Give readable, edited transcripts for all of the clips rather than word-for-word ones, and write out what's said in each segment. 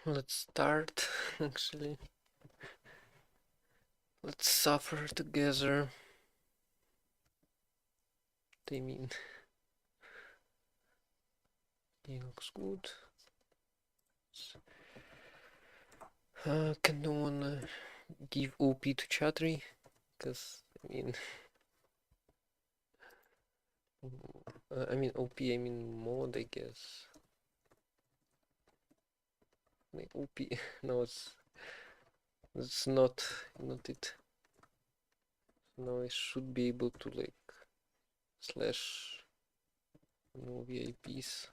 Let's start, actually. Let's suffer together. I mean, he looks good. Can no one give OP to Chatri? Because, I mean OP, I mean mod, I guess. Like OP, no, it's not it. Now I should be able to like slash no VIPs.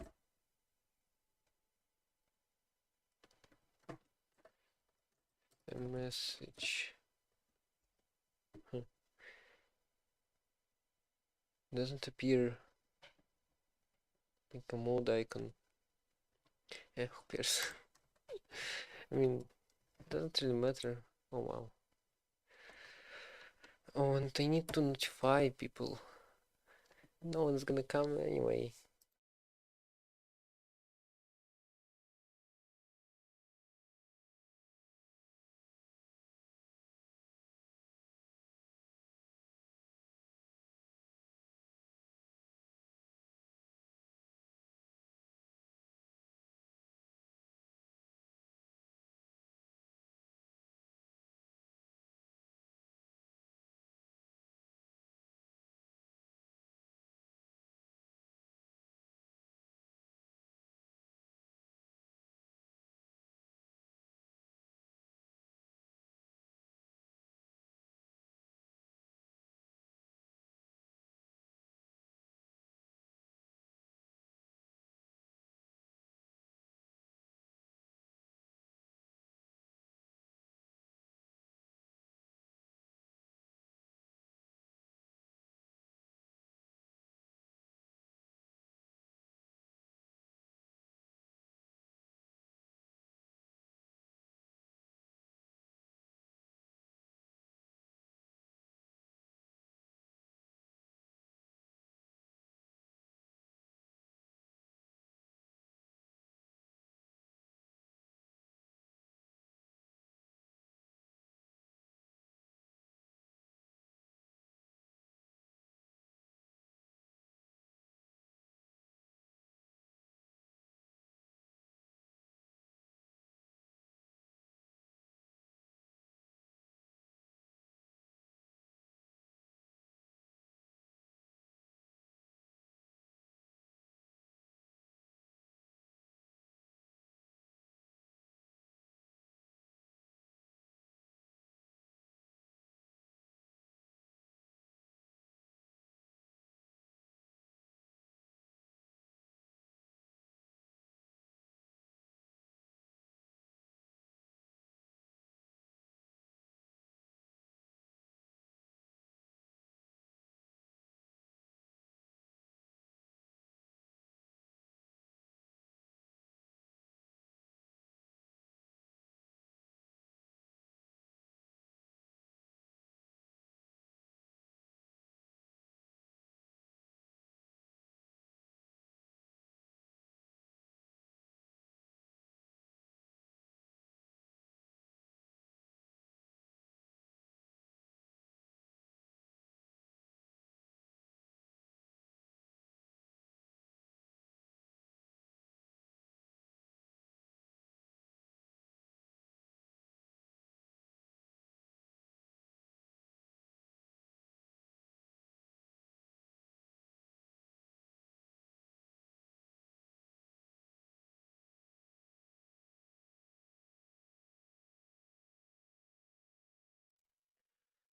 A message. Huh. Doesn't appear like a mode icon. Yeah, who cares? I mean, it doesn't really matter. Oh wow. Oh, and I need to notify people. No one's gonna come anyway.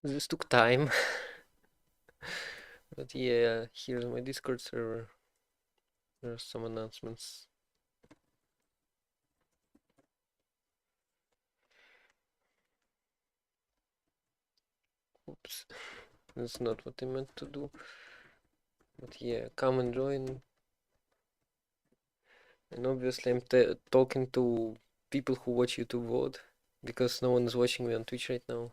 This took time. But yeah, here's my Discord server. There are some announcements. Oops, that's not what I meant to do. But yeah, come and join. And obviously, I'm talking to people who watch YouTube VOD because no one is watching me on Twitch right now.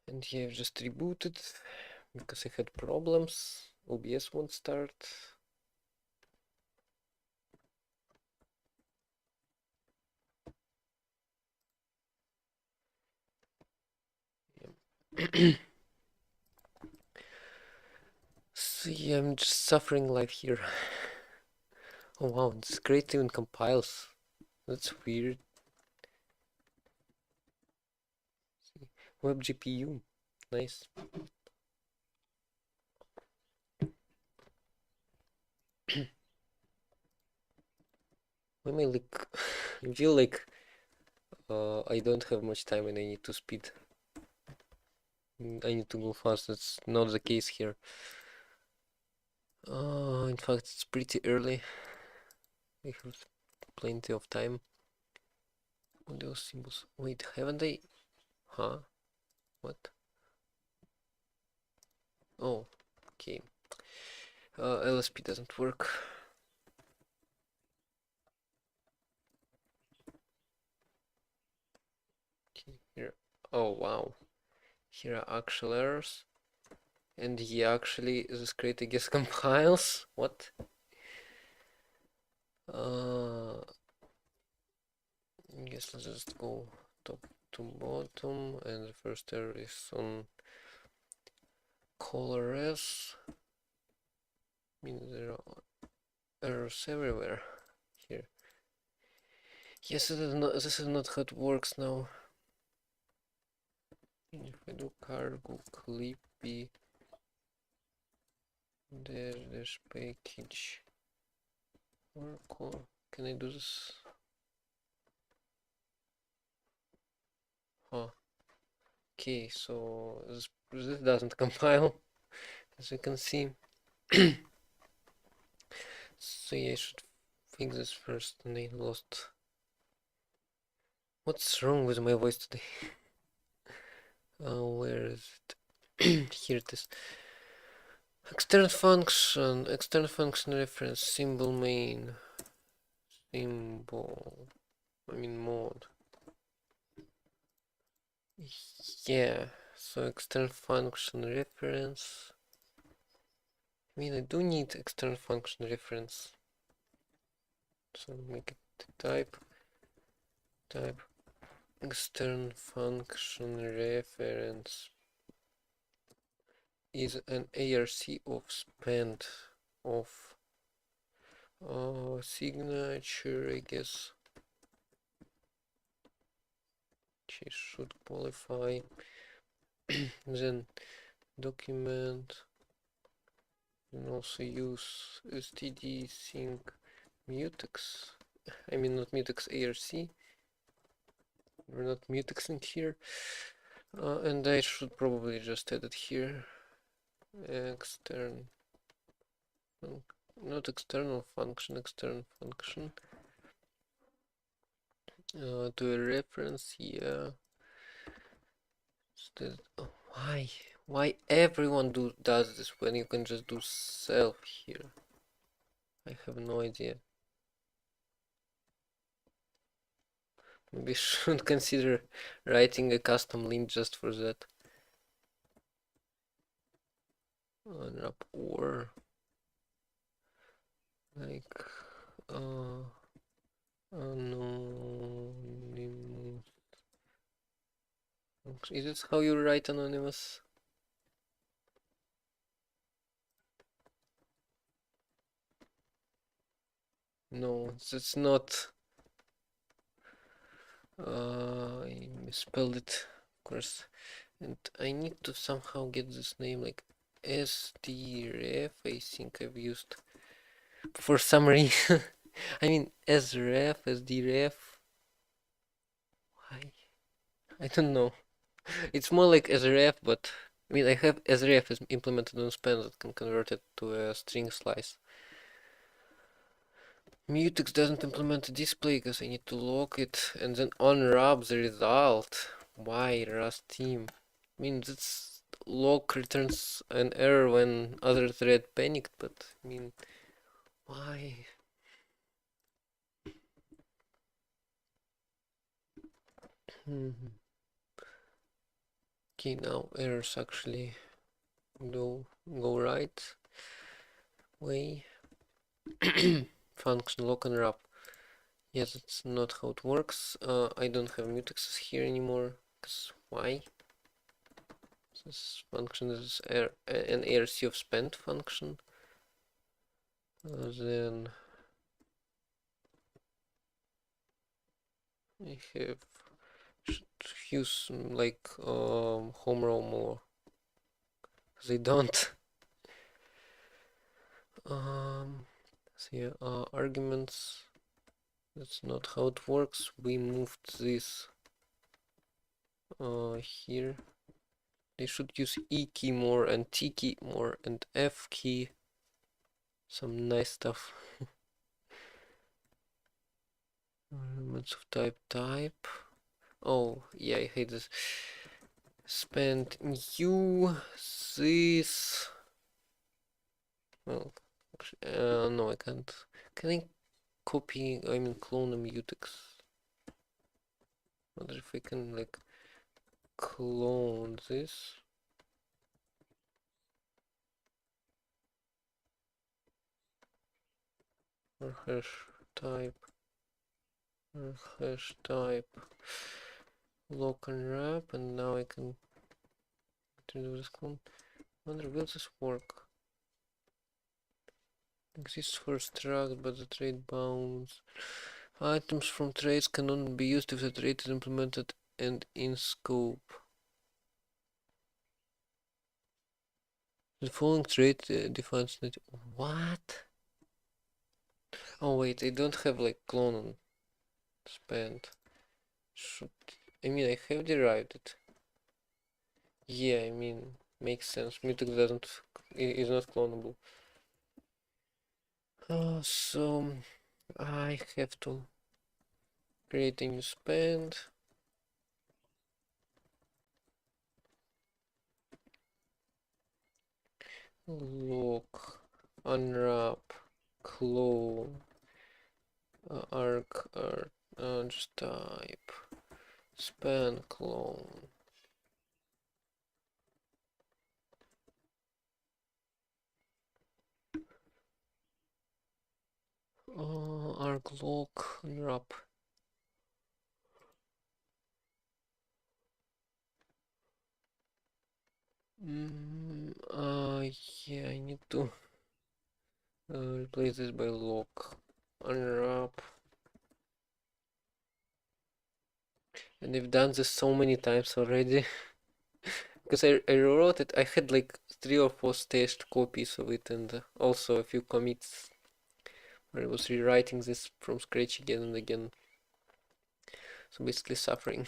And yeah, I've just rebooted because I had problems. OBS won't start. See, I'm just suffering life here. Oh wow, it's great even compiles. That's weird. Web GPU. Nice. Why am I like I feel like I don't have much time and I need to speed. I need to go fast. That's not the case here. In fact, it's pretty early. I have plenty of time. What those symbols? Wait, haven't they? Huh? What? Oh, okay. LSP doesn't work. Okay, here. Oh wow. Here are actual errors. And he actually this crate I guess compiles. What? I guess let's just go top to bottom, and the first error is on ColorS. I mean there are errors everywhere here. Yes, this is not how it works now. If I do cargo clippy dash package or can I do this? Huh. Okay, so this doesn't compile, as you can see. So yeah, I should fix this first, and I lost. What's wrong with my voice today? Where is it? Here it is. External function reference, symbol main, symbol, I mean mode. Yeah, so external function reference. I mean, I do need external function reference. So make it type external function reference is an ARC of spend of signature, I guess. She should qualify. Then document, and also use std sync mutex. I mean not mutex, ARC. We're not mutexing here. And I should probably just add it here. External, not external function, external function. To a reference, yeah. Oh, why everyone does this when you can just do self here? I have no idea. Maybe I should consider writing a custom link just for that. Unwrap or like anonymous. Is this how you write anonymous? No, it's not. I misspelled it, of course. And I need to somehow get this name like sdref. I think I've used for some reason. I mean sref, sdref. Why? I don't know. It's more like sref, but I mean I have sref is implemented on span that can convert it to a string slice. Mutex doesn't implement a display because I need to lock it and then unwrap the result. Why Rust team? I mean that's lock returns an error when other thread panicked, but I mean why? Okay, now errors actually go right way. Function lock and wrap. Yes, that's not how it works. I don't have mutexes here anymore. Cause why? This function is an arc of spent function. Then I should use like home row more. They don't. So yeah, arguments. That's not how it works. We moved this here. They should use E key more and T key more and F key. Some nice stuff. Elements of type. Oh yeah, I hate this. Spend new this. Well, no, I can't. Can I copy? I mean, clone a mutex. Wonder if I can like clone this. Or hash type. Or hash type. Lock unwrap, and now I can do this clone. Wonder will this work? Exists for struct, but the trade bounds. Items from trades cannot be used if the trade is implemented and in scope. The following trade defines that. What? Oh wait, I don't have like clone on spend. Should I mean I have derived it. Yeah, I mean makes sense. Mutex doesn't is not clonable. So I have to create a new spend. Look, unwrap, clone, arc, just type, span, clone. Arc, lock, unwrap. Yeah, I need to replace this by lock, unwrap. And I've done this so many times already. Because I wrote it, I had like 3 or 4 stashed copies of it, and also a few commits where I was rewriting this from scratch again and again. So basically suffering.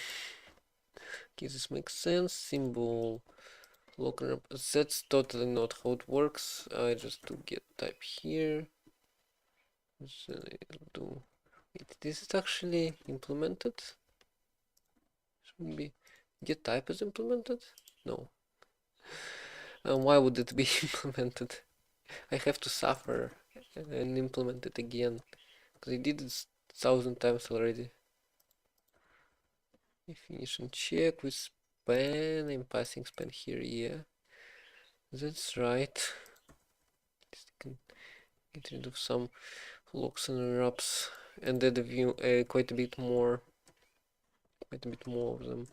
Okay, this makes sense. Symbol local. That's totally not how it works. I just do get type here. So I'll do. Wait, this is actually implemented. Should be get type is implemented? No. Why would it be implemented? I have to suffer and implement it again because I did it 1,000 times already. Finish and check with span. I'm passing span here. Yeah, that's right. Just can get rid of some locks and wraps and add a view quite a bit more of them.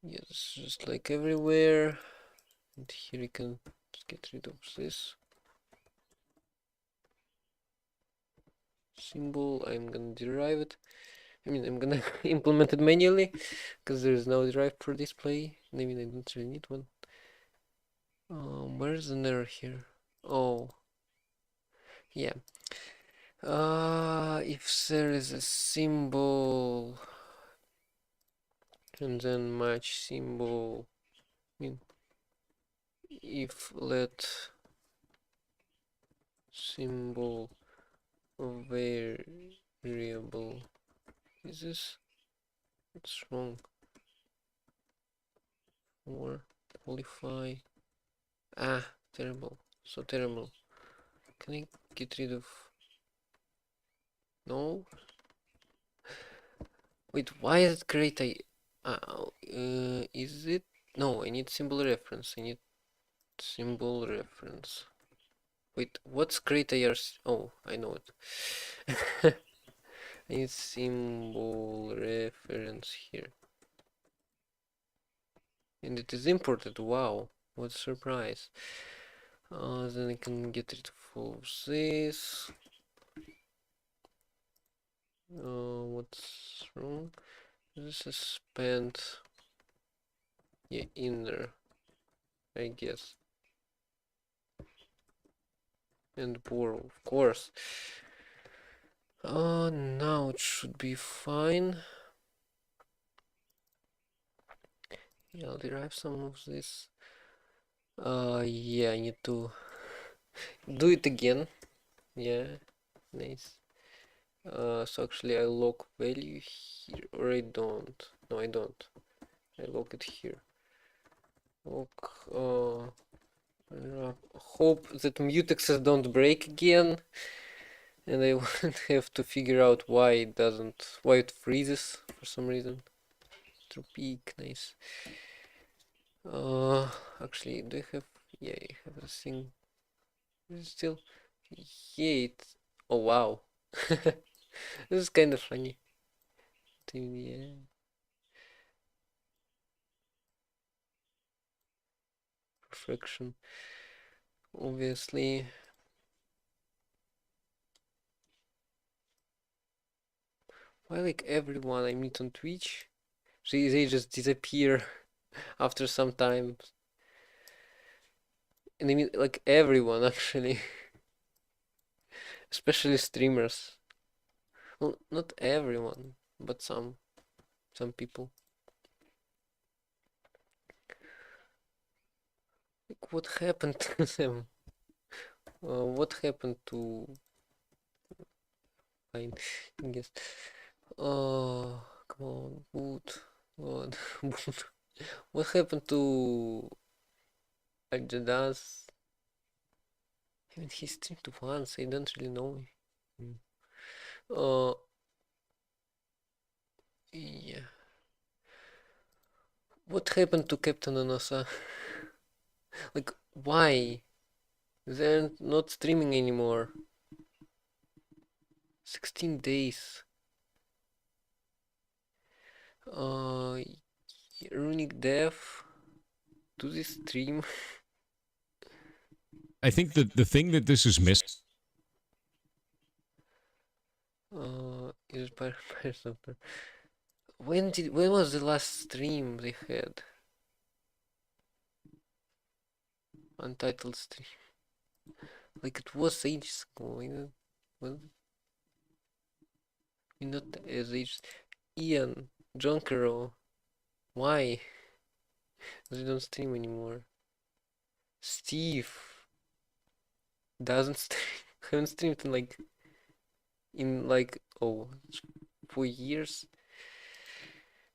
Yes, just like everywhere. And here you can just get rid of this symbol. I'm gonna derive it. I mean, I'm gonna implement it manually because there is no derive for display. I mean, I don't really need one. Where's the error here? Oh, yeah. If there is a symbol and then match symbol, I mean, if let symbol variable, is this? What's wrong? Or qualify. Terrible. So terrible. Can I get rid of? No. Wait, why is it great? Is it? No, I need symbol reference. I need symbol reference. Wait, what's great IRC? Oh, I know it. I need symbol reference here. And it is imported. Wow, what a surprise. Then I can get rid of all this. What's wrong? This is spent. Yeah, inner, I guess. And borrow, of course. Now it should be fine. Yeah, I'll derive some of this. Yeah, I need to do it again. Yeah, nice. So actually I lock value here, or I don't. No, I don't. I lock it here. Lock, hope that mutexes don't break again, and I won't have to figure out why it freezes for some reason. Tropic, nice. Actually, do I have? Yeah, I have this thing. Is it still? Yeah, it's. Oh wow, this is kind of funny. Yeah. Perfection, obviously. Why like everyone I meet on Twitch, they just disappear after some time. And I mean like everyone actually, especially streamers. Well, not everyone, but some people. Like what happened to them? What happened to fine, I guess. Come on, boot. God, boot. What happened to Aljadas? I mean, he streamed once. I don't really know him. Uh, yeah. What happened to Captain Anasa? Like, why? They're not streaming anymore. 16 days. Uh, Runic Death. Do this stream? I think that the thing that this is missing. Is by something. When was the last stream they had? Untitled stream. Like it was ages ago. Well, not as ages. Ian, John Carroll. Why? They don't stream anymore. Steve doesn't stream. Haven't streamed in like 4 years.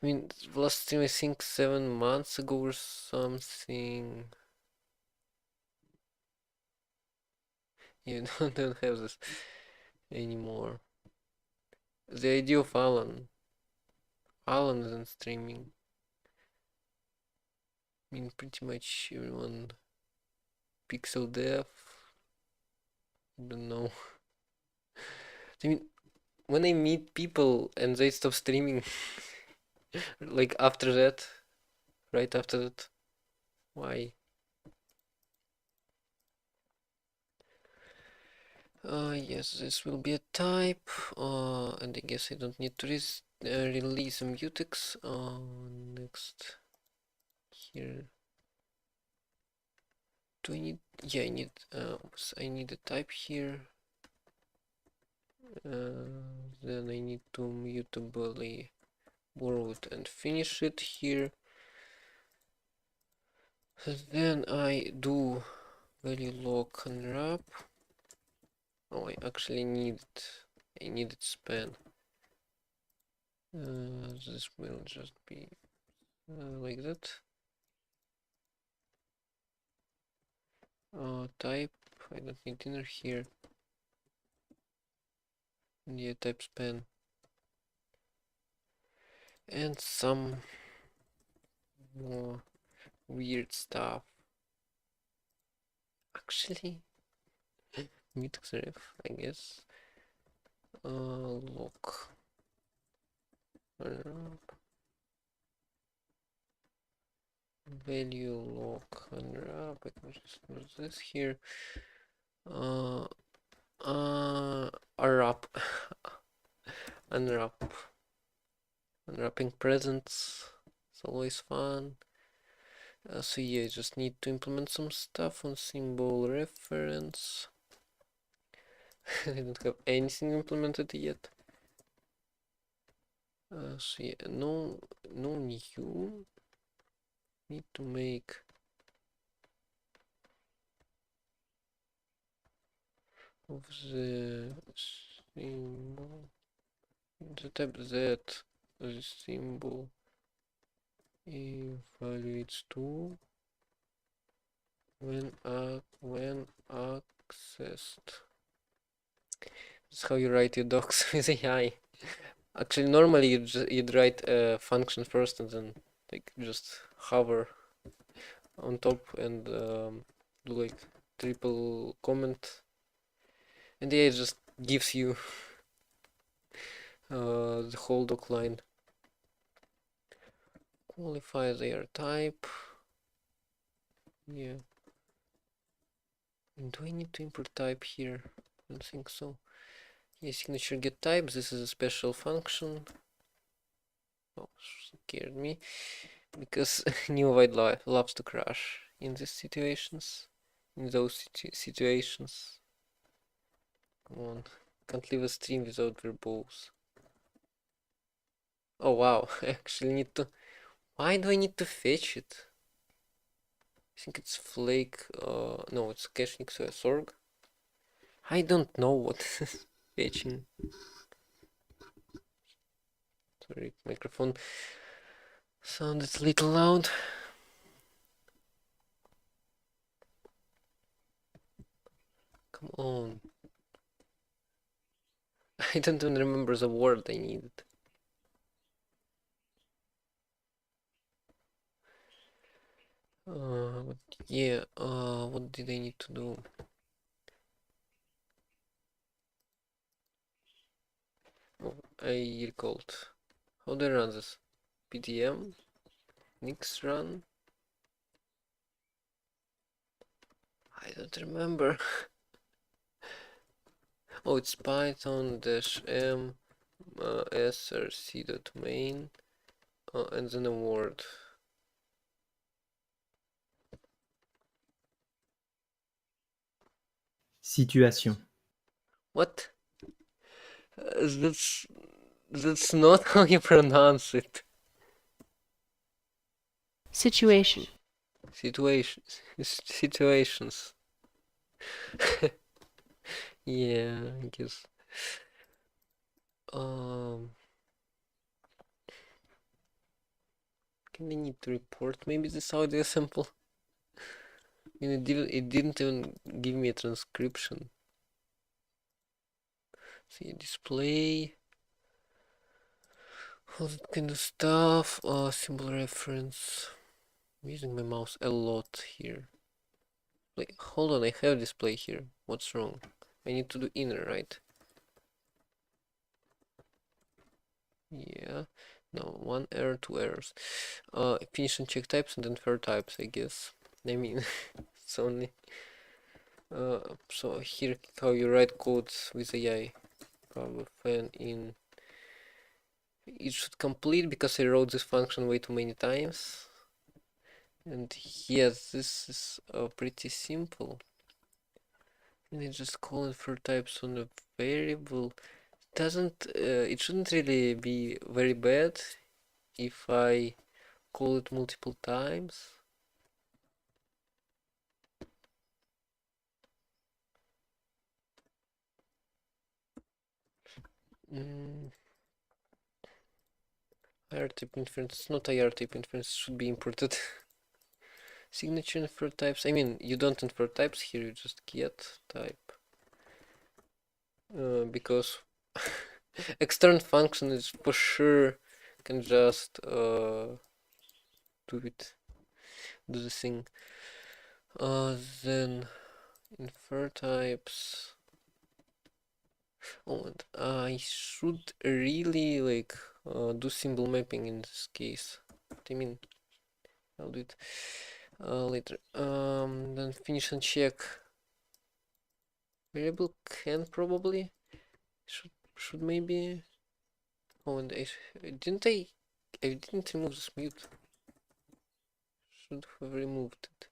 I mean, last stream I think 7 months ago or something. You don't have this anymore. The idea of Alan. Alan isn't streaming. I mean, pretty much everyone. Pixel Dev. I don't know. I mean, when I meet people and they stop streaming, like after that, right after that, why? Yes, this will be a type, and I guess I don't need to release a mutex. Next here. Do I need? Yeah, I need a type here. Then I need to mutably borrow it and finish it here. Then I do value lock unwrap. Oh, I actually need it. I need it span. This will just be like that. Type. I don't need inner here. Yeah, type span. And some more weird stuff. Actually, mutxref, I guess. Lock. value lock unwrap. I can just use this here. Unwrap. Unwrap. Unwrapping presents. It's always fun. So yeah, I just need to implement some stuff on symbol reference. I don't have anything implemented yet. So yeah, no new. Need to make of the symbol. The type that the symbol evaluates to when accessed. That's how you write your docs with AI. Actually, normally you'd write a function first and then like just hover on top and do like triple comment, and yeah, it just gives you the whole doc line. Qualify their type. Yeah. And do I need to import type here? I don't think so. Yeah, signature get type. This is a special function. Oh, scared me because new wide loves to crash in these situations. In those situations. Come on, can't leave a stream without verbose. Oh wow, I actually need to. Why do I need to fetch it? I think it's Flake. No, it's caching Sorg. I don't know what fetching. Sorry, microphone sounded a little loud. Come on. I don't even remember the word I needed. But yeah, what did I need to do? Oh, I recalled. How do I run this? PDM? Nix run? I don't remember. Oh, it's python -m src.main and then a word. Situation. What? That's not how you pronounce it. Situation. Situations. Yeah, I guess. Can I need to report maybe this audio sample? I mean, it didn't even give me a transcription. See, display. All that kind of stuff. Symbol reference. I'm using my mouse a lot here. Wait, hold on, I have display here. What's wrong? I need to do inner, right? Yeah. No, one error, two errors. Finish and check types and then infer types, I guess. I mean, it's only. So here how you write codes with AI. Power fan in. It should complete because I wrote this function way too many times. And yes, this is pretty simple. And I just call infer types on a variable. It shouldn't really be very bad if I call it multiple times. IR type inference, not IR type inference, should be imported. Signature infer types. I mean, you don't infer types here, you just get type. Because external function is for sure can just do the thing. Then infer types. Oh, and I should really like do symbol mapping in this case. I mean, I'll do it later. Then finish and check. Variable can probably should maybe. Oh, and I didn't remove this mute. Should have removed it.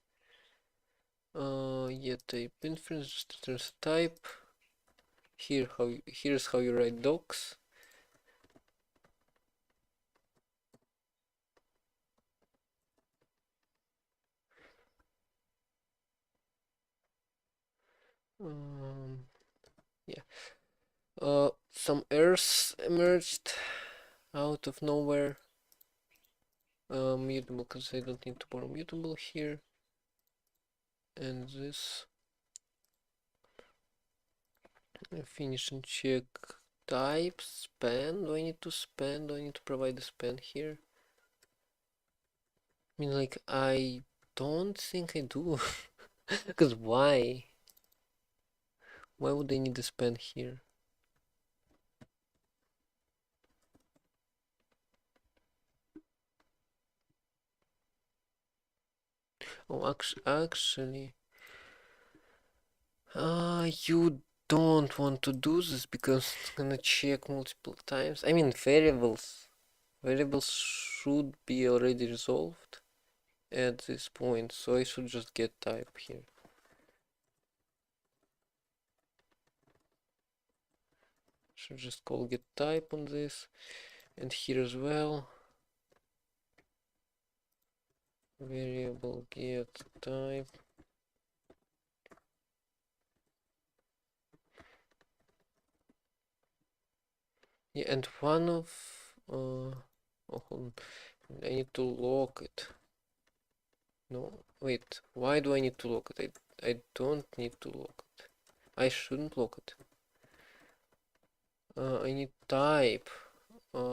Yeah, type inference just returns type. Here's how you write docs. Yeah. Some errors emerged out of nowhere. Mutable, because I don't need to borrow mutable here. And this. Finish and check type span. Do I need to span? Do I need to provide the span here? I mean, like, I don't think I do. Because why? Why would I need the span here? Oh, actually, you don't want to do this because it's gonna check multiple times. I mean, variables should be already resolved at this point, so I should just get type here. Should just call get type on this, and here as well. Variable get type. Yeah, and one of oh, hold on. I need to lock it. No, wait. Why do I need to lock it? I don't need to lock it. I shouldn't lock it. I need type. Wait,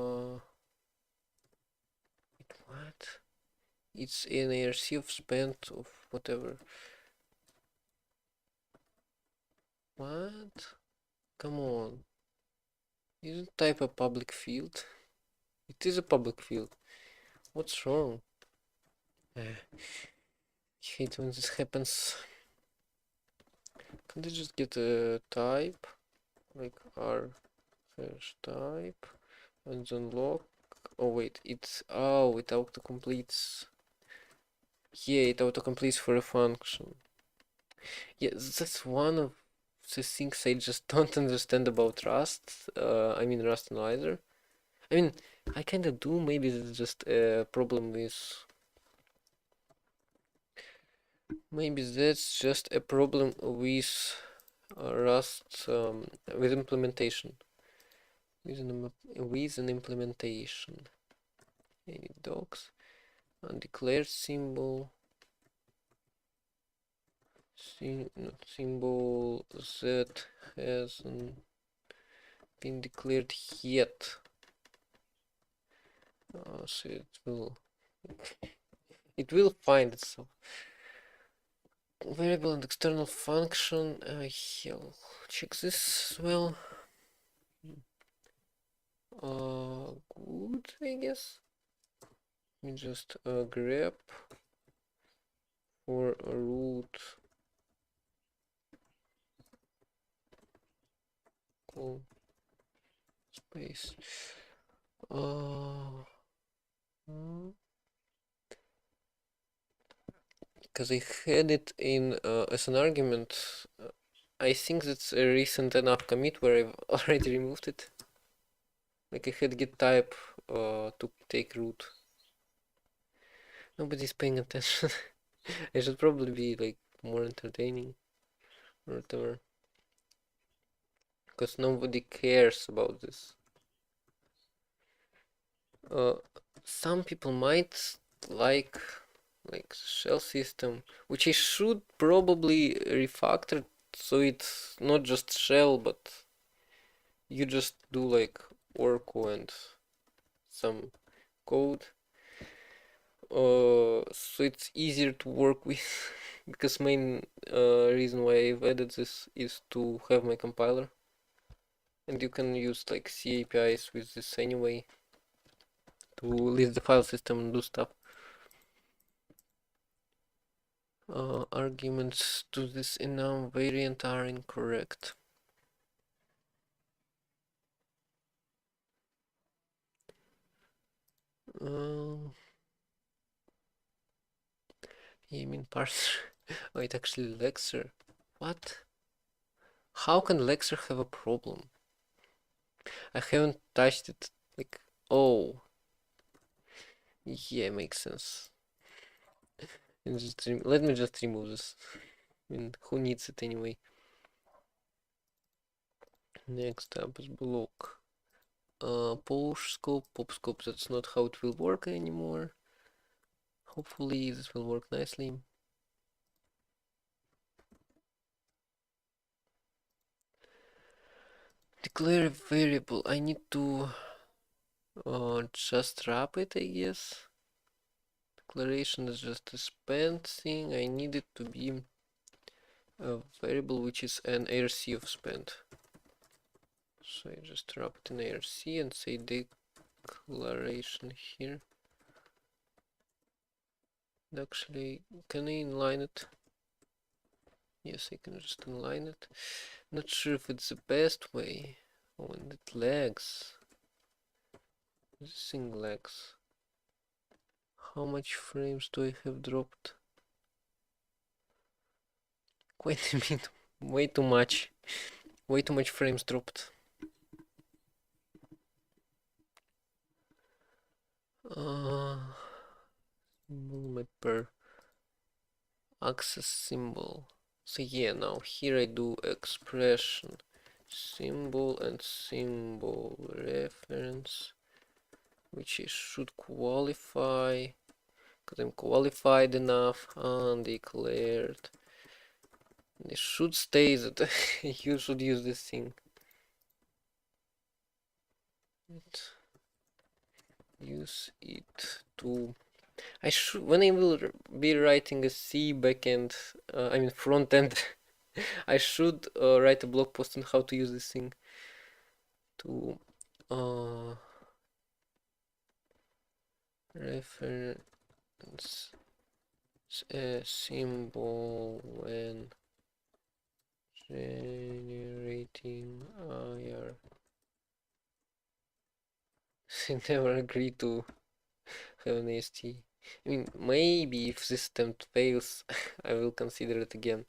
what? It's an ARC of spent of whatever. What? Come on. Isn't type a public field? It is a public field. What's wrong? I hate when this happens. Can't I just get a type? Like r hash type and then lock. Oh wait, it autocompletes. Yeah, it autocompletes for a function. Yeah, that's one of the things I just don't understand about Rust. I mean Rust Analyzer. I mean, I kind of do. Maybe it's just a problem with. Maybe that's just a problem with Rust with implementation. With an implementation. Any docs. Undeclared symbol. Symbol that hasn't been declared yet. So it will find itself. Variable and external function. I'll check this as well. Good, I guess. Let me just grep for a root. Call space. Because I had it in as an argument. I think that's a recent enough commit where I've already removed it. Like I had get type to take root. Nobody's paying attention. I should probably be like more entertaining or whatever. Because nobody cares about this. Some people might like shell system, which I should probably refactor so it's not just shell, but you just do like Orco and some code. So it's easier to work with because main reason why I've added this is to have my compiler, and you can use like C APIs with this anyway to list the file system and do stuff. Arguments to this enum variant are incorrect. Yeah, I mean parser. Oh, it actually Lexer. What? How can Lexer have a problem? I haven't touched it. Like, oh, yeah, makes sense. And let me just remove this. I mean, who needs it anyway? Next up is block. Push scope, pop scope. That's not how it will work anymore. Hopefully, this will work nicely. Declare a variable. I need to just wrap it, I guess. Declaration is just a spend thing. I need it to be a variable which is an ARC of spend. So I just wrap it in ARC and say declaration here. And actually, can I inline it? Yes, I can just inline it. Not sure if it's the best way. Oh, and it lags. This thing lags. How much frames do I have dropped? Quite a bit. Way too much. Way too much frames dropped. Symbol mapper. Access symbol. So yeah, now here I do expression. Symbol and symbol reference. Which I should qualify. Because I'm qualified enough. Undeclared. It should stay that you should use this thing. Use it to. I should when I will be writing a C backend, I mean front end. I should write a blog post on how to use this thing to reference a symbol when generating IR. I never agree to have an AST. I mean, maybe if this attempt fails, I will consider it again.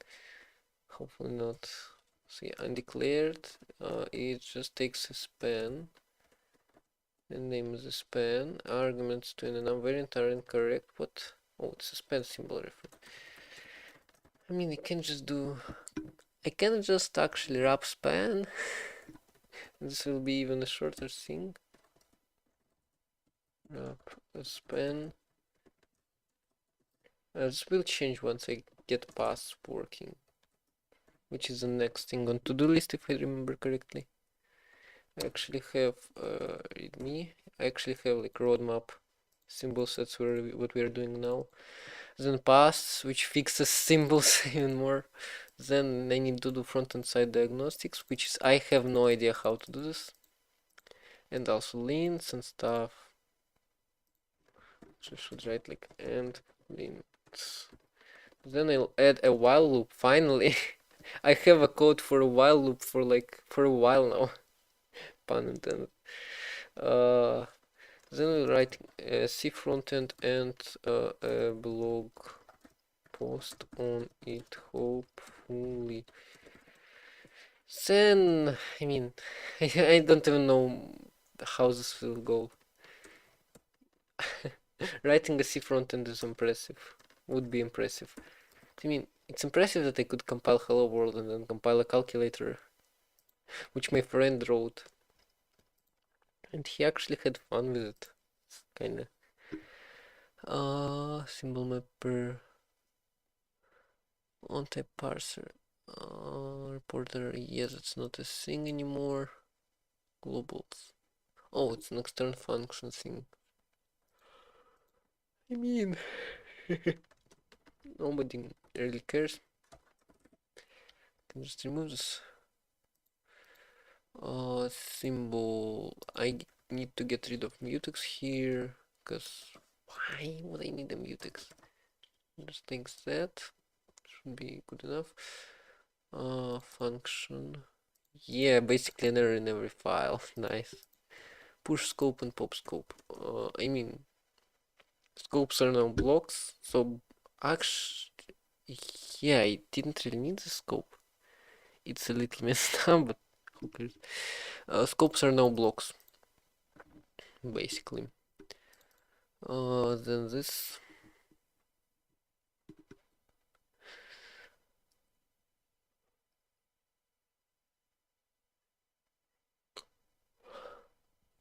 Hopefully not. See, undeclared. It just takes a span. The name is a span. Arguments to an enum variant are incorrect. What? Oh, it's a span symbol reference. I mean, I can just do. I can just actually wrap span. This will be even a shorter thing. Wrap a span. This will change once I get past working, which is the next thing on to-do list if I remember correctly. I actually have readme. I actually have like roadmap symbols. That's what we are doing now. Then paths, which fixes symbols even more. Then I need to do front-end side diagnostics, which is I have no idea how to do this. And also lints and stuff. So I should write like and lints. Then I'll add a while loop. Finally, I have a code for a while loop for a while now. Pun intended. Then we'll write C frontend and a blog post on it, hopefully. Then, I mean, I don't even know how this will go. Writing a C frontend is impressive. Would be impressive. I mean, it's impressive that I could compile Hello World and then compile a calculator, which my friend wrote. And he actually had fun with it. Kinda. Symbol mapper. On type parser. Reporter, yes, it's not a thing anymore. Globals. Oh, it's an external function thing. I mean, nobody really cares. Can just remove this. Symbol. I need to get rid of mutex here, because why would I need a mutex? Just like that. should be good enough. Function. Yeah, basically an error in every file. Nice. Push scope and pop scope. I mean, scopes are now blocks, so actually, yeah, I didn't really need the scope. It's a little messed up, but who cares? Scopes are now blocks, basically. Then this.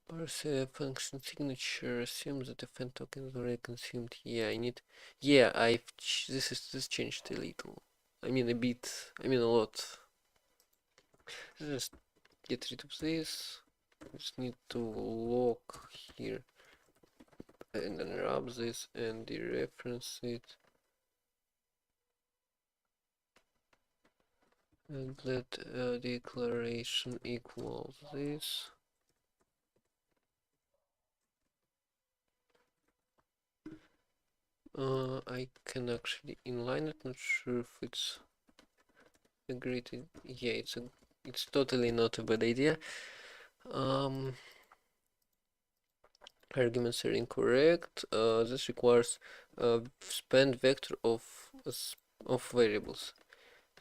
Parse function signature assumes that the fan token is already consumed. Yeah, I need. Yeah, this changed a little. I mean a bit. I mean a lot. Just get rid of this. Just need to lock here and unwrap this and dereference it. And let declaration equal this. I can actually inline it, not sure if it's a great yeah, it's totally not a bad idea. Arguments are incorrect. This requires spend vector of variables.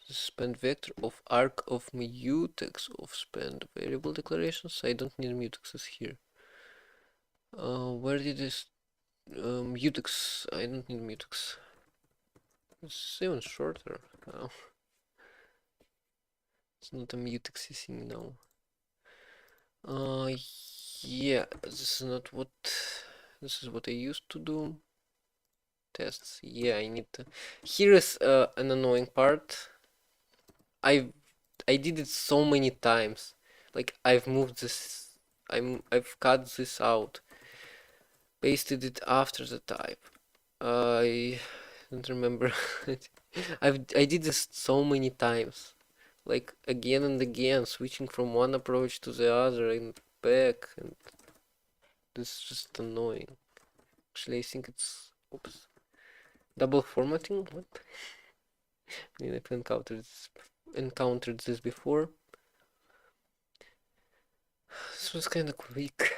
The spend vector of arc of mutex of spend variable declarations. I don't need mutexes here. Where did this mutex? I don't need mutex. It's even shorter. Oh, it's not a mutex thing now. Yeah, this is what I used to do. Tests. Yeah, I need to. Here is an annoying part. I did it so many times. Like I've moved this. I've cut this out. Pasted it after the type. I don't remember. I did this so many times. Like again and again, switching from one approach to the other and back, and this is just annoying. Actually, I think it's oops. Double formatting? What? I mean, I've encountered this before. This was kind of quick.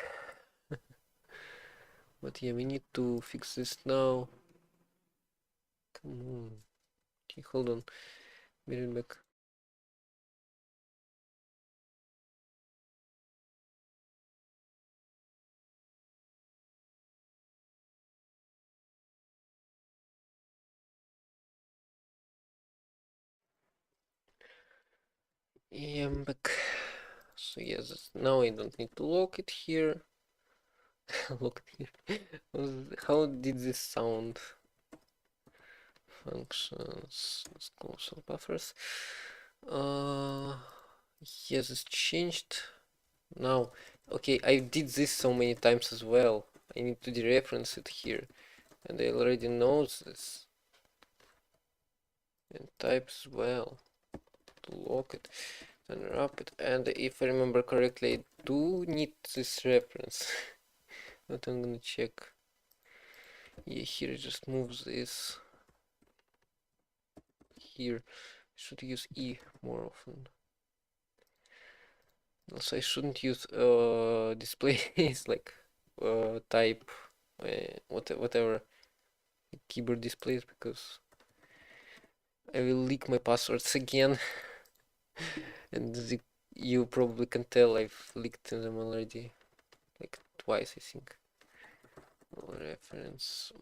But yeah, we need to fix this now. Come on. Okay, hold on. Be right back. Yeah, I'm back. So yes, now I don't need to lock it here. Lock it here. How did this sound? Functions. Let's close all buffers. Yes, it's changed. Now, okay, I did this so many times as well. I need to dereference it here. And I already know this. And type as well. To lock it. Then wrap it. And if I remember correctly, I do need this reference. But I'm gonna check. Yeah, here just moves this. Here. Should use E more often. Also, I shouldn't use displays like type whatever keyboard displays because I will leak my passwords again, and you probably can tell I've leaked them already, like twice I think. Reference.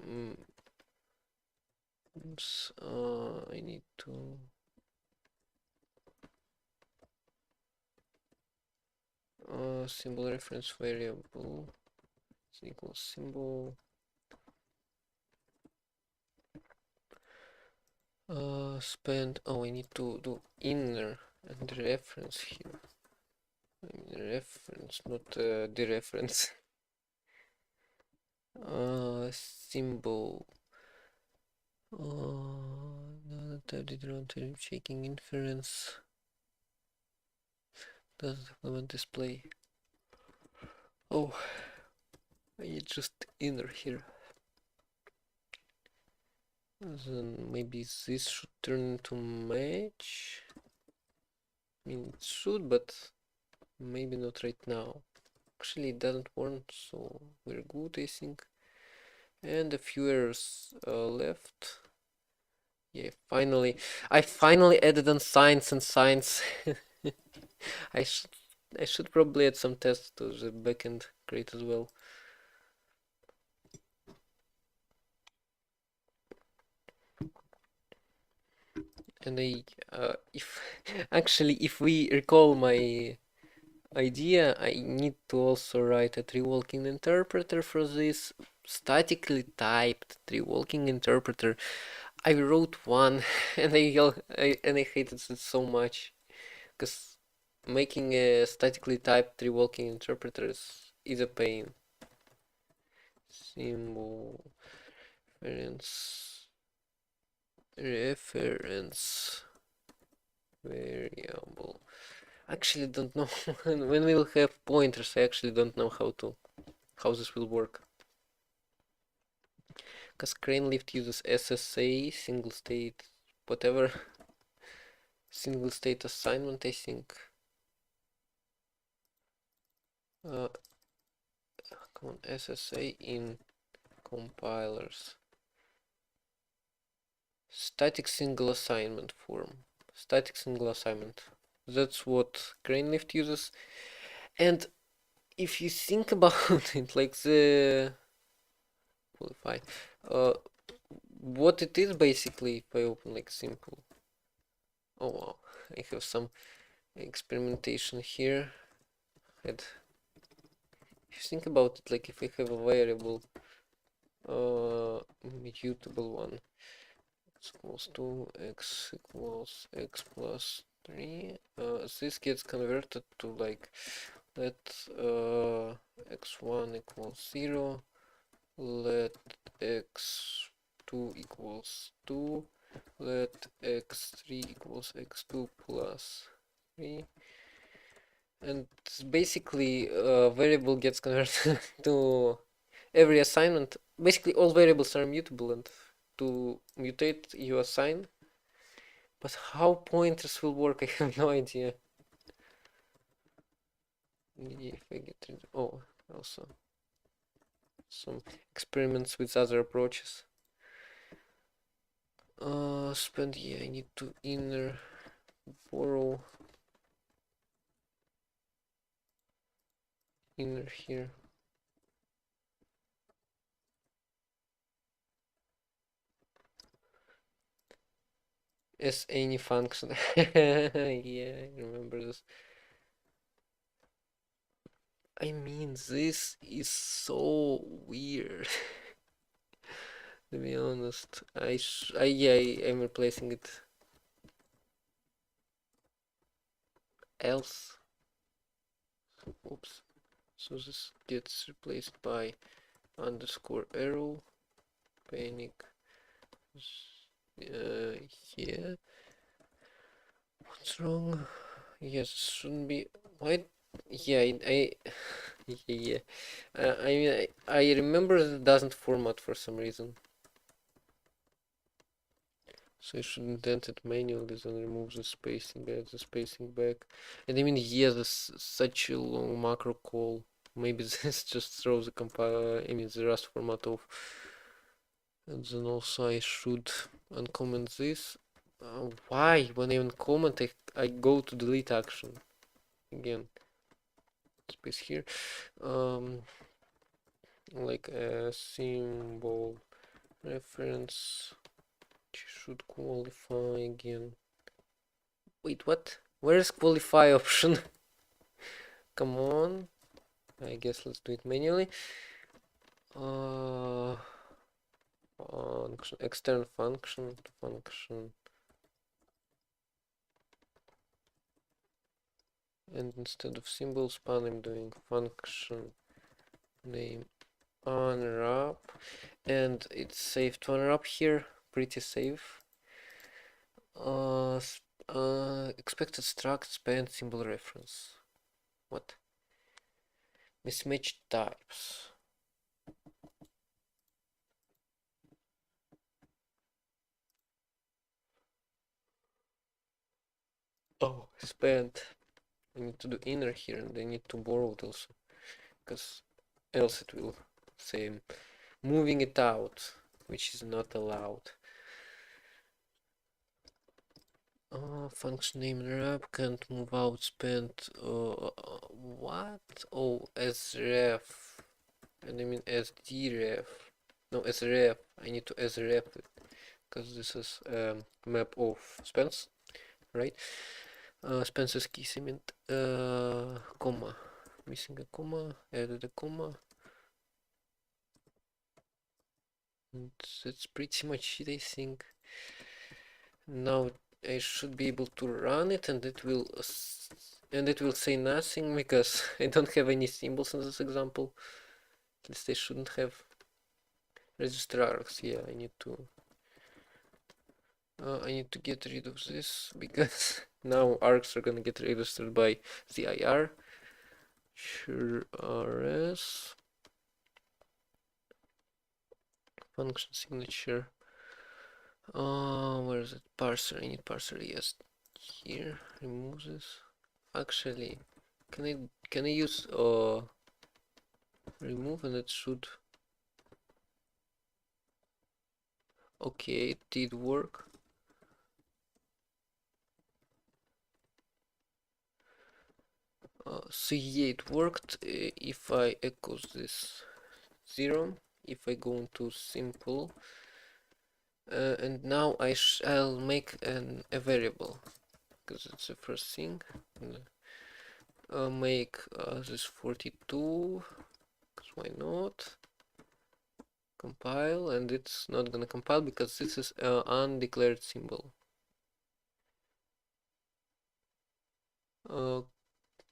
Oops. I need to. Symbol reference variable is equals symbol. Spend. Oh, I need to do inner and reference here. I mean reference, not the reference. Symbol. No, did round trip checking inference. Doesn't implement display. Oh, I need just inner here. Then maybe this should turn into match. I mean, it should, but maybe not right now. Actually, it doesn't want, so we're good, I think. And a few errors left. Yeah, finally, I finally added on science and science. I should I should probably add some tests to the backend crate as well. And if actually, if we recall my idea, I need to also write a tree walking interpreter for this statically typed tree walking interpreter. I wrote one, and I hated it so much because making a statically typed tree walking interpreter is a pain. Symbol reference variable. Actually don't know when we'll have pointers. I actually don't know how this will work. Because CraneLift uses SSA, single state, whatever, single state assignment, I think. Come on, SSA in compilers. Static single assignment form. Static single assignment. That's what CraneLift uses. And if you think about it, like the qualify, what it is basically, if I open like simple. Oh wow, I have some experimentation here. And if you think about it, like if I have a variable, mutable one, x equals 2, x equals x plus 3, this gets converted to like, let x1 equals 0, let x2 equals 2, let x3 equals x2 plus 3, and basically variable gets converted to every assignment. Basically all variables are mutable, and to mutate you assign, but how pointers will work I have no idea. If I get rid of, oh, also some experiments with other approaches. Spend, yeah, I need to inner borrow inner here. As any function. Yeah, I remember this. I mean, this is so weird. To be honest, I'm replacing it. Else, oops. So this gets replaced by underscore arrow. Panic. Yeah. What's wrong? Yes, shouldn't be. Why? Yeah, yeah. I mean, I remember that it doesn't format for some reason. So I should indent it manually, then remove the spacing, add the spacing back. And I mean, yeah, this such a long macro call. Maybe this just throws the compile, I mean, the Rust format off. And then also I should uncomment this. Why? When I uncomment, I go to delete action again. Space here. Like a symbol reference should qualify again. Wait, what? Where's qualify option? Come on. I guess let's do it manually. Function, extern function, and instead of symbol span, I'm doing function name unwrap, and it's safe to unwrap here. Pretty safe. Expected struct span symbol reference. What? Mismatched types. Oh, spent. I need to do inner here, and I need to borrow it also, because else it will say moving it out, which is not allowed. Function name rep can't move out spent. What? Oh, as ref. And I mean as dref. No, as ref. I need to as ref it because this is map of Spence, right? Spence's key cement. Comma. Missing a comma. Added a comma. And that's pretty much it, I think. Now I should be able to run it, and it will say nothing because I don't have any symbols in this example. At least I shouldn't have register args. Yeah, I need to get rid of this because now args are gonna get registered by the IR. Sure, rs function signature. Where is it? Parser. I need parser. Yes, here. Remove this. Actually, can I use remove, and it should. Okay, it did work. So yeah, it worked. If I echo this 0, if I go into simple, and now I'll make a variable because it's the first thing. Make this 42, because why not? Compile, and it's not gonna compile because this is an undeclared symbol.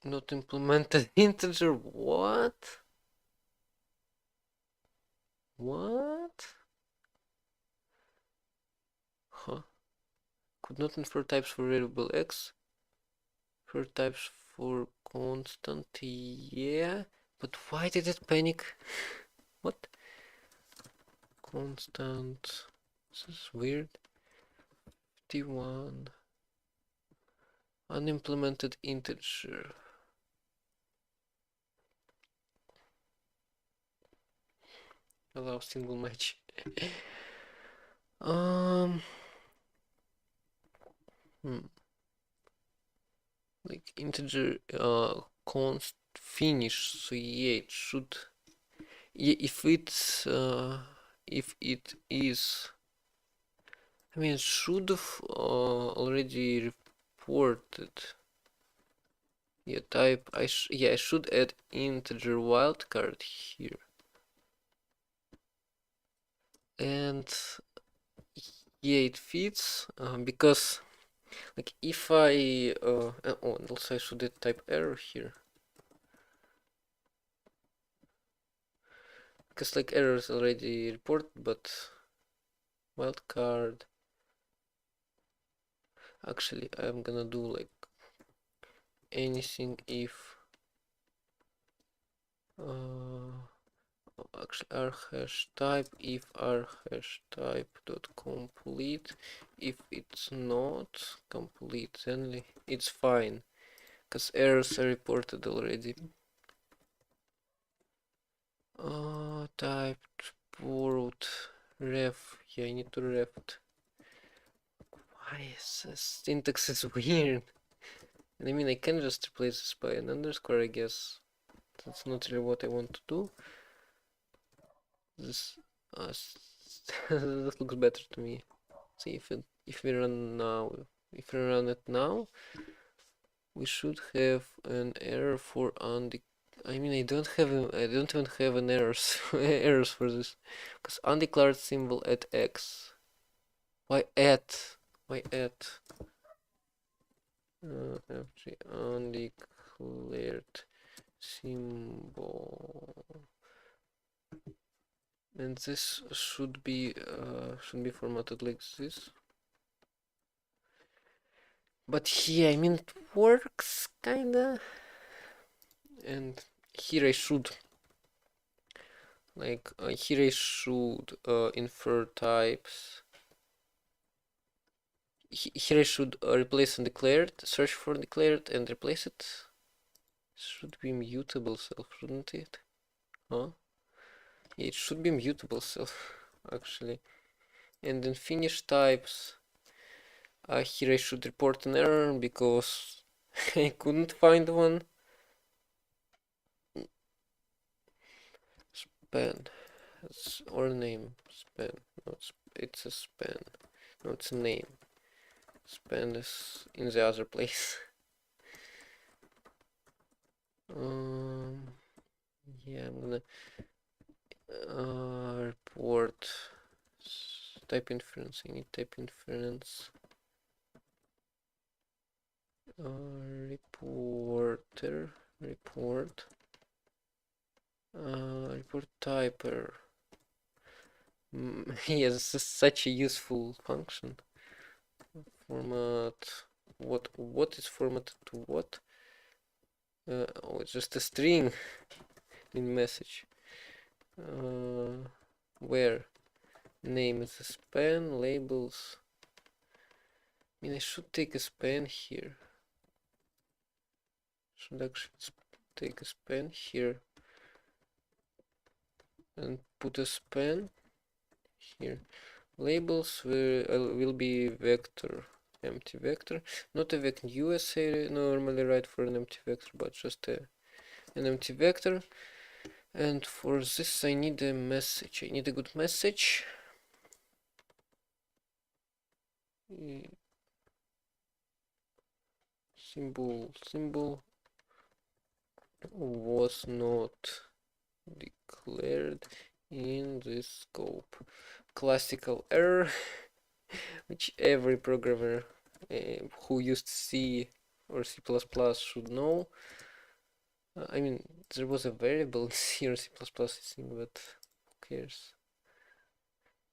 Not implemented integer. What? What? Huh? Could not infer types for variable x. Infer types for constant. Yeah, but why did it panic? What? Constant. This is weird. 51. Unimplemented integer. Allow single match. Like integer const finish. So yeah, it should. Yeah, if it is. I mean, it should have already reported. Yeah, type. I should add integer wildcard here. And yeah, it fits because like if I oh, and also I should add type error here because like error is already reported, but wildcard. Actually, I'm gonna do like anything if actually r hash type if r hash type dot complete. If it's not complete, then it's fine because errors are reported already. Typed borrowed ref. Yeah, I need to ref it. Why is this syntax is weird? I mean, I can just replace this by an underscore, I guess. That's not really what I want to do. This that looks better to me. See if we run now. If we run it now, we should have an error for I mean, I don't even have an errors errors for this because undeclared symbol at x. Why at? Why at? Fg undeclared symbol. And this should be formatted like this. But here, I mean, it works kinda. And here I should infer types here I should replace undeclared, search for undeclared and replace it. Should be mutable self, shouldn't it? Huh? Yeah, it should be mutable self, actually. And then finish types. Here I should report an error because I couldn't find one. Span. Or name. Span. No, it's a span. No, it's a name. Span is in the other place. Yeah, I'm gonna report type inference. I need type inference. Reporter. Report. Report typer. Yes, this is such a useful function. Format. What is formatted to what? Oh, it's just a string in message. Where name is a span, labels. I mean, I should take a span here. Should actually take a span here and put a span here. Labels will be vector, empty vector, not a vec new as I normally write for an empty vector, but just an empty vector. And for this I need a message. I need a good message. Symbol was not declared in this scope. Classical error, which every programmer who used C or C++ should know. I mean, there was a variable in C or C++, I think, but who cares?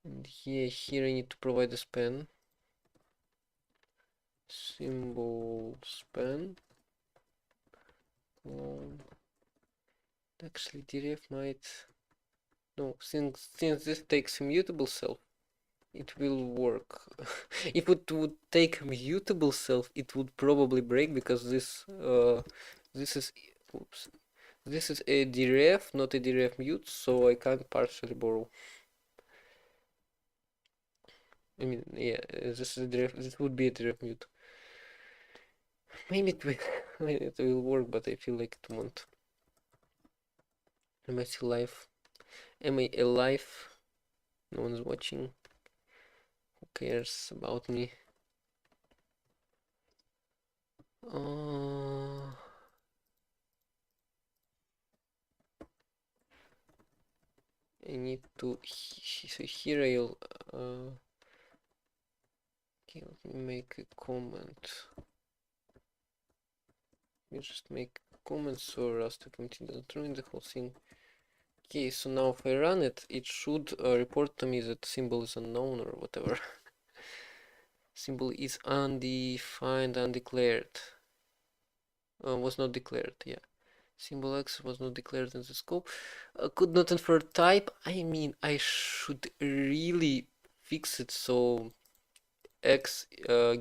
And yeah, here I need to provide a span. Symbol span. Actually, DRF might... No, since this takes immutable self, it will work. If it would take mutable self, it would probably break because this is oops, this is a deref, not a deref mute, so I can't partially borrow. I mean, yeah, this is a deref. This would be a deref mute. Maybe it will, it will work, but I feel like it won't. Am I still alive? Am I alive? No one's watching. Who cares about me? I need to. So here I'll. Okay, let me make a comment. Let me just make a comment so Rust doesn't ruin the whole thing. Okay, so now if I run it, it should report to me that symbol is unknown or whatever. Symbol is undefined, undeclared. Was not declared, yeah. Symbol X was not declared in the scope. Could not infer type. I mean, I should really fix it so X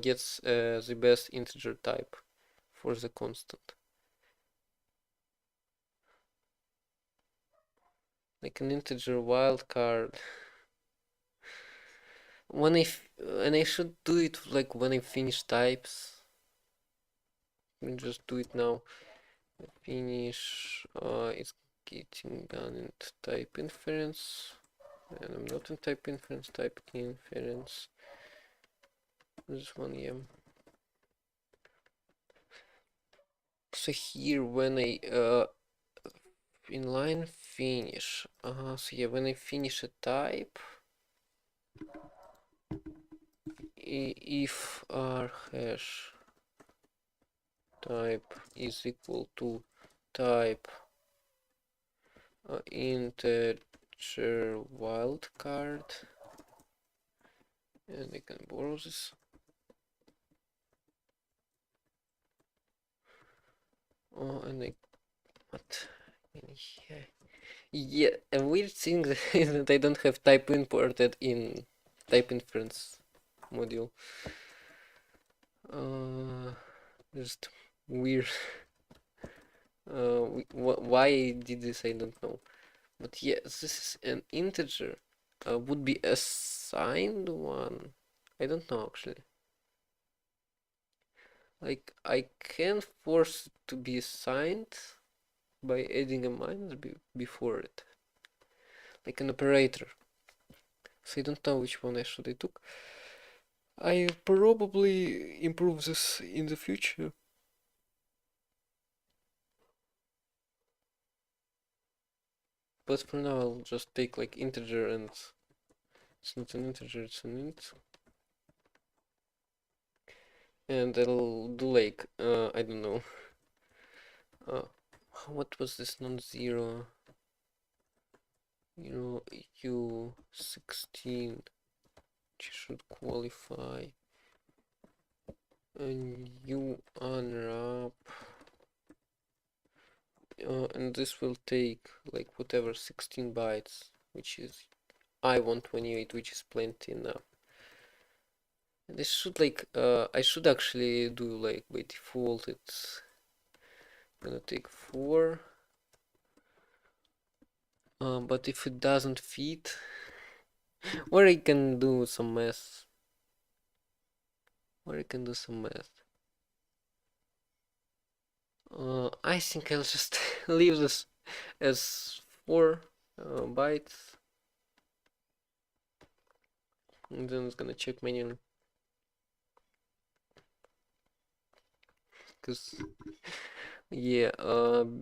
gets the best integer type for the constant. Like an integer wildcard. And I should do it like when I finish types. Let me just do it now. Finish. It's getting done in type inference. And I'm not in type inference, type inference. This one, yeah. So here when I inline finish. So yeah, when I finish a type, if r hash type is equal to type integer wildcard, and I can borrow this. Oh, and I what? Yeah, a weird thing is that I don't have type imported in type inference module. Just weird. Why I did this, I don't know. But yeah, this is an integer. Would be assigned one. I don't know actually. Like I can force it to be assigned by adding a minus before it, like an operator. So I don't know which one I should I took. I probably improve this in the future. But for now I'll just take like integer, and it's not an integer, it's an int. And I'll do like, I don't know. Uh, what was this non-zero? U16, which should qualify. And U unwrap. And this will take like whatever 16 bytes, which is I-128, which is plenty enough. And this should like, I should actually do like by default, it's gonna take 4. But if it doesn't fit, or I can do some math. Or I can do some math. I think I'll just leave this as 4 bytes. And then it's gonna check manually. Because, yeah,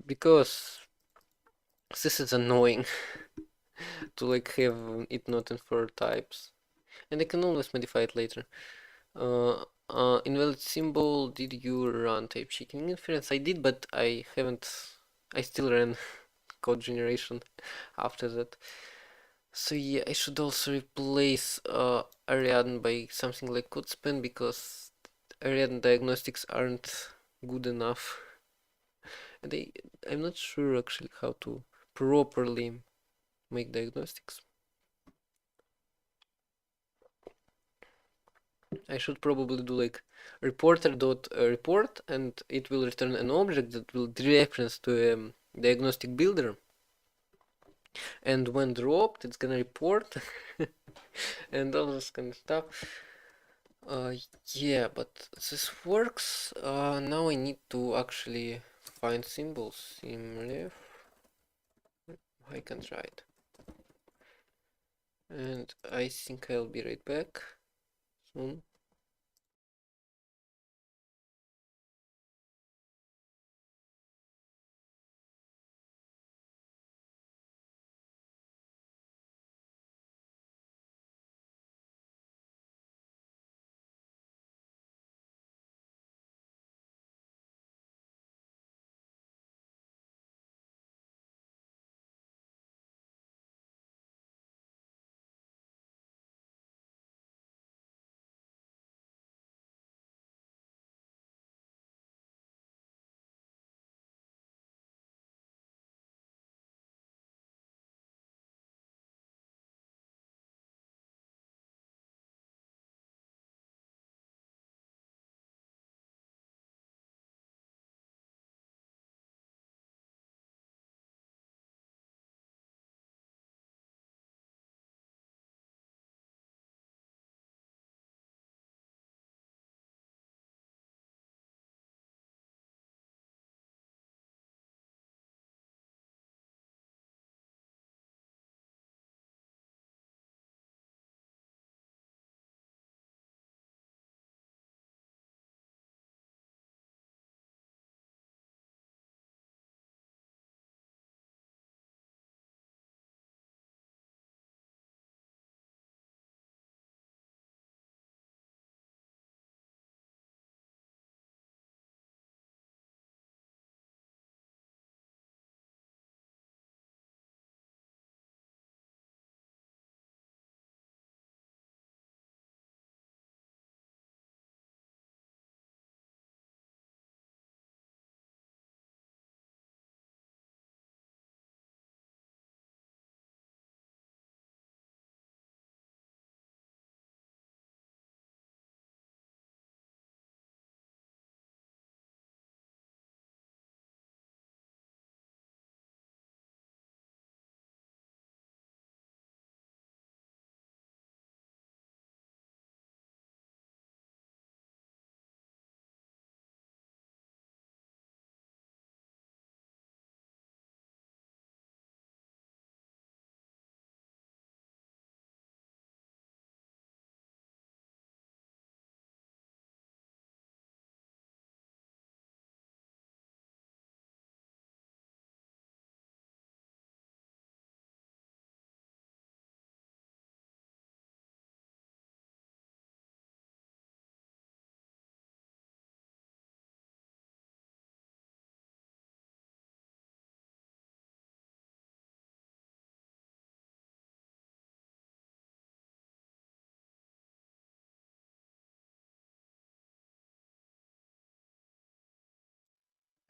because this is annoying to like have it not in 4 types. And I can always modify it later. Invalid symbol, did you run type checking inference? I did, but I haven't, I still ran code generation after that. So yeah, I should also replace Ariadne by something like CodeSpan, because Ariadne diagnostics aren't good enough. And I'm not sure actually how to properly make diagnostics. I should probably do like reporter.report, and it will return an object that will dereference to a diagnostic builder. And when dropped, it's gonna report and all this kind of stuff. Yeah, but this works. Now I need to actually find symbols in ref. I can try it. And I think I'll be right back soon.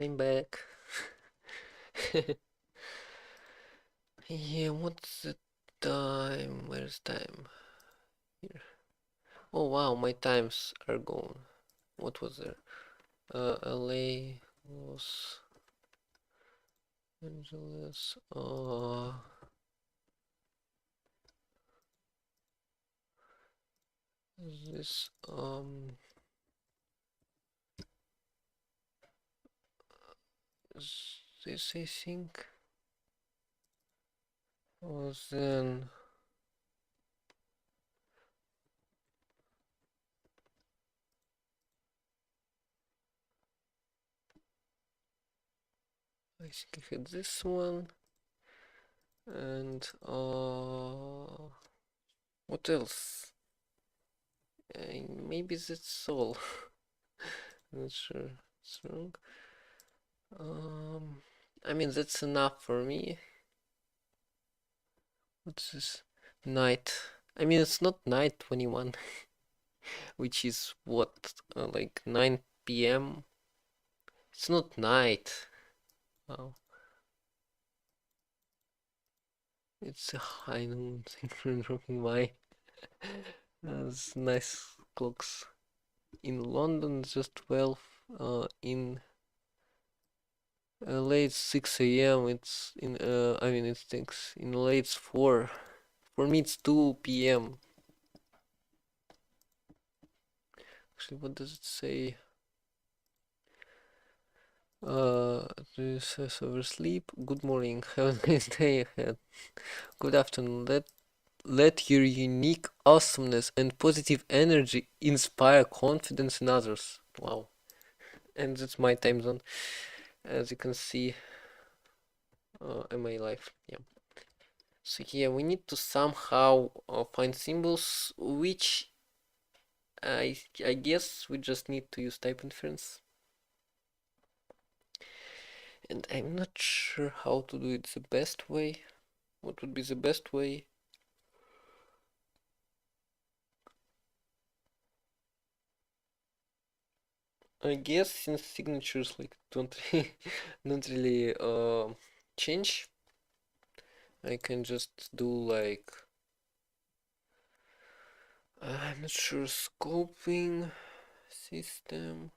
I'm back. Yeah, what's the time? Where's time? Here. Oh wow, my times are gone. What was there? LA, Los Angeles. This this I think was then. I think I had this one, and what else? Maybe that's all. Not sure. It's wrong. I mean that's enough for me. What's this? Night. I mean it's not night 21, which is what, like 9 p.m. It's not night. Wow. It's a high noon. Thank you for dropping by. That's nice clocks. In London, it's just 12. In LA, it's 6 a.m. It's in. I mean, it's 6. In LA, it's 4. For me, it's 2 p.m. Actually, what does it say? This says oversleep. Good morning. Have a nice day ahead. Good afternoon. Let your unique awesomeness and positive energy inspire confidence in others. Wow. And that's my time zone, as you can see in my life. Yeah. So yeah, we need to somehow find symbols, which I guess we just need to use type inference. And I'm not sure how to do it the best way. What would be the best way? I guess since signatures like don't don't really change, I can just do like I'm not sure, scoping system.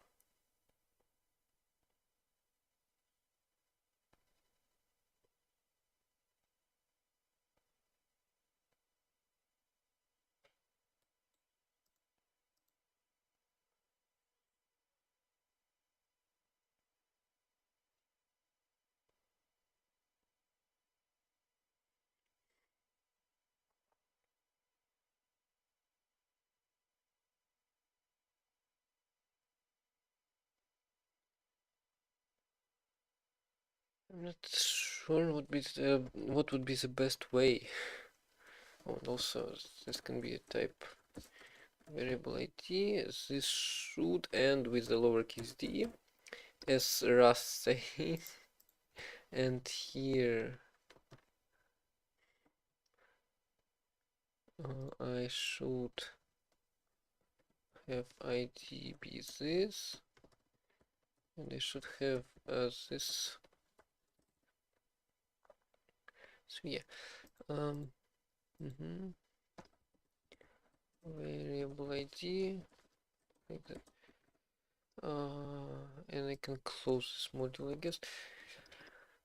I'm not sure what would be the best way. Oh, and also this can be a type variable ID. This should end with the lowercase d, as Rust says. And here I should have ID be this, and I should have this. So yeah, variable ID like that. And I can close this module, I guess.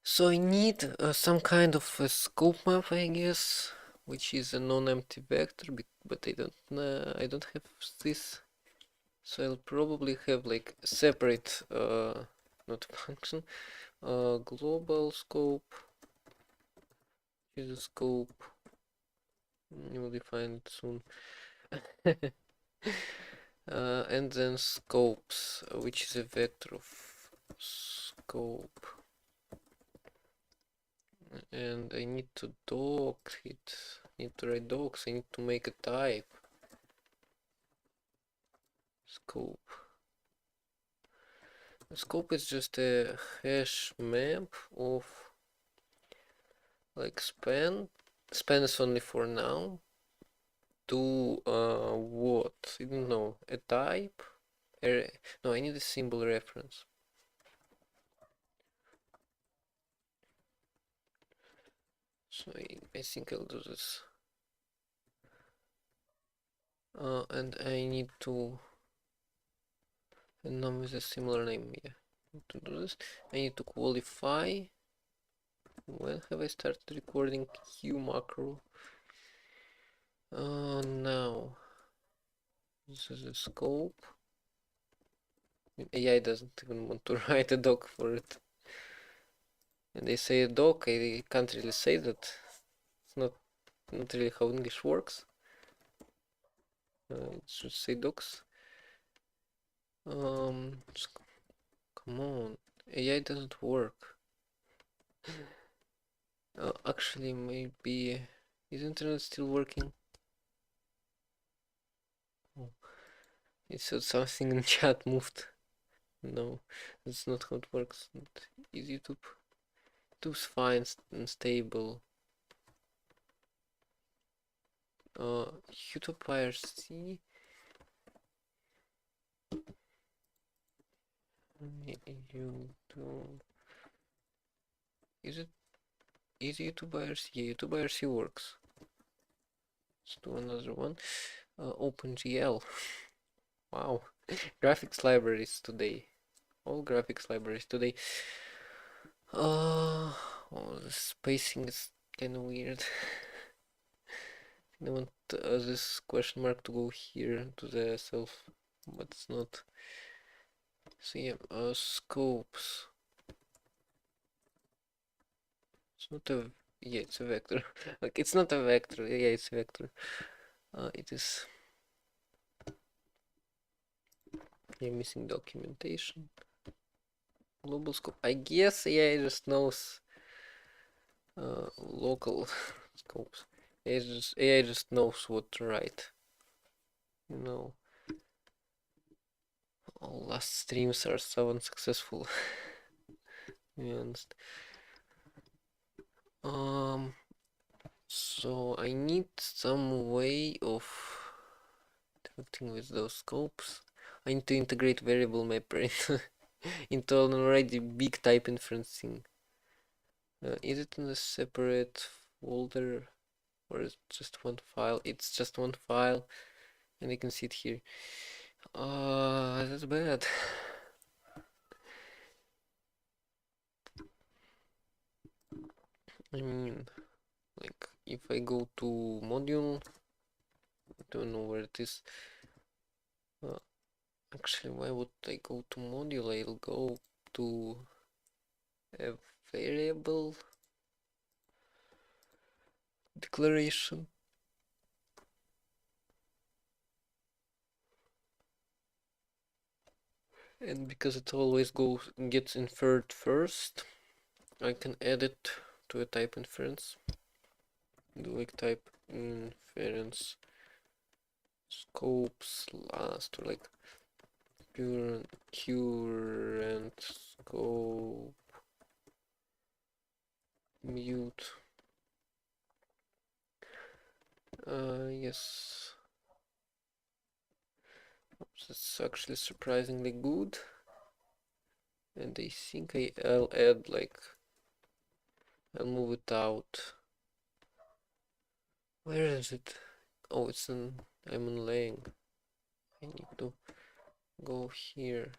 So I need some kind of a scope map, I guess, which is a non-empty vector, but I don't have this. So I'll probably have like a separate not function, global scope, is a scope. You will define it soon. And then scopes, which is a vector of scope. And I need to doc it. I need to write docs. I need to make a type. Scope. The scope is just a hash map of like span. Span is only for now. To what? I don't know. A type? No, I need a symbol reference. So I think I'll do this. And I need to a num with a similar name. Yeah, to do this, I need to qualify. When have I started recording Q macro? Now this is the scope. AI doesn't even want to write a doc for it. And they say a doc, I can't really say that. It's not really how English works. It should say docs. Come on, AI doesn't work. Actually, maybe is internet still working? Oh, it said something in chat moved. No, that's not how it works. Is YouTube? YouTube's fine and stable. YouTube IRC. YouTube. Is YouTube IRC? Yeah, YouTube IRC works. Let's do another one. OpenGL. Wow. Graphics libraries today. All graphics libraries today. Oh, the spacing is kind of weird. I want this question mark to go here to the self, but it's not. So yeah, scopes. It's not a, yeah, it's a vector. Like it's not a vector. Yeah, it's a vector. It is. Yeah, missing documentation. Global scope. I guess AI just knows local scopes. AI just knows what to write. You know, all last streams are so unsuccessful. To be honest. So I need some way of interacting with those scopes. I need to integrate variable mapper into an already big type inferencing. Is it in a separate folder or is it just one file? It's just one file and I can see it here. That's bad. I mean, like if I go to module, I don't know where it is. Actually, why would I go to module? I'll go to a variable declaration. And because it always gets inferred first, I can add it to a type inference. Do like type inference scopes last or like current scope mute. Yes. That's actually surprisingly good. And I think I'll add like, I'll move it out. Where is it? Oh, I'm in laying. I need to go here.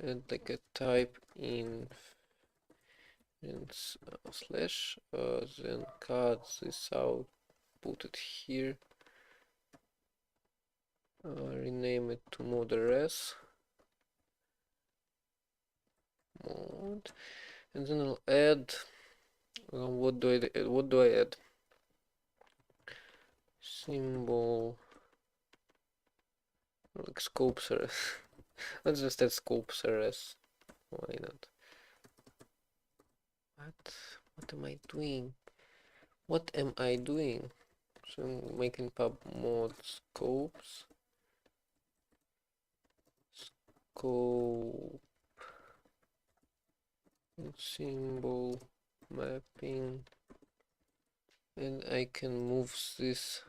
And like a type in slash, then cut this out, put it here, rename it to mod.rs mod, and then I'll add. What do I add? Symbol, like scopes rs. Let's just add scopes rs. Why not? What am I doing? What am I doing? So I'm making pub mod scopes. Scope symbol mapping, and I can move this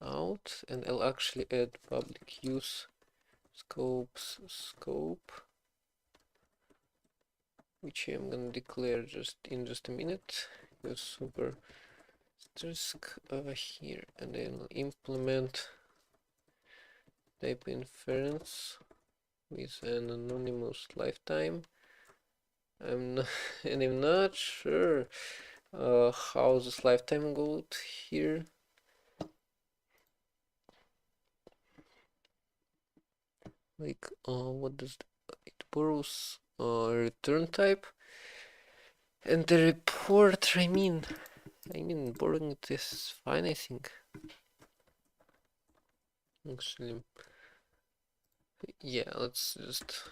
out, and I'll actually add public use scopes scope which I'm gonna declare in just a minute. Use super asterisk here, and then implement type inference with an anonymous lifetime. I'm not, and I'm not sure how this lifetime goes here. Like, what does it borrows? Return type, and the report. I mean, borrowing it is fine. I think. Actually, yeah. Let's just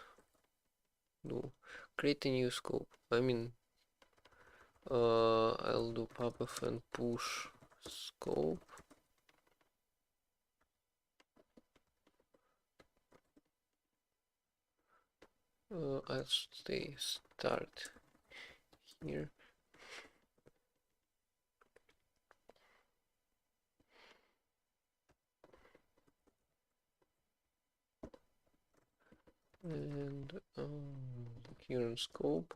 do create a new scope. I mean, I'll do pop-off and push scope. I'll stay start here. And current scope.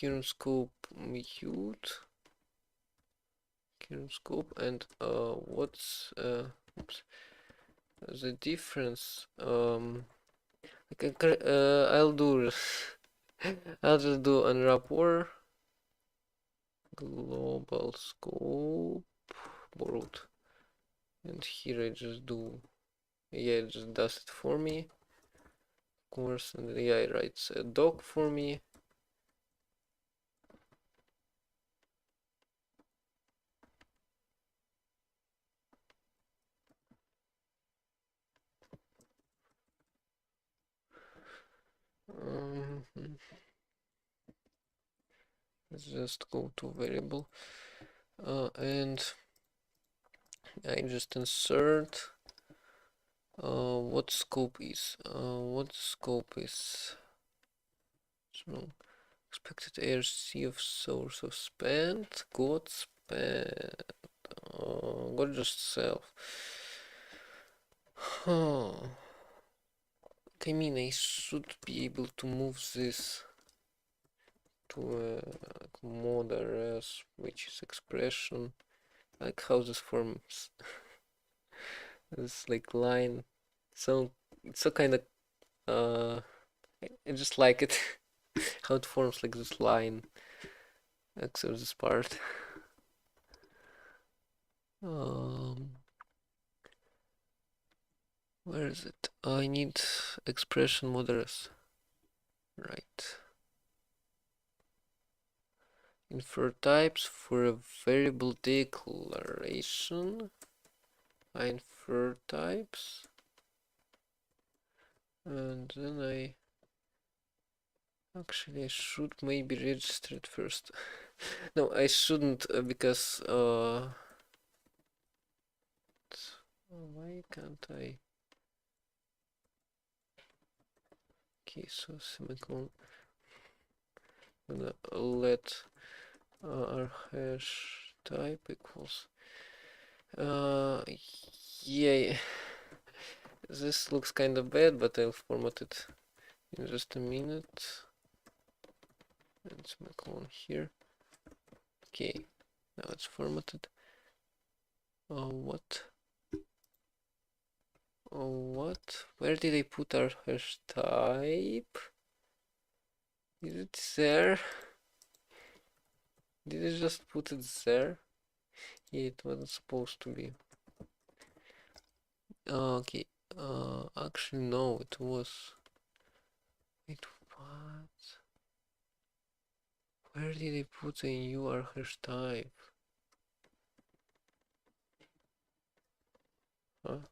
Current scope mute. Current scope, and what's oops, the difference? I'll do I'll just do unwrap war global scope borrowed, and here I just do, yeah, it just does it for me, of course, and yeah, it writes a doc for me. Let's just go to variable, and I just insert what scope is. So expected ARC of source of spent, got spent, got just self. Huh. I mean, I should be able to move this to a mod rs, which is expression. I like how this forms this like line. So it's so kind of I just like it how it forms like this line, except this part. Where is it? I need expression modulus. Right. Infer types for a variable declaration. I infer types. And then I should maybe register it first. No, I shouldn't because why can't I? Okay, so semicolon. I'm gonna let our hash type equals. Yeah, this looks kind of bad, but I'll format it in just a minute. And semicolon here. Okay, now it's formatted. What? What? Where did I put our hash type? Is it there? Did I just put it there? Yeah, it wasn't supposed to be. Okay. Actually, no, it was. Wait, what? Where did I put the UR hash type? Huh?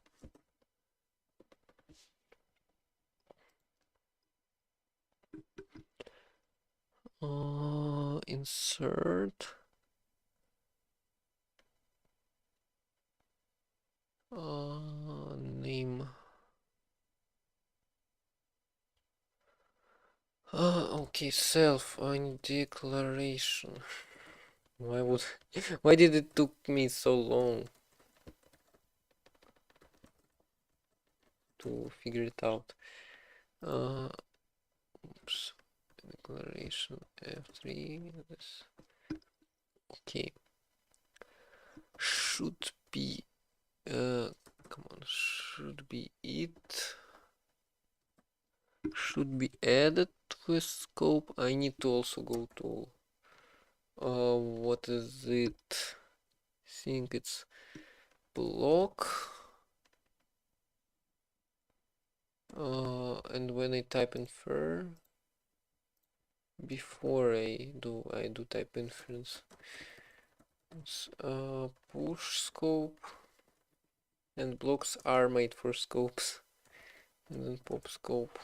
Insert. Name. Okay, self. I need declaration. Why did it took me so long? to figure it out. Oops. Declaration F3. This. Okay. Should be. Come on. Should be it. Should be added to a scope. I need to also go to. What is it? I think it's block. And when I type infer, before I do type inference. It's push scope, and blocks are made for scopes, and then pop scope.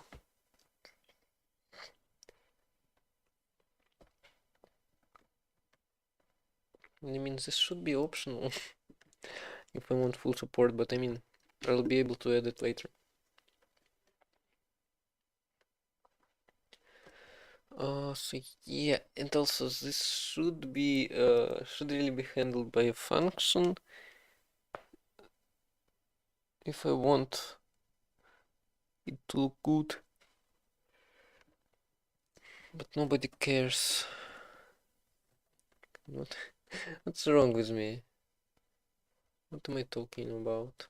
I mean, this should be optional if I want full support, but I mean, I'll be able to add it later. So yeah, and also this should be should really be handled by a function if I want it to look good, but nobody cares. What's wrong with me? What am I talking about?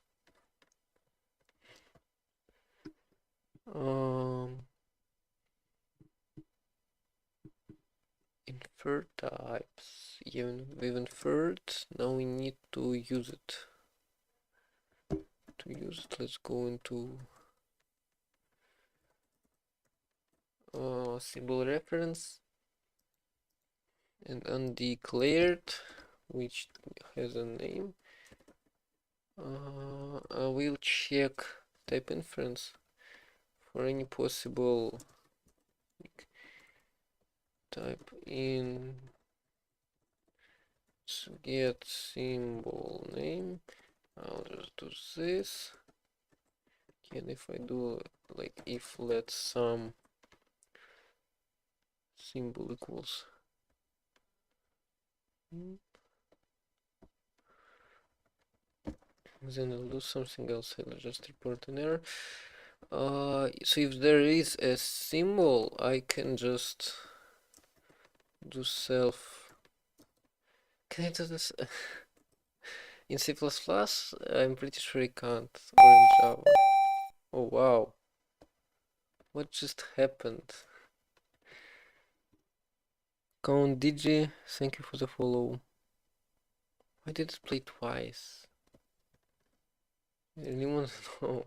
Infer types. Even we've inferred. Now we need to use it. To use it, let's go into symbol reference and undeclared, which has a name. I will check type inference for any possible type in get symbol name. I'll just do this. And if I do like if let some symbol equals then I'll do something else. I'll just report an error. So if there is a symbol, I can just do self. Can I do this in C++? I'm pretty sure I can't, or in Java. Oh wow, what just happened? Count Digi, thank you for the follow. Why did it play twice? I really want to know.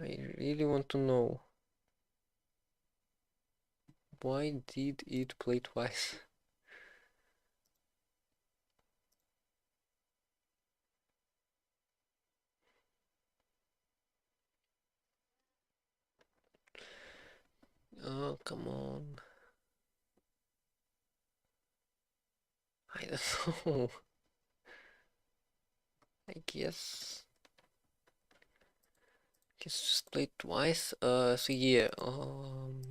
I really want to know. Why did it play twice? Oh, come on. I don't know. I guess just play twice. So yeah,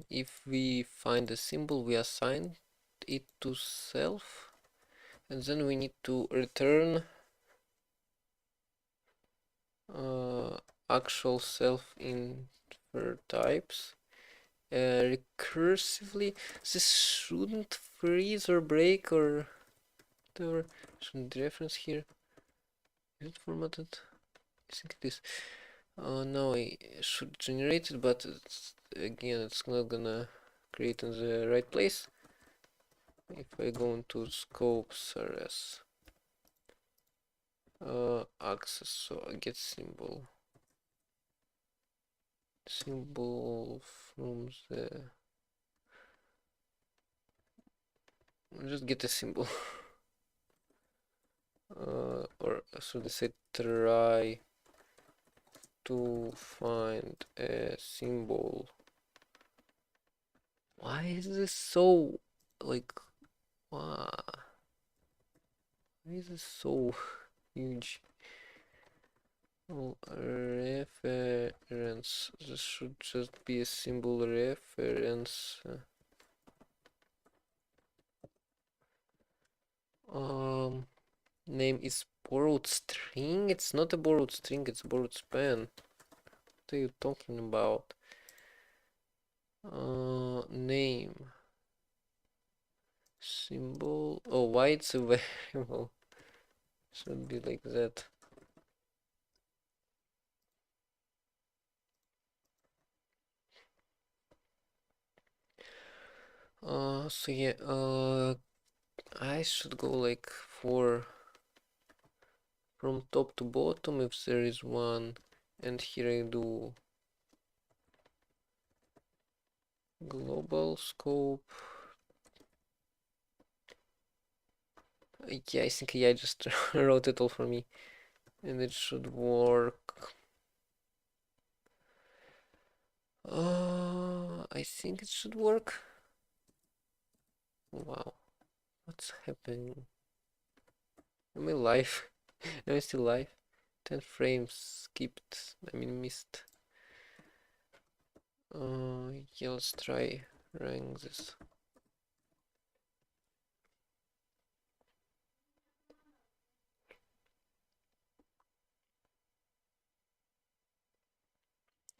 if we find a symbol, we assign it to self, and then we need to return actual self infer types recursively. This shouldn't freeze or break or whatever. Shouldn't reference here. Is it formatted? I think it is. Now I should generate it, but again, it's not gonna create in the right place. If I go into scopes rs, access, so I get symbol from the, just get a symbol. Or should I say try to find a symbol? Why is this so like why is this so huge? Oh, reference. This should just be a symbol reference. Name is borrowed string? It's not a borrowed string, it's a borrowed span. What are you talking about? Name. Symbol. Oh, why it's a variable? Should be like that. So yeah, I should go like for from top to bottom if there is one, and here I do global scope. Yeah, I think I just wrote it all for me, and it should work. I think it should work. Wow, what's happening? Am I live? Am I still live? 10 frames skipped. I mean missed. Yeah, let's try running this.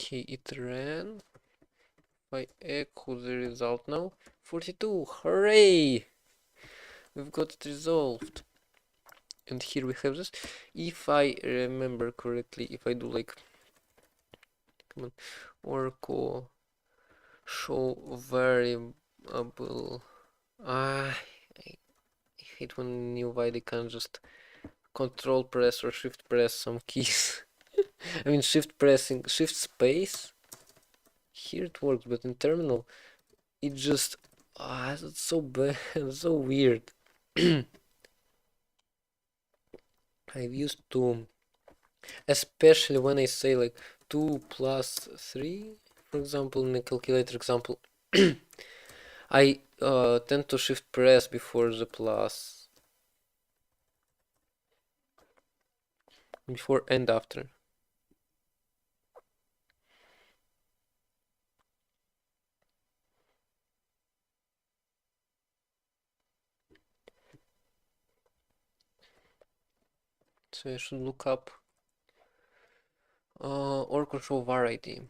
Okay, it ran. If I echo the result now, 42. Hooray! We've got it resolved. And here we have this. If I remember correctly, if I do like, come on, Oracle show variable. I hate when you why they can't just control press or shift press some keys. I mean shift pressing, shift space. Here it works, but in terminal it just it's so bad, so weird. I've used to, especially when I say like 2 plus 3, for example, in a calculator example, I tend to shift press before the plus, before and after. So I should look up Oracle show var ID.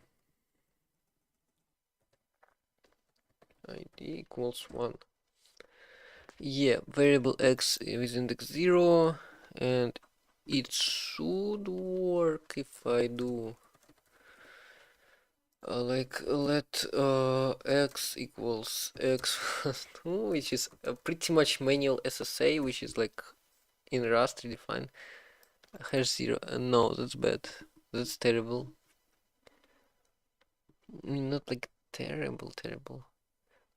ID equals 1. Yeah, variable x is index 0, and it should work if I do like let x equals x plus 2, which is pretty much manual SSA, which is like in Rust redefined. Hash 0. No, that's bad. That's terrible. I mean, not like terrible.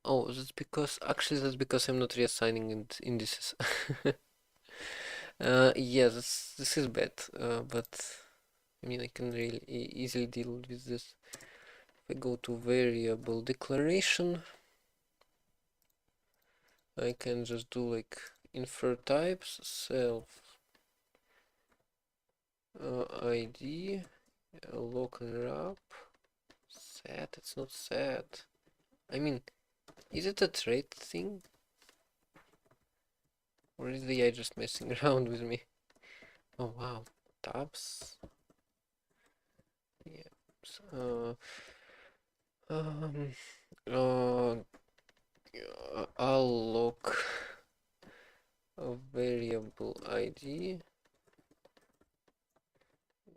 Oh, that's because that's because I'm not reassigning indices. Yeah, this is bad. But I mean, I can really easily deal with this. If I go to variable declaration, I can just do like infer types self ID local wrap set. It's not set. I mean, is it a trait thing? Or is the AI just messing around with me? Oh wow, tabs. Yeah. Um. Uh. Alloc a variable ID.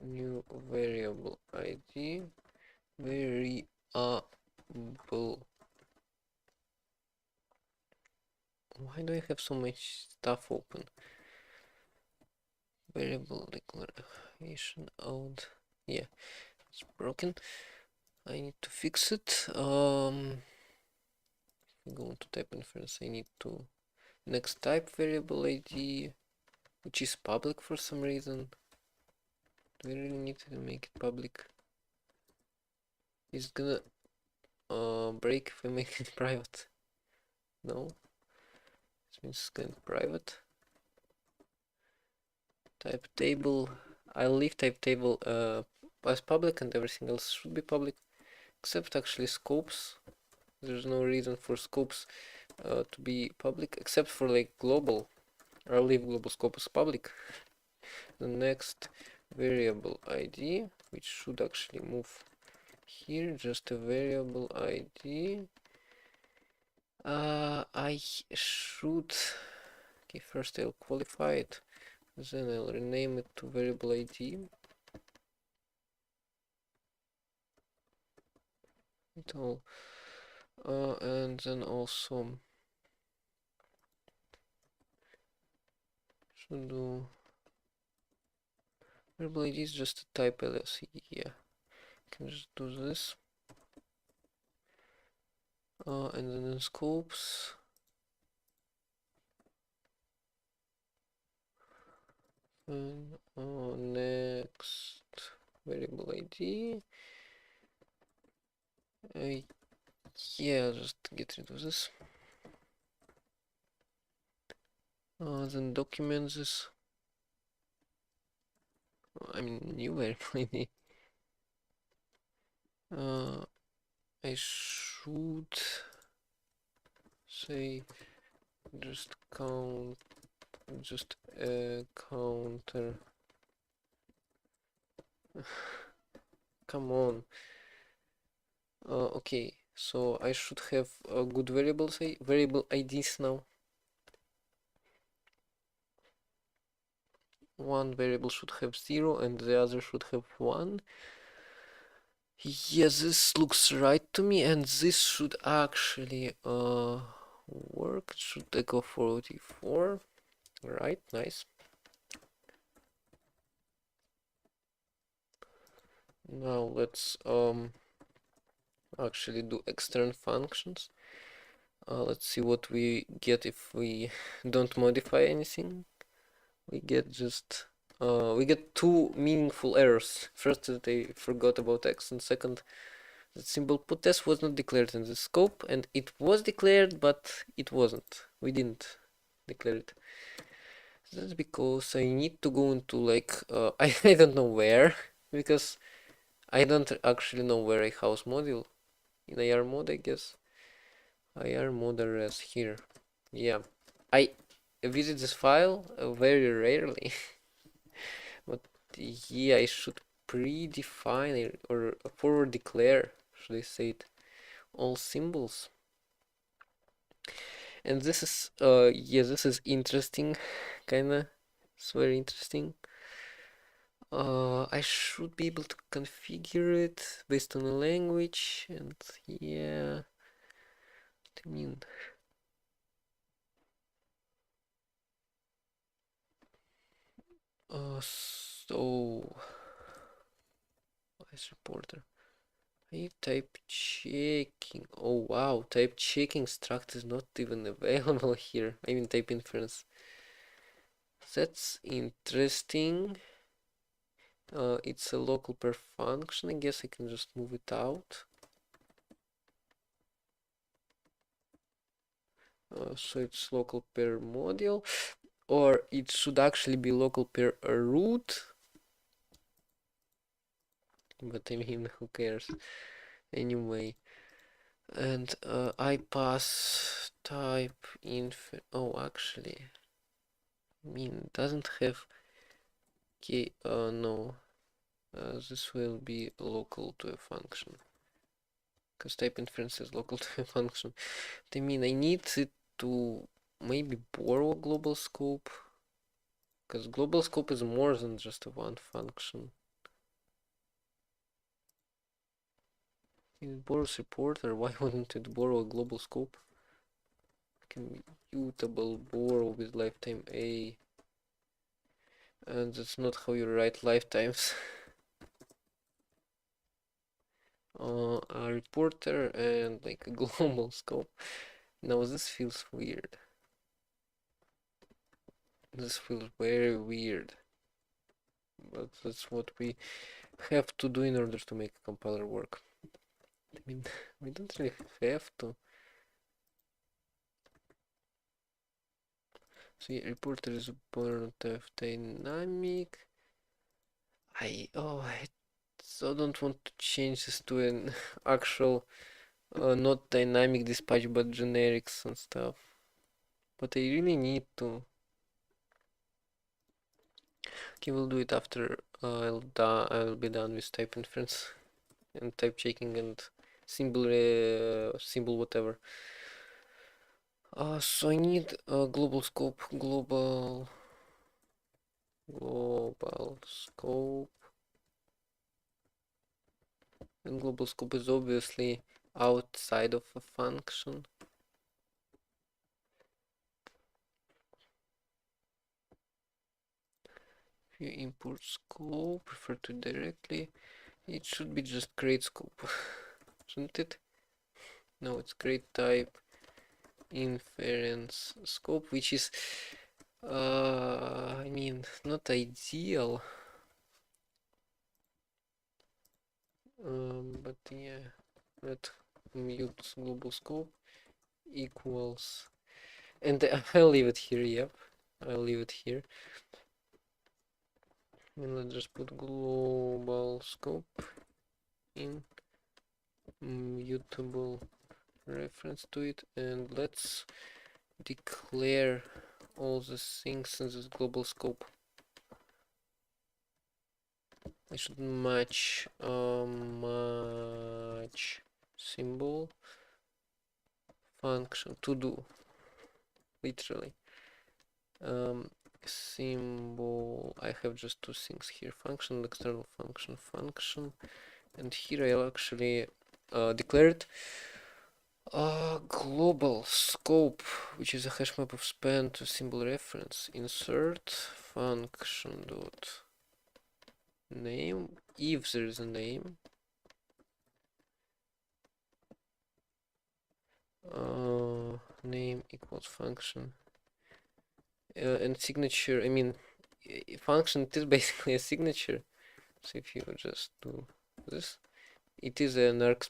New variable ID. Variable. Why do I have so much stuff open? Variable declaration out. Yeah, it's broken. I need to fix it. I'm going to type inference. I need to next type variable ID, which is public for some reason. Do we really need to make it public? Is it gonna break if I make it private? No. This means it's going to private. Type table. I'll leave type table as public, and everything else should be public, except actually scopes. There's no reason for scopes to be public, except for like global. I'll leave global scope as public. The next variable ID, which should actually move here, just a variable ID. I should, okay, first I'll qualify it, then I'll rename it to variable ID. And then also should do variable ID is just a type LSE. Yeah, can just do this. And then in scopes, and next variable ID. Yeah, just get rid of this. Then document this. I mean, new variable ID. I should say just count, just a counter. Come on. Okay, so I should have good variables, variable IDs now. One variable should have 0 and the other should have 1. Yeah, this looks right to me, and this should actually work. It should echo 44. Right, nice. Now let's actually do external functions. Let's see what we get if we don't modify anything. We get just we get two meaningful errors. First, that I forgot about X, and second, that symbol put_s was not declared in the scope, and it was declared, but it wasn't. We didn't declare it. That's because I need to go into like I don't know where, because I don't actually know where I house module in IR mode, I guess. IR mode res here. Yeah, I visit this file very rarely, but yeah, I should predefine it or forward declare, should I say it, all symbols. And this is yeah, this is interesting, kinda. It's very interesting. I should be able to configure it based on the language, and yeah, I mean, so as reporter, I type checking. Oh wow, type checking struct is not even available here. I mean, type inference. That's interesting. It's a local per function. I guess I can just move it out. So it's local per module, or it should actually be local per root. But I mean, who cares? Anyway, and I pass type inf. Oh, actually, I mean, doesn't have. Okay, no. This will be local to a function, because type inference is local to a function. I mean, I need it to maybe borrow a global scope, because global scope is more than just a one function. It borrows reporter. Why wouldn't it borrow a global scope? Commutable borrow with lifetime A, and that's not how you write lifetimes. A reporter and like a global scope. Now this feels weird. This feels very weird. But that's what we have to do in order to make a compiler work. I mean, we don't really have to. So yeah, reporter is born of dynamic. I so don't want to change this to an actual not dynamic dispatch but generics and stuff. But I really need to. Okay, we'll do it after I'll be done with type inference and type checking and symbol whatever. So I need a global scope, global scope, and global scope is obviously outside of a function. If you import scope, refer to directly, it should be just create scope, shouldn't it? No, it's create type inference scope, which is I mean, not ideal, but yeah, let mute global scope equals, and I'll leave it here. Yep, I'll leave it here, and let's just put global scope in mutable reference to it, and let's declare all the things in this global scope. I should match symbol function to do, literally. Symbol, I have just two things here, function, external function, and here I'll actually declare it global scope, which is a hash map of span to symbol reference. Insert function dot name, if there is a name, name equals function, and signature, I mean, function, it is basically a signature. So if you just do this, it is an arc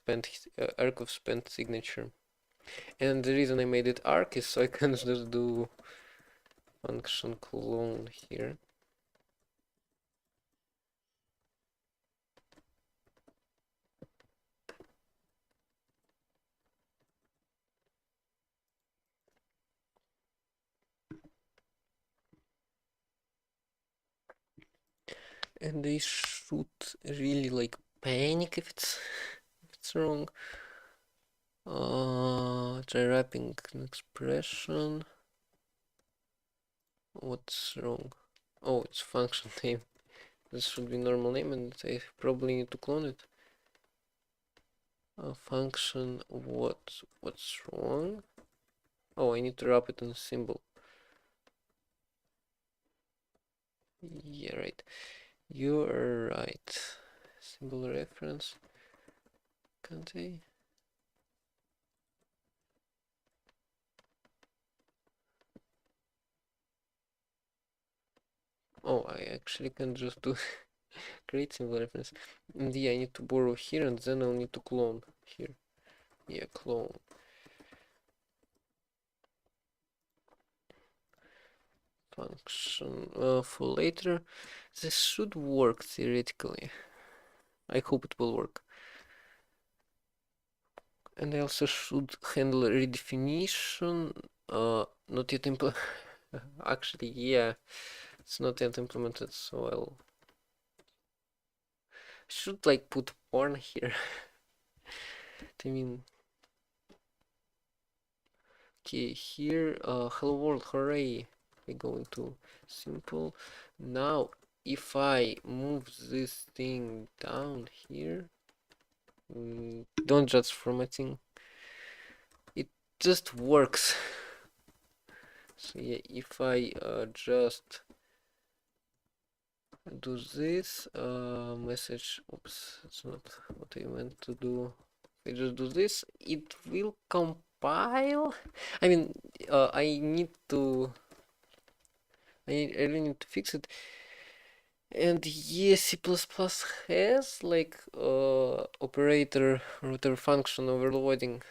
of spent signature. And the reason I made it arc is so I can just do function clone here. And they should really like panic if it's wrong. Try wrapping an expression. What's wrong? Oh, it's function name. This should be normal name, and I probably need to clone it. Function what's wrong? Oh, I need to wrap it in a symbol. Yeah, right. You're right. Symbol reference. Can't I? Oh, I actually can just do create symbol reference. And yeah, I need to borrow here, and then I'll need to clone here. Yeah, clone. Function for later. This should work theoretically. I hope it will work. And I also should handle redefinition. Not yet implemented. Actually, yeah, it's not yet implemented, so I'll should like put porn here. I mean, okay, here, hello world, hooray! We go into simple. Now, if I move this thing down here, don't judge formatting. It just works. So yeah, if I just do this message, oops, that's not what I meant to do. If I just do this, it will compile. I mean, I really need to fix it. And yes, C++ has like operator router function overloading.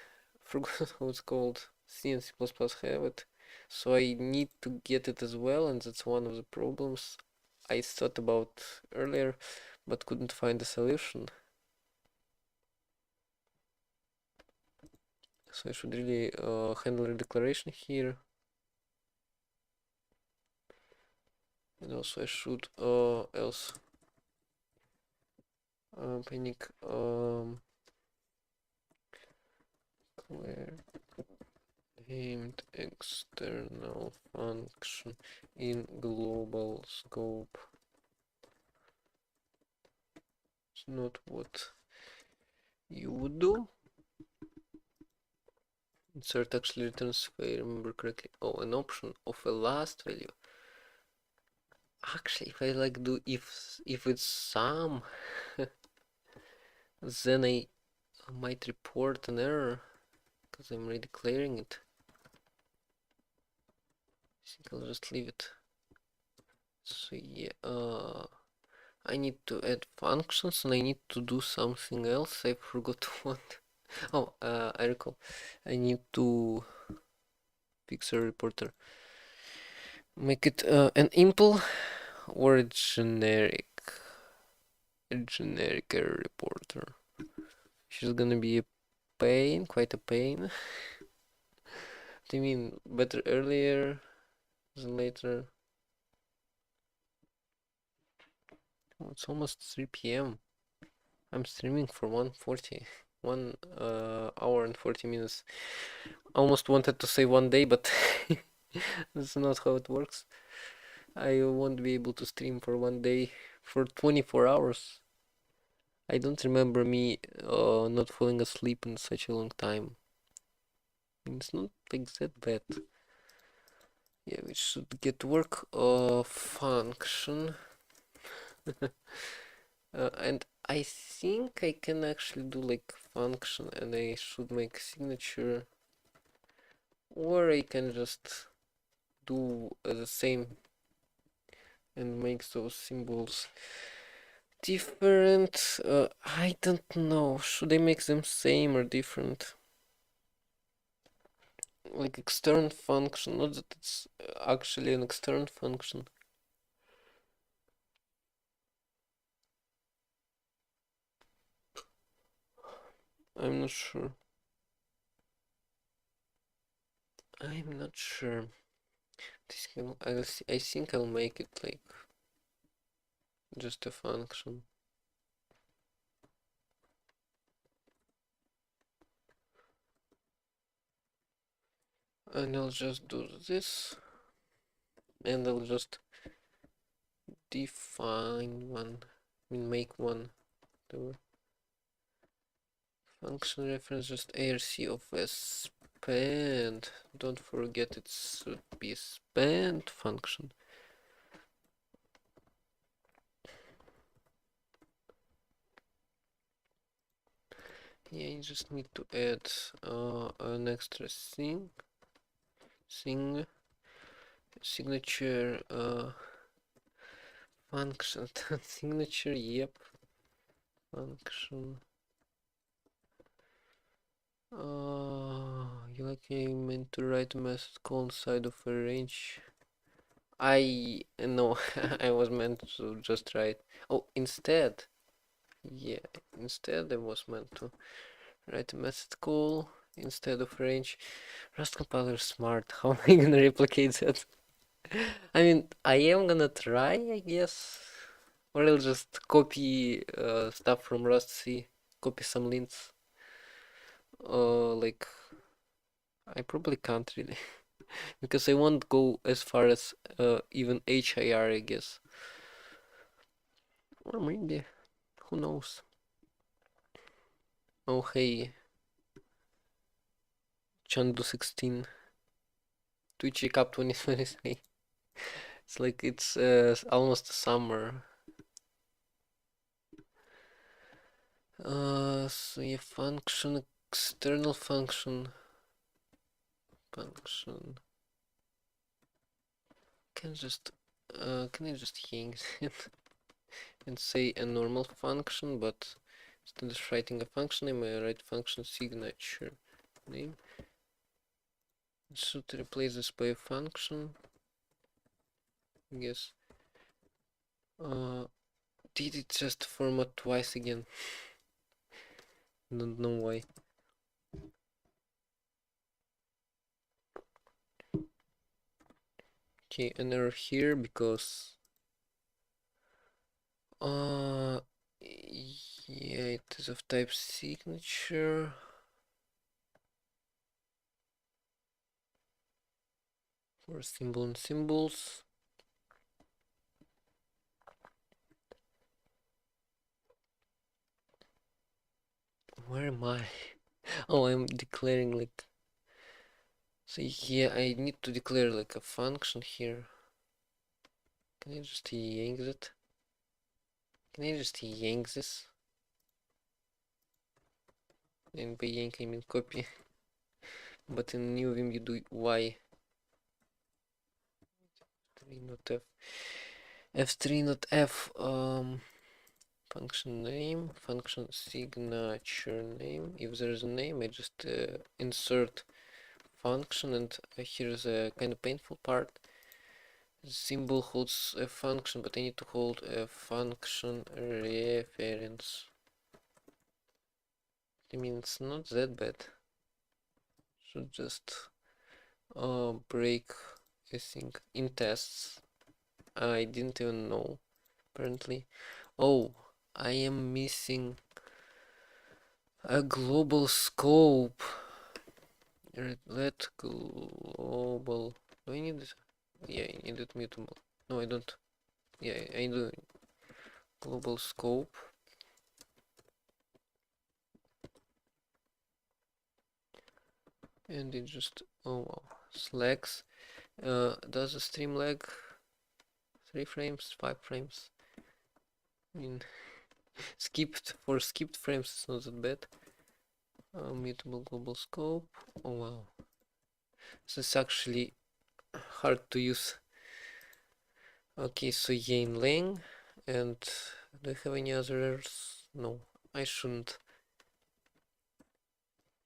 Forgot how it's called. C and C++ have it, so I need to get it as well, and that's one of the problems I thought about earlier, but couldn't find a solution. So I should really handle a declaration here. And also I should else panic clear named external function in global scope. It's not what you would do. Insert actually returns, if I remember correctly. Oh, an option of a last value. Actually, if I like do if it's sum, then I might report an error because I'm redeclaring it. I think I'll just leave it. So yeah, I need to add functions and I need to do something else. I forgot what. Oh, I recall. I need to fix a reporter. Make it an impl or a generic error reporter. She's gonna be a pain, quite a pain. Do you mean better earlier than later? Oh, it's almost 3 p.m. I'm streaming for 1:40. 1 hour and 40 minutes. Almost wanted to say 1 day, but that's not how it works. I won't be able to stream for 1 day for 24 hours. I don't remember me not falling asleep in such a long time. It's not like that bad. Yeah, we should get work function. And I think I can actually do like function and I should make signature, or I can just do the same and make those symbols different. I don't know, should I make them same or different? Like external function, not that it's actually an external function. I'm not sure. I'm not sure. I think I'll make it like just a function. And I'll just do this. And I'll just define one. I mean, make one. The function reference just ARC of a spend. Don't forget it should be a spend function. Yeah, you just need to add an extra signature function signature, yep, function. You like you meant to write a method call inside of a range. I no, I was meant to just write. Oh, instead, yeah, instead I was meant to write a method call instead of range. Rust compiler smart. How am I gonna replicate that? I mean, I am gonna try, I guess, or I'll just copy stuff from Rust C, copy some lints. Like I probably can't really, because I won't go as far as even HIR, I guess. Or maybe, who knows? Oh hey, Chandu16, Twitch Recap 2023. It's like it's almost summer. So yeah, function, external function. Can just can I just hang it and say a normal function, but instead of writing a function name, I write function signature name. Should replace this by a function. I guess. Did it just format twice again? Don't know why. Okay, an error here because Uh, yeah, it is of type signature. For symbol and symbols. Where am I? Oh, I'm declaring like. So yeah, I need to declare like a function here. Can I just yank it? Can I just yank this? And by yank I mean copy. But in new Vim you do Y. F3 not F. F3 not F. Function name, function signature name. If there's a name, I just insert function, and here's a kind of painful part. The symbol holds a function, but I need to hold a function reference. I mean, it's not that bad. Should just break, I think, in tests. I didn't even know, apparently. Oh, I am missing a global scope. Let global. Do I need this? Yeah, I need it mutable. No, I don't. Yeah, I do. Global scope. And it just, oh wow, slacks. Does the stream lag 3 frames, 5 frames? I mean, skipped frames, it's not that bad. Mutable global scope. Oh wow, this is actually hard to use. Okay, so Yin Lang, and do I have any other errors? No, I shouldn't.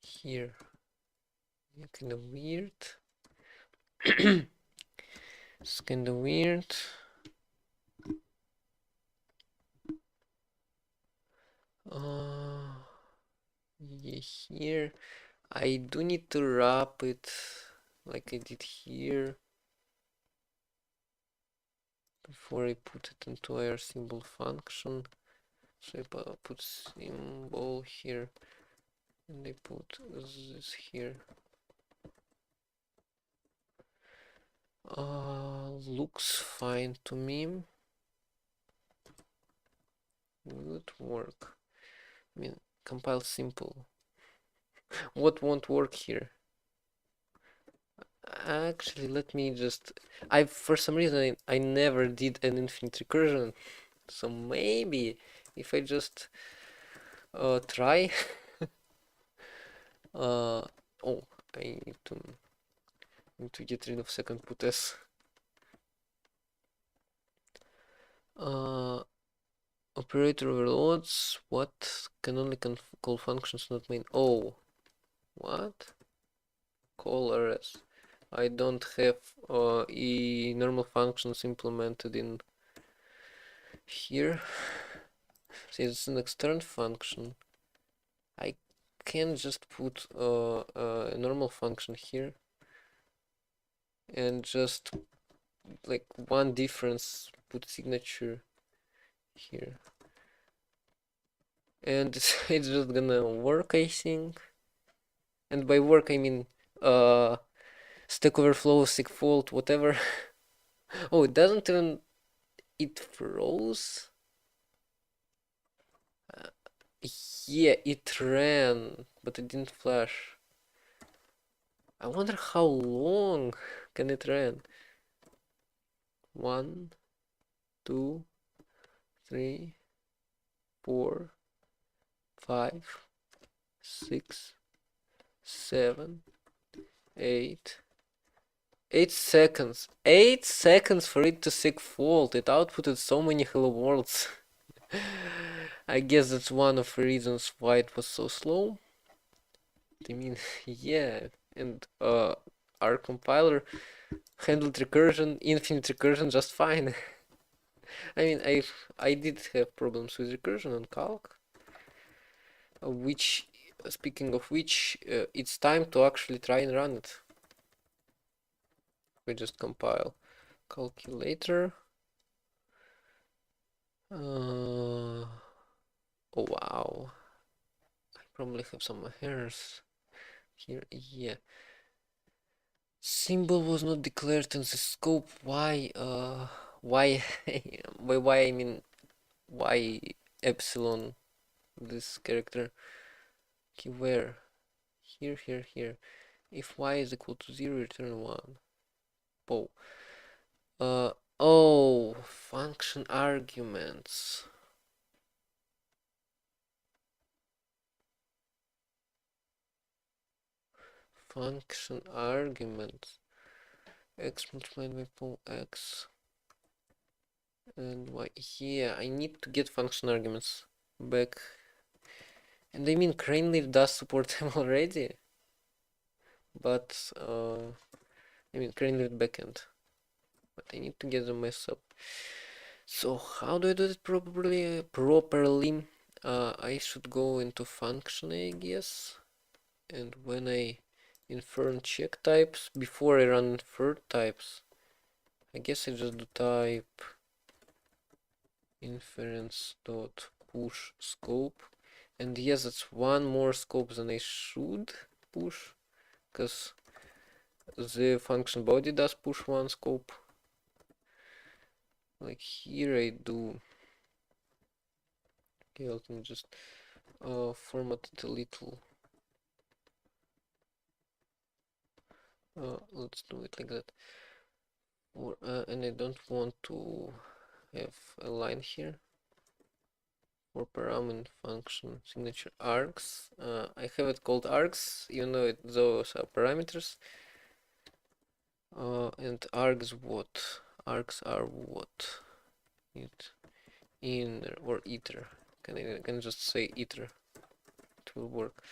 Here, yeah, kind of weird. It's kind of weird. Yeah, here I do need to wrap it like I did here before I put it into our symbol function. So I put symbol here and I put this here. Looks fine to me. Would work. I mean, compile simple. What won't work here? Actually, let me just. For some reason I never did an infinite recursion, so maybe if I just try. Oh, I need to get rid of second put s. Operator overloads. What? Can only call functions, not main. Oh, what? Call rs. I don't have normal functions implemented in here. See, it's an external function. I can just put a normal function here and just like one difference, put signature here, and it's just gonna work, I think. And by work I mean Stack Overflow, Sigfold, whatever. Oh, it doesn't even, it froze. Yeah, it ran, but it didn't flash. I wonder how long can it run. 1, 2, 3, 4, 5, 6, 7, 8. 8 seconds. 8 seconds for it to Sigfold. It outputted so many hello worlds. I guess that's one of the reasons why it was so slow. I mean, yeah, and our compiler handled recursion, infinite recursion just fine. I mean, I did have problems with recursion on calc, which, speaking of which, it's time to actually try and run it. We just compile calculator. Oh wow, I probably have some errors here. Yeah, symbol was not declared in the scope. Why? Why? By why I mean why epsilon? This character. Okay, where? Here, here, here. If y is equal to 0, return 1. Oh. Oh, function arguments. Function arguments. X multiplied by pole x and y. Yeah, I need to get function arguments back. And I mean, CraneLeaf does support them already. But, I mean, CraneLeaf backend. But I need to get the mess up. So how do I do it properly? I should go into function, I guess. And when I infer and check types, before I run infer types, I guess I just do type inference dot push scope. And yes, it's one more scope than I should push, because the function body does push one scope. Like here I do. Okay, let me just format it a little. Let's do it like that. And I don't want to have a line here for parameter function signature args. I have it called args, even though those are parameters. And args what? Args are what? It inner or iter. I can just say iter. It will work.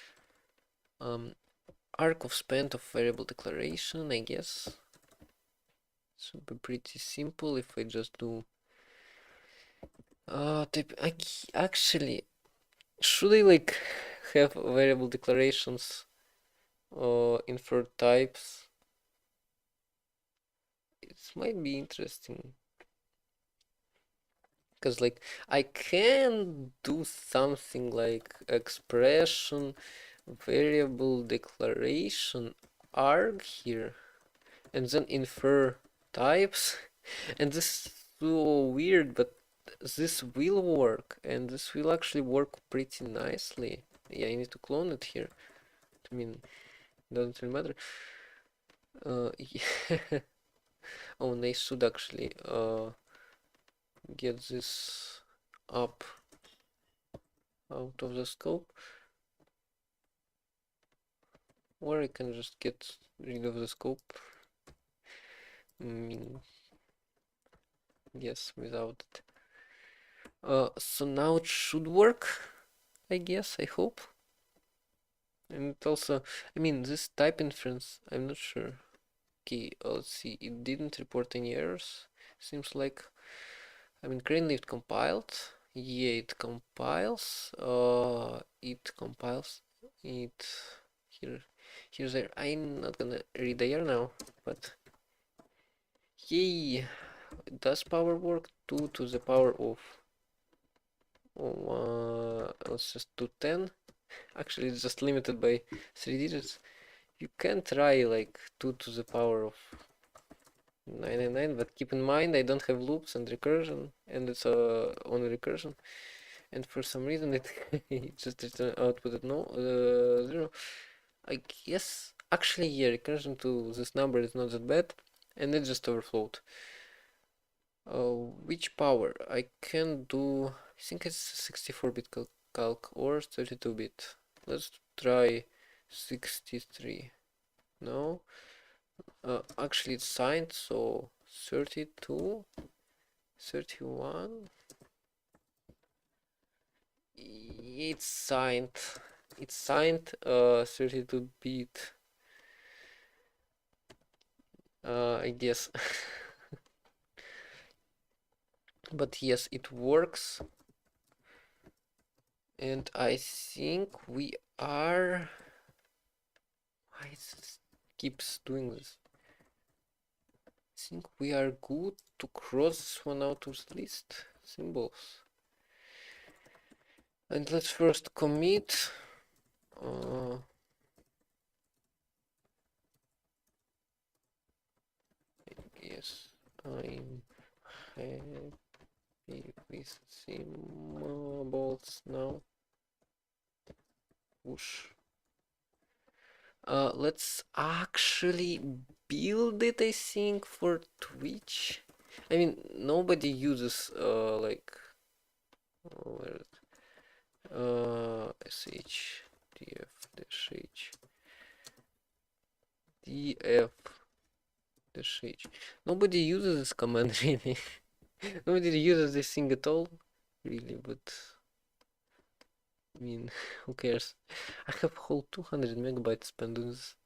Arc of span of variable declaration, I guess. Should be pretty simple if I just do actually, should I like have variable declarations or infer types? It might be interesting because like I can do something like expression variable declaration arg here and then infer types. And this is so weird, but this will work, and this will actually work pretty nicely. Yeah, I need to clone it here. I mean, doesn't really matter. Yeah. Oh, and I should actually get this up out of the scope, or I can just get rid of the scope. Yes, without it. So now it should work, I guess, I hope. And it also, I mean, this type inference, I'm not sure. Okay, let's see, it didn't report any errors. Seems like, I mean, CraneLeaf compiled. Yeah, it compiles. It compiles. It here's there. I'm not gonna read the error now, but yay! Does power work? 2 to the power of let's just do 10. Actually, it's just limited by 3 digits. You can try like 2 to the power of 999, but keep in mind I don't have loops and recursion, and it's only recursion, and for some reason it just outputted no 0. I guess actually yeah, recursion to this number is not that bad, and it just overflowed. Which power? I can do, I think it's 64-bit calc or 32-bit. Let's try 63. No, actually it's signed, so 32, 31. It's signed. It's signed 32-bit. I guess. But yes, it works. And I think we are. Why it keeps doing this? I think we are good to cross this one out of the list. Symbols. And let's first commit. Yes, I'm happy with symbols now. Push. Let's actually build it, I think, for Twitch. I mean, nobody uses like where sh df dash h df dash h. Nobody uses this command really. Nobody uses this thing at all, really. But I mean, who cares? I have whole 200 megabytes spent on this.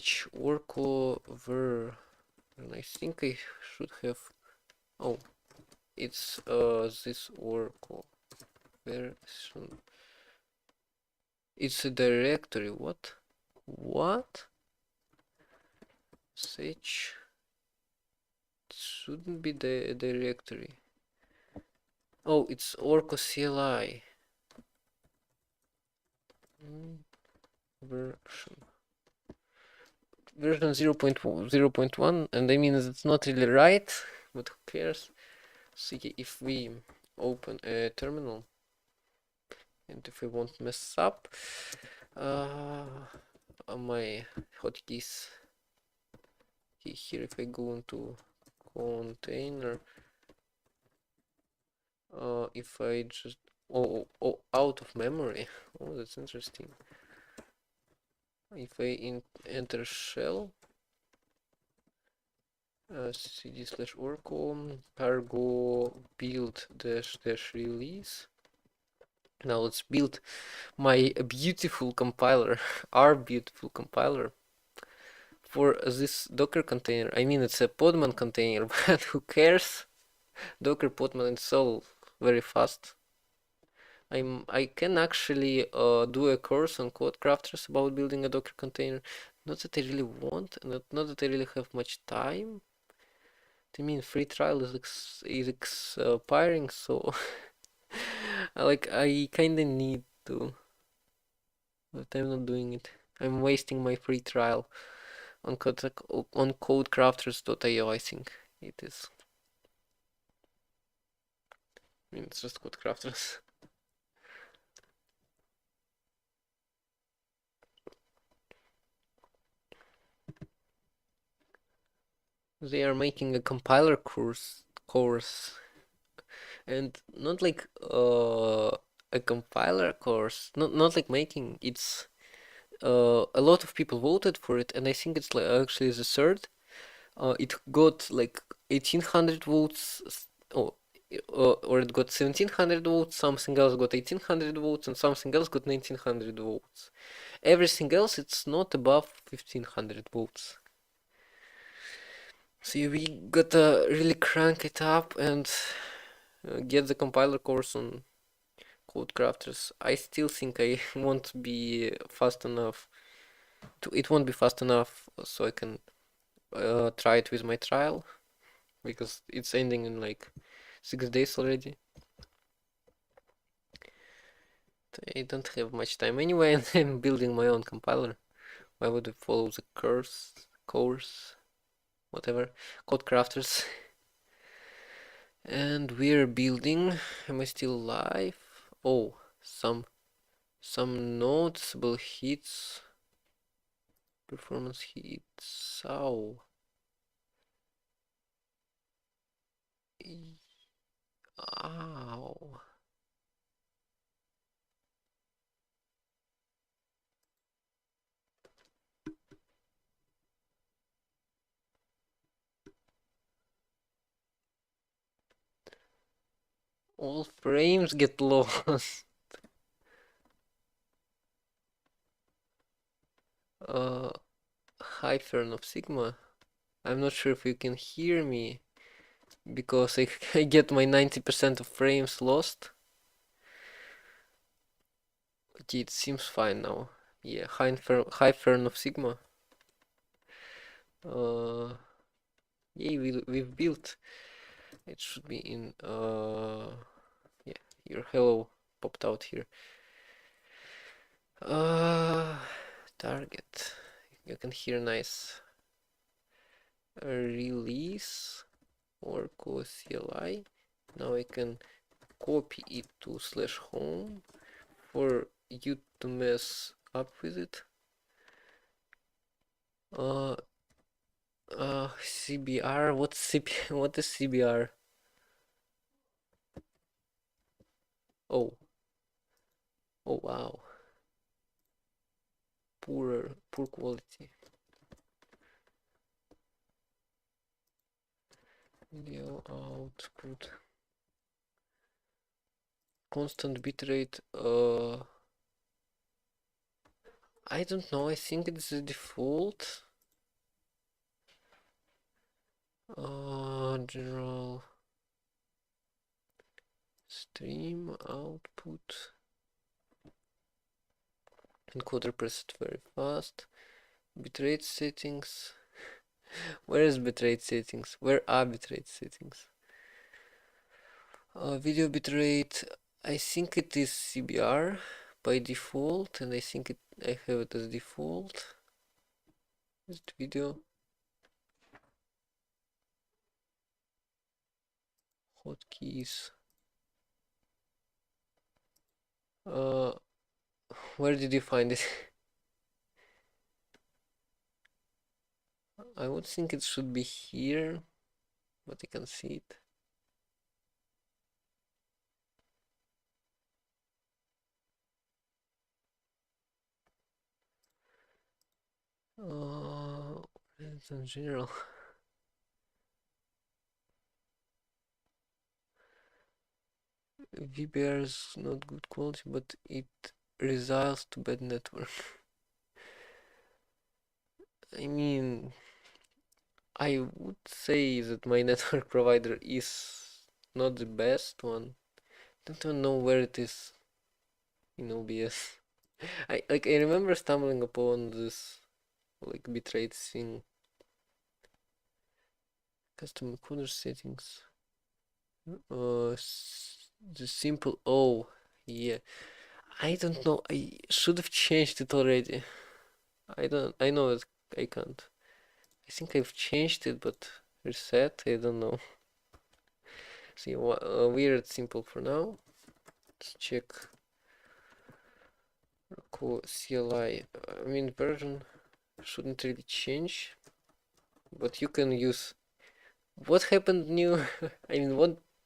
sh orco ver, and I think I should have. Oh, it's this orco version. It's a directory. What? What? Sh shouldn't be the directory. Oh, it's orco CLI. Version 0.1, and I mean it's not really right, but who cares? So if we open a terminal and if we won't mess up my hotkeys here, if I go into container, if I just out of memory, oh, that's interesting. If I enter shell cd slash orco cargo build dash dash release. Now let's build my beautiful compiler, our beautiful compiler for this Docker container. I mean, it's a Podman container, but who cares? Docker Podman install very fast. I can actually do a course on Codecrafters about building a Docker container. Not that I really want, not that I really have much time. I mean, free trial is expiring, so I kinda need to, but I'm not doing it. I'm wasting my free trial on codecrafters.io, I think it is. I mean, it's just Codecrafters. They are making a compiler course, and not like a compiler course, not like making. It's a lot of people voted for it, and I think it's like actually the third. It got like 1800 votes. Oh, or it got 1700 votes. Something else got 1800 votes, and something else got 1900 votes. Everything else, it's not above 1500 votes. So we gotta really crank it up and get the compiler course on Codecrafters. I still think I won't be fast enough. It won't be fast enough so I can try it with my trial, because it's ending in like 6 days already. I don't have much time anyway, and I'm building my own compiler. Why would I follow the course, whatever, Codecrafters? And we're building. Am I still live? Oh, some noticeable hits. Performance hits. Ow. Ow. All frames get lost. Hi Fern of Sigma. I'm not sure if you can hear me because I get my 90% of frames lost. Okay, it seems fine now. Yeah, hi Fern of Sigma. Yeah, we've built. It should be in yeah, your hello popped out here. Target. You can hear nice release or CLI. Now I can copy it to /home for you to mess up with it. CBR. What is CBR? Oh. Oh wow. Poor quality. Video output. Constant bitrate. I don't know. I think it's the default. General stream output. Encoder preset very fast. Bitrate settings. Where is bitrate settings? Where are bitrate settings? Video bitrate. I think it is CBR by default, and I think I have it as default. Is it video? Hotkeys. Where did you find it? I would think it should be here, but I can see it. It's in general. VBR is not good quality, but it results to bad network. I mean, I would say that my network provider is not the best one. Don't even know where it is in OBS. I remember stumbling upon this like bitrate thing. Custom encoder settings. The simple O. Yeah. I don't know. I should have changed it already. I know it. I can't. I think I've changed it, but reset. I don't know. See, weird simple for now. Let's check. CLI. I mean, version shouldn't really change, but you can use. What happened new? I mean,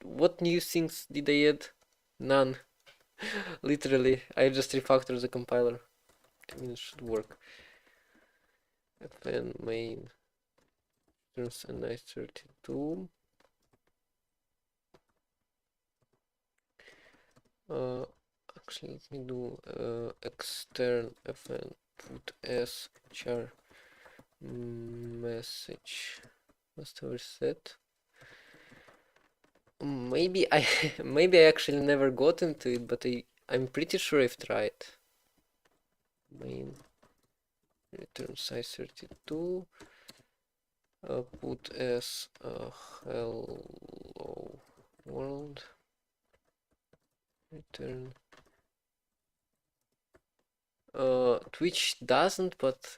what new things did I add? None. Literally, I just refactored the compiler. I mean, it should work. Fn main turns a nice 32. Actually, let me do extern fn put s char message. Must have reset. Maybe I actually never got into it, but I'm pretty sure I've tried. Main return size 32. Put as hello world. Return. Twitch doesn't, but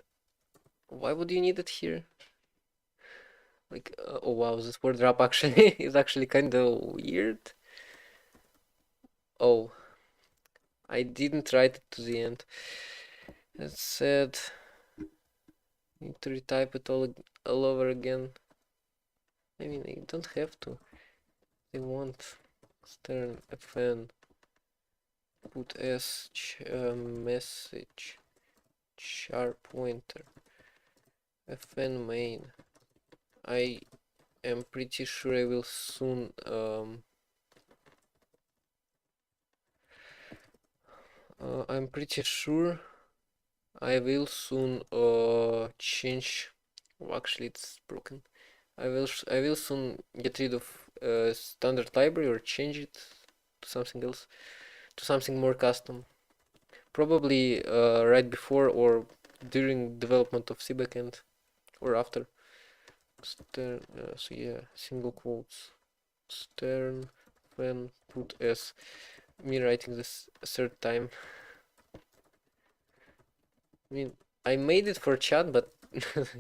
why would you need it here? Like, oh wow, this word drop actually is actually kind of weird. Oh, I didn't write it to the end. It said need to retype it all over again. I mean, I don't have to. They want extern fn put s message char pointer fn main. I am pretty sure I will soon I'm pretty sure I will soon change. Oh, actually, it's broken. I will soon get rid of standard library or change it to something else, to something more custom. Probably right before or during development of C backend or after. Stern, so yeah, single quotes. Stern when put s me writing this a third time. I mean, I made it for chat, but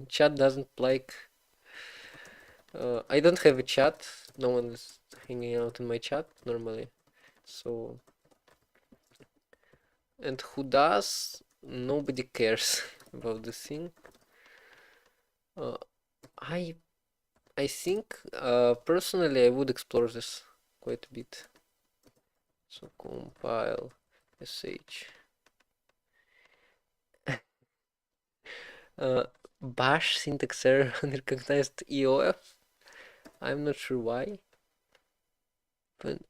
chat doesn't like. I don't have a chat. No one is hanging out in my chat normally. So, and who does? Nobody cares about this thing. Uh, I think personally I would explore this quite a bit. So compile sh. Bash syntax error unrecognized EOF. I'm not sure why. But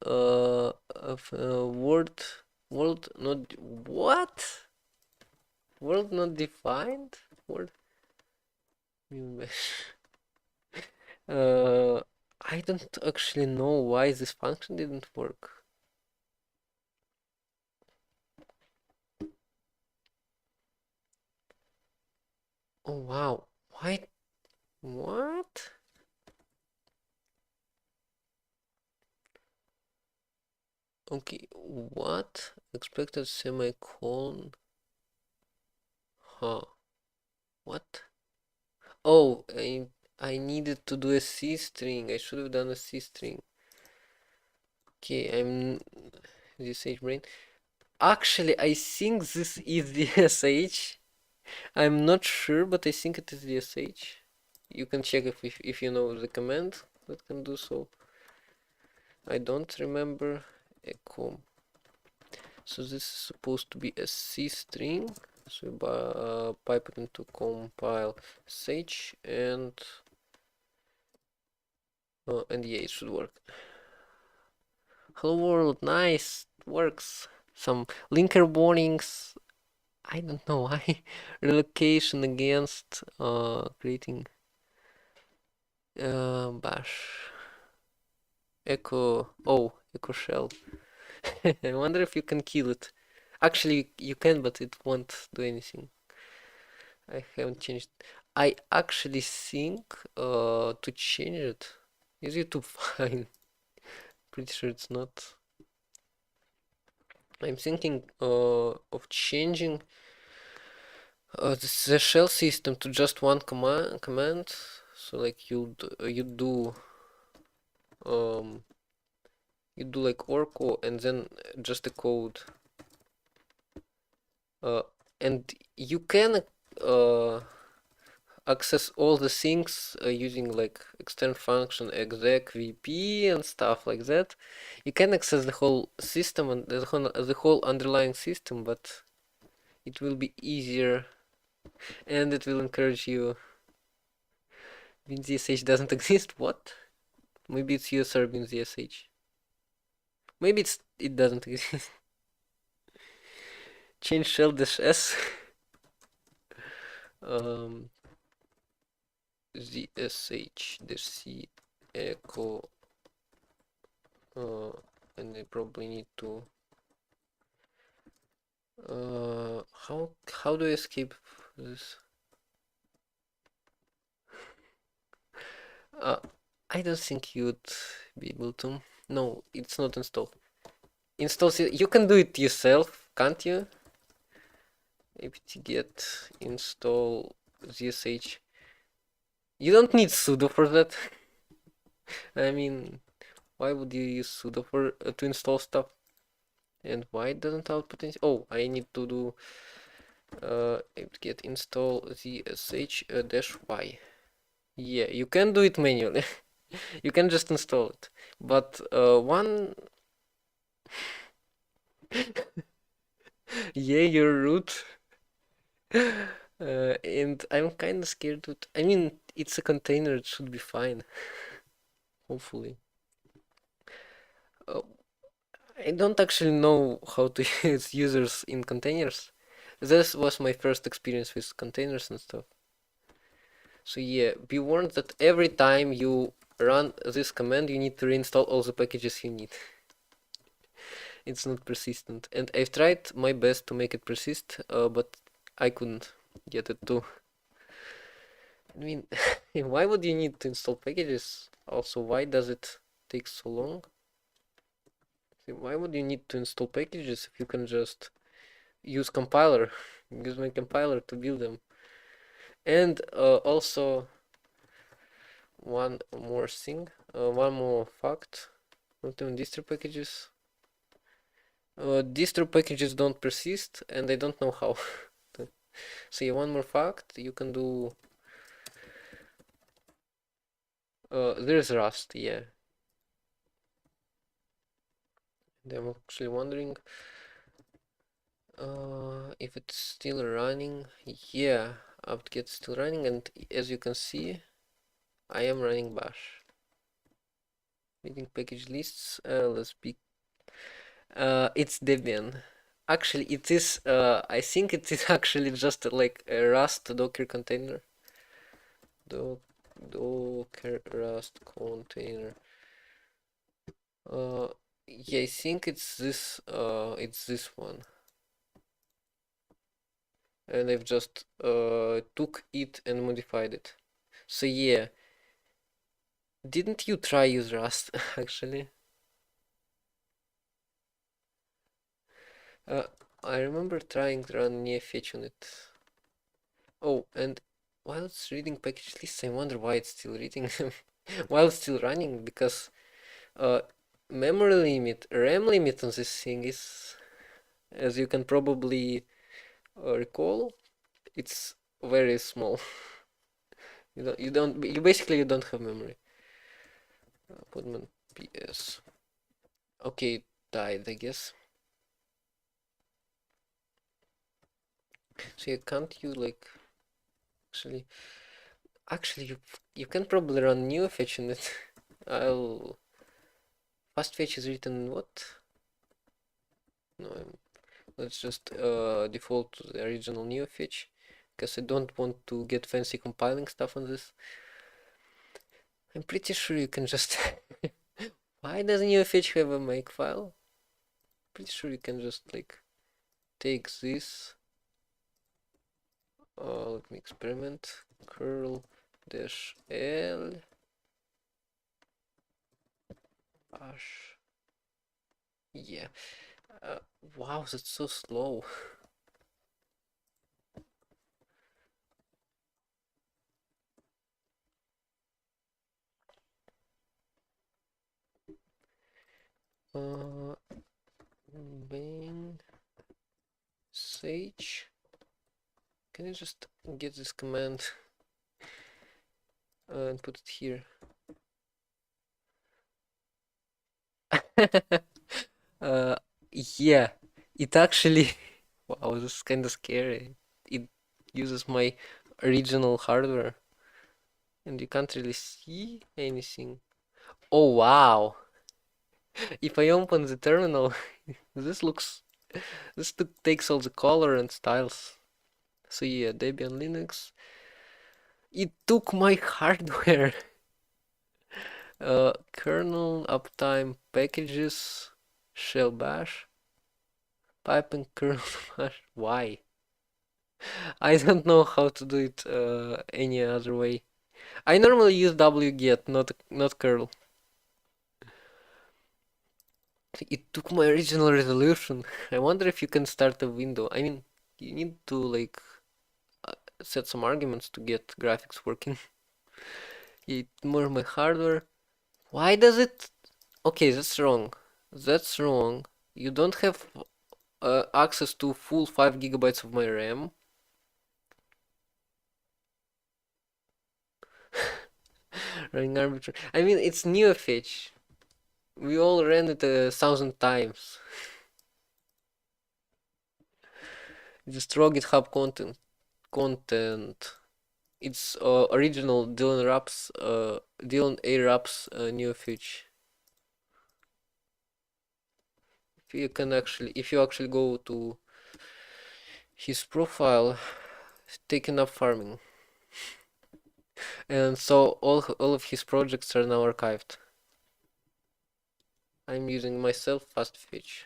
word not what? World not defined? Word I don't actually know why this function didn't work. Oh wow. Why? What? Okay, what? Expected semicolon. Huh. What? Oh, I needed to do a C string. I should have done a C string. Okay, I'm this H brain. Actually, I think this is the SH. I'm not sure, but I think it is the SH. You can check if you know the command that can do so. I don't remember. Echo. So this is supposed to be a C string. So pipe it into compile sh and yeah, it should work. Hello world, nice, works. Some linker warnings. I don't know why. Relocation against creating bash echo. Oh, echo shell. I wonder if you can kill it. Actually, you can, but it won't do anything. I haven't changed. I actually think to change it. Is YouTube fine? Pretty sure it's not. I'm thinking of changing the shell system to just one command. So like you do like orco and then just the code. And you can access all the things using like extend function exec vp and stuff like that. You can access the whole system and the whole underlying system, but it will be easier and it will encourage you. WinZSH doesn't exist. What? Maybe it's user WinZSH. Maybe it doesn't exist. Change shell dash s zsh dash c echo and I probably need to how do I escape this? I don't think you'd be able to. No, it's not installed. You can do it yourself, can't you? apt-get install zsh. You don't need sudo for that. I mean, why would you use sudo for to install stuff? And why it doesn't output anything? Oh, I need to do apt-get install zsh dash y. Yeah, you can do it manually. You can just install it. But one yeah, you're root. And I'm kind of scared to. I mean, it's a container, it should be fine. Hopefully. Uh, I don't actually know how to use users in containers. This was my first experience with containers and stuff. So yeah, be warned that every time you run this command, you need to reinstall all the packages you need. It's not persistent. And I've tried my best to make it persist, but I couldn't get it to. I mean, why would you need to install packages? Also, why does it take so long? Why would you need to install packages if you can just use compiler? Use my compiler to build them. And also one more thing, one more fact. Not even distro packages. Distro packages don't persist, and I don't know how. So yeah, one more fact. You can do. There's Rust, yeah. And I'm actually wondering if it's still running. Yeah, apt-get still running, and as you can see, I am running bash. Reading package lists. Let's be. It's Debian. Actually, it is. I think it is actually just like a Rust Docker container. Docker Rust container. Yeah, I think it's this. It's this one. And I've just took it and modified it. So yeah, didn't you try use Rust actually? I remember trying to run NeoFetch on it. Oh, and while it's reading package lists, I wonder why it's still reading them while it's still running, because memory limit, RAM limit on this thing is, as you can probably recall, it's very small. You basically you don't have memory. Podman PS. Okay, it died, I guess. So you can't you like actually you can probably run NeoFetch in it. I'll fast fetch is written in what? No, let's just default to the original NeoFetch, because I don't want to get fancy compiling stuff on this. I'm pretty sure you can just why does NeoFetch have a make file? Pretty sure you can just like take this. Let me experiment. Curl dash L bash. Yeah. Wow, that's so slow. Bang Sage. Can you just get this command and put it here? Yeah, it actually. Wow, this is kind of scary. It uses my original hardware, and you can't really see anything. Oh wow! If I open the terminal, this looks. This takes all the color and styles. So yeah, Debian Linux. It took my hardware. Kernel uptime packages, shell bash, pipe and kernel bash. Why? I don't know how to do it any other way. I normally use wget, not curl. It took my original resolution. I wonder if you can start a window. I mean, you need to like set some arguments to get graphics working. It more my hardware. Why does it? Okay, that's wrong. That's wrong. You don't have access to full 5 gigabytes of my RAM. Running arbitrary. I mean, it's NeoFetch. We all ran it 1,000 times. Just raw GitHub content. It's original Dylan Raps, Dylan A. Raps NeoFetch. If you actually go to his profile, taking up farming, and so all of his projects are now archived. I'm using myself fast fetch.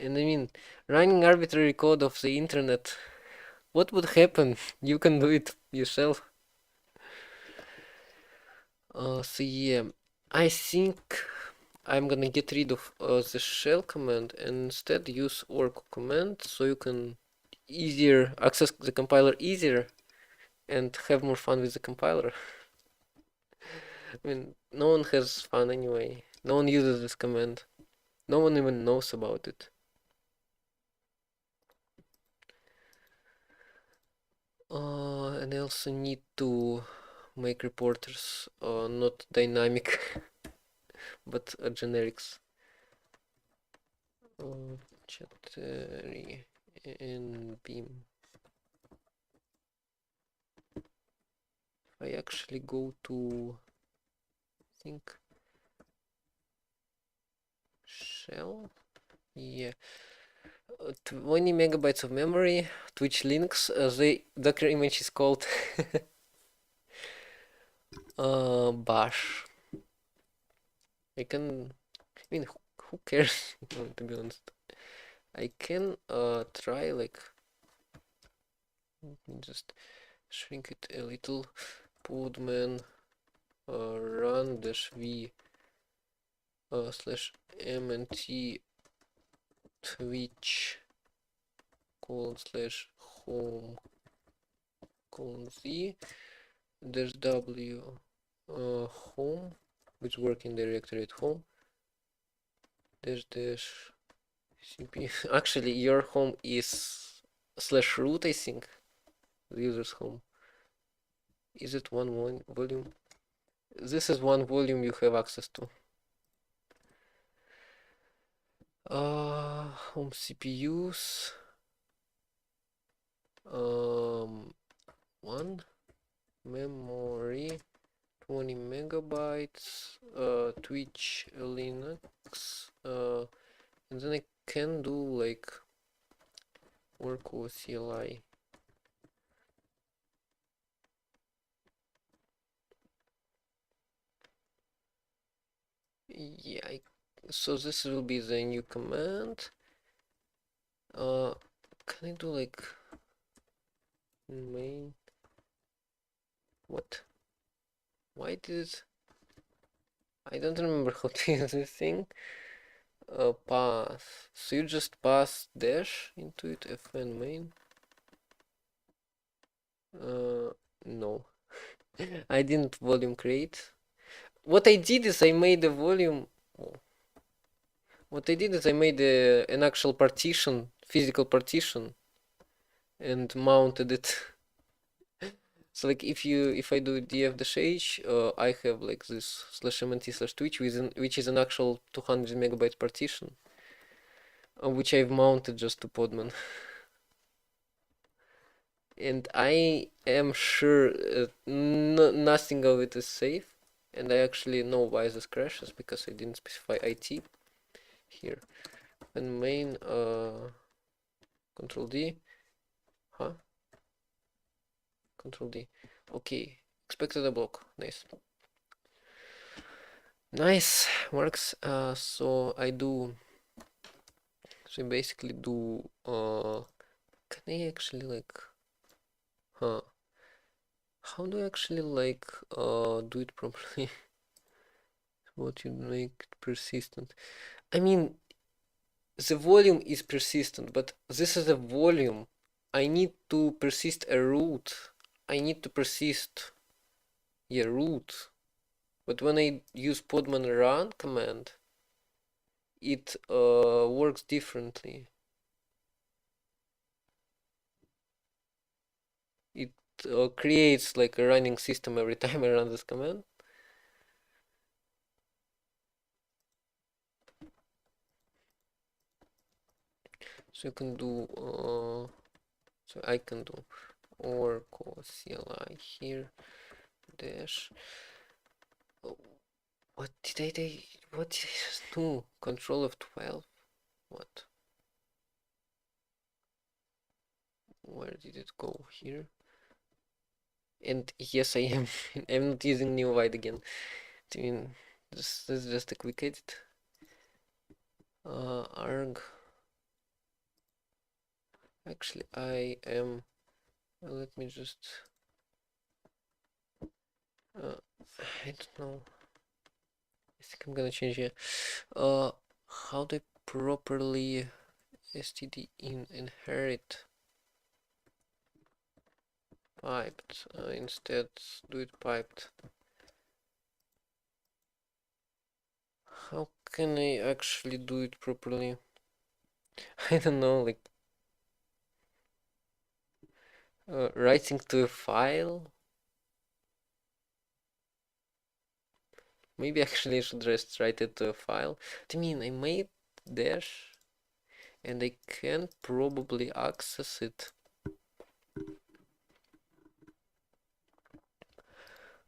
And I mean, running arbitrary code of the internet, what would happen? You can do it yourself. So yeah, I think I'm gonna get rid of the shell command and instead use oracle command so you can easier access the compiler easier and have more fun with the compiler. I mean, no one has fun anyway. No one uses this command. No one even knows about it. And I also need to make reporters not dynamic but generics. Chattery and beam. If I actually go to, I think, shell, yeah, 20 megabytes of memory, Twitch links, the Docker image is called bash. I can, I mean, who cares, to be honest. I can try, like, let me just shrink it a little. Podman run dash v slash mnt twitch /home z dash w home, which working directory at home dash cp. Actually, your home is /root, I think. The user's home. Is it one volume? This is one volume you have access to. Home CPUs. One memory 20 megabytes, Twitch Linux, and then I can do like Oracle CLI. Yeah, so this will be the new command. Can I do like main? What? Why did it? I don't remember how to use this thing. Pass. So you just pass dash into it, fn main. No. I didn't volume create. What I did is I made a volume. What I did is I made an actual partition, physical partition, and mounted it. So like if I do df-h, I have like this /mnt/twitch which is an actual 200 megabyte partition, which I've mounted just to Podman. And I am sure nothing of it is safe, and I actually know why this crashes because I didn't specify IT here. And main Control D, huh? Control D. Okay, expected a block. Nice. Nice, works. So I basically do, can I actually like, huh? How do I actually like, do it properly? What you make it persistent? I mean, the volume is persistent, but this is a volume. I need to persist a root. I need to persist, yeah, root. But when I use podman run command, it works differently. It creates like a running system every time I run this command. So you can do, so I can do Oracle CLI here dash. Oh, what did I just do? Control F12. What? Where did it go? Here. And yes, I am. I'm not using new wide again. I mean, this is just a quick edit. Arg. Actually, I am. Let me just I don't know. I think I'm gonna change here. How do I properly std in inherit piped? Instead, do it piped. How can I actually do it properly? I don't know, like writing to a file? Maybe actually I should just write it to a file. I mean, I made dash and I can probably access it.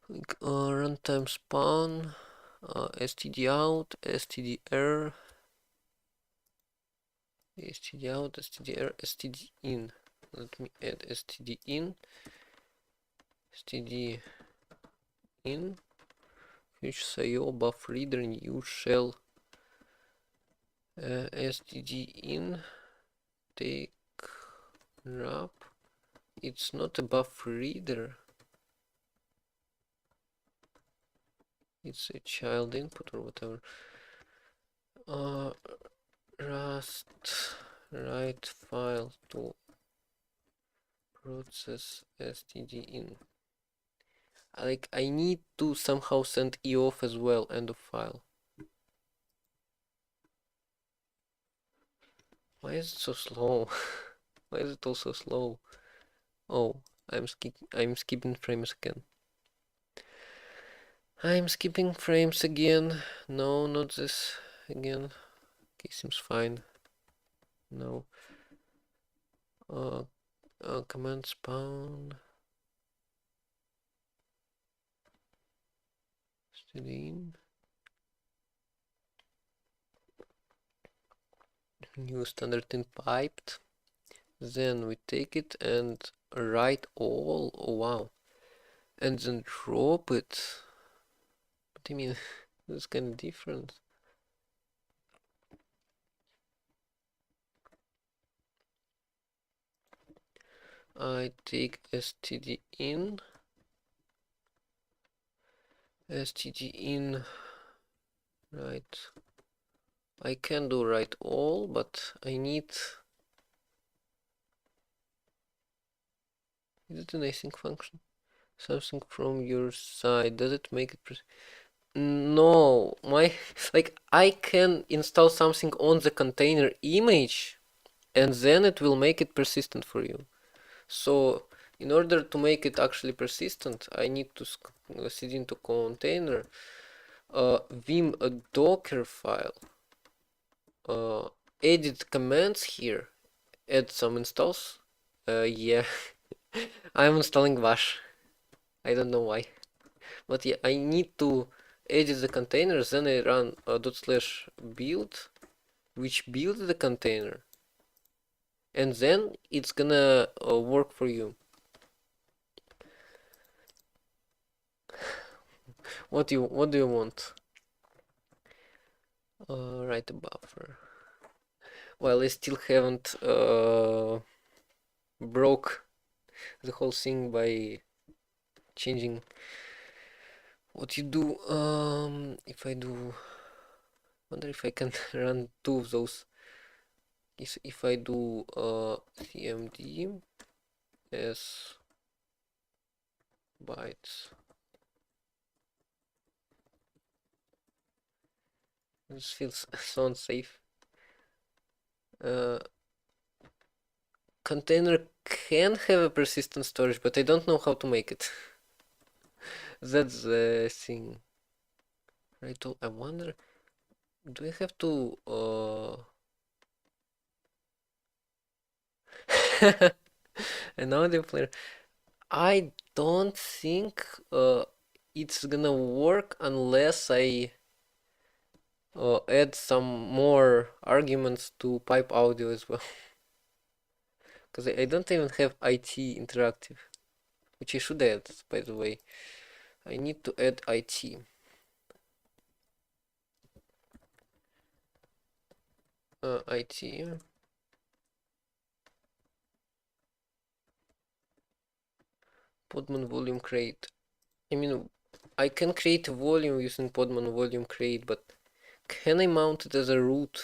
Like runtime spawn, std out, stdr, std out, stdr, std in. Let me add std in, std in, fetch.io buff reader new shell, std in, take wrap. It's not a buff reader. It's a child input or whatever. Rust write file to process std in. Like I need to somehow send eof as well, end of file. Why is it so slow? Why is it all so slow? Oh, I'm skipping frames again. I'm skipping frames again. No, not this again. Okay, seems fine. No. Command spawn. Stream. New standard in piped. Then we take it and write all. Oh wow. And then drop it. What do you mean? This kind of different. I take std in, right. I can do write all, but I need. Is it an async function? Something from your side. Does it make it? No, my like I can install something on the container image, and then it will make it persistent for you. So in order to make it actually persistent, I need to cd into container, vim a docker file, edit commands here, add some installs. Yeah, I'm installing bash. I don't know why, but yeah, I need to edit the container. Then I run /build, which builds the container, and then it's gonna work for you. What do you want? Write a buffer. Well, I still haven't broke the whole thing by changing what you do. If I do, wonder if I can run two of those. If I do cmd s bytes. This feels so unsafe. Container can have a persistent storage, but I don't know how to make it. That's the thing. Right, I wonder, do I have to another player? I don't think it's gonna work unless I add some more arguments to pipe audio as well. Because I don't even have IT interactive, which I should add, by the way. I need to add IT. IT. Podman volume crate. I mean, I can create a volume using Podman volume create, but can I mount it as a root?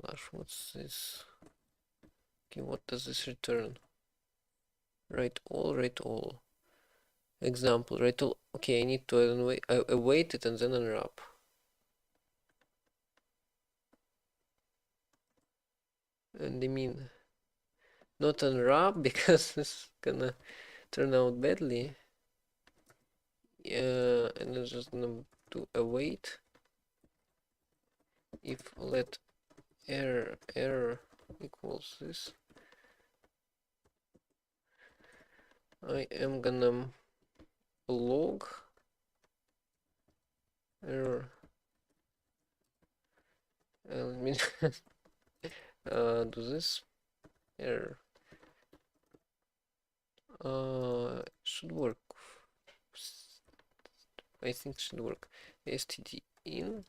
Gosh, what's this? Okay, what does this return? Write all. Example, write all. Okay, I need to await it and then unwrap. And I mean, not unwrap because it's gonna turn out badly. Yeah, and I'm just gonna do await if let error equals this. I am gonna log error. Let me do this error. Should work. I think should work. Std in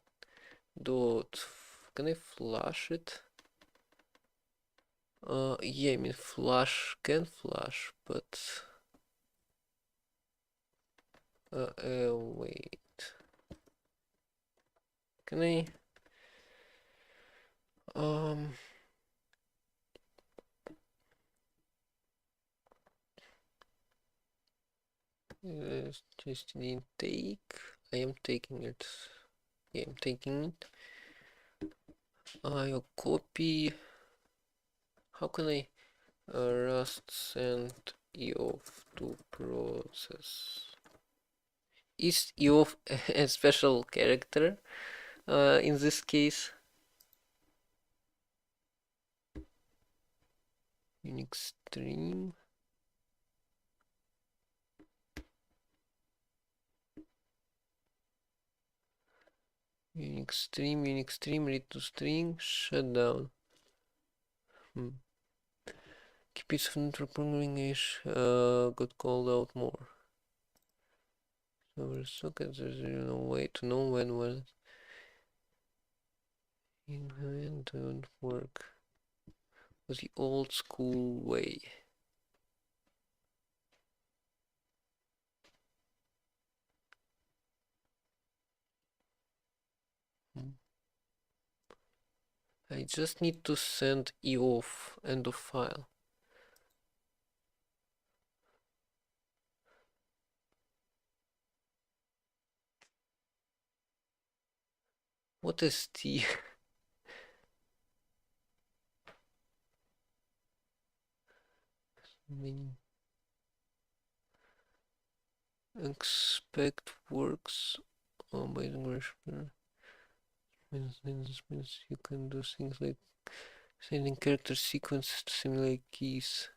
dot. Can I flash it? Yeah, I mean flash can flash, but wait. Can I just didn't take. I am taking it. Yeah, I'm taking it. I'll copy. How can I Rust send eof to process? Is eof a special character in this case? Unix stream. Unix stream, read to string, shutdown. Key piece of network programming ish got called out more. So sockets, there's no way to know when it don't work. Was the old school way. I just need to send eof end of file. What is T? Expect works by the version. Means you can do things like sending character sequences to simulate keys.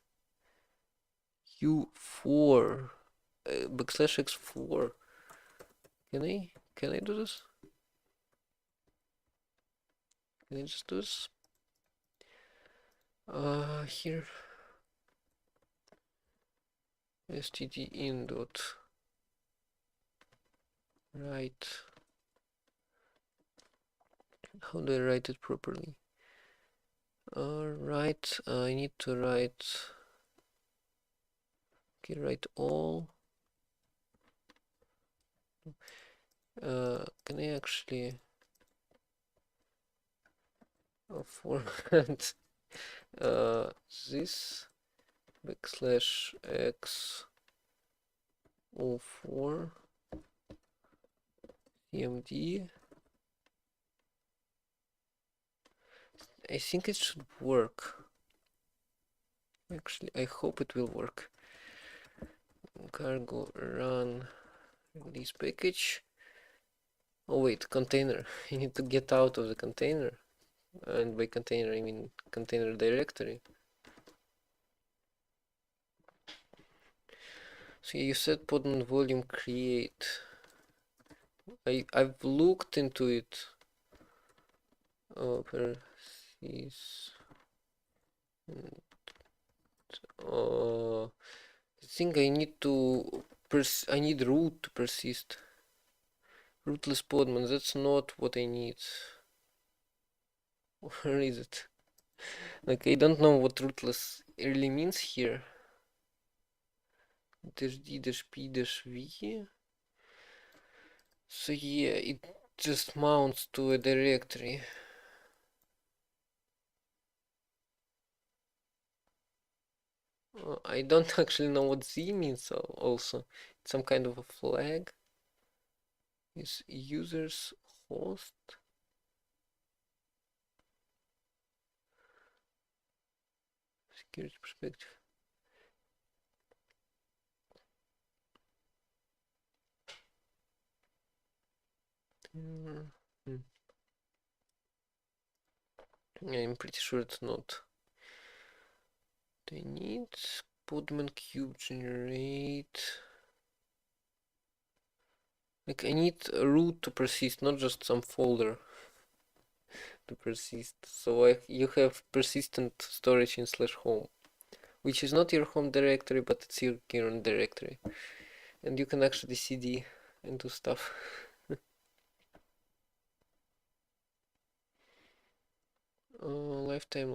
U4 backslash x4. Can I do this? Can I just do this? Here std in dot write. How do I write it properly? Write. I need to write. Okay, write all. Can I actually format this backslash x 04 cmd? I think it should work. Actually, I hope it will work. Cargo run release package. Oh wait, container. You need to get out of the container. And by container, I mean container directory. So you said Podman volume create. I've looked into it. Persist. I think I need to I need root to persist. Rootless Podman, that's not what I need. Where is it? Like I don't know what rootless really means here. Dash D dash P dash V. So yeah, it just mounts to a directory. I don't actually know what Z means also. It's some kind of a flag. Is users host? Security perspective. Hmm. Yeah, I'm pretty sure it's not. They need Podman cube generate. Like I need a root to persist, not just some folder to persist. So you have persistent storage in /home, which is not your home directory, but it's your current directory. And you can actually cd and do stuff. Lifetime.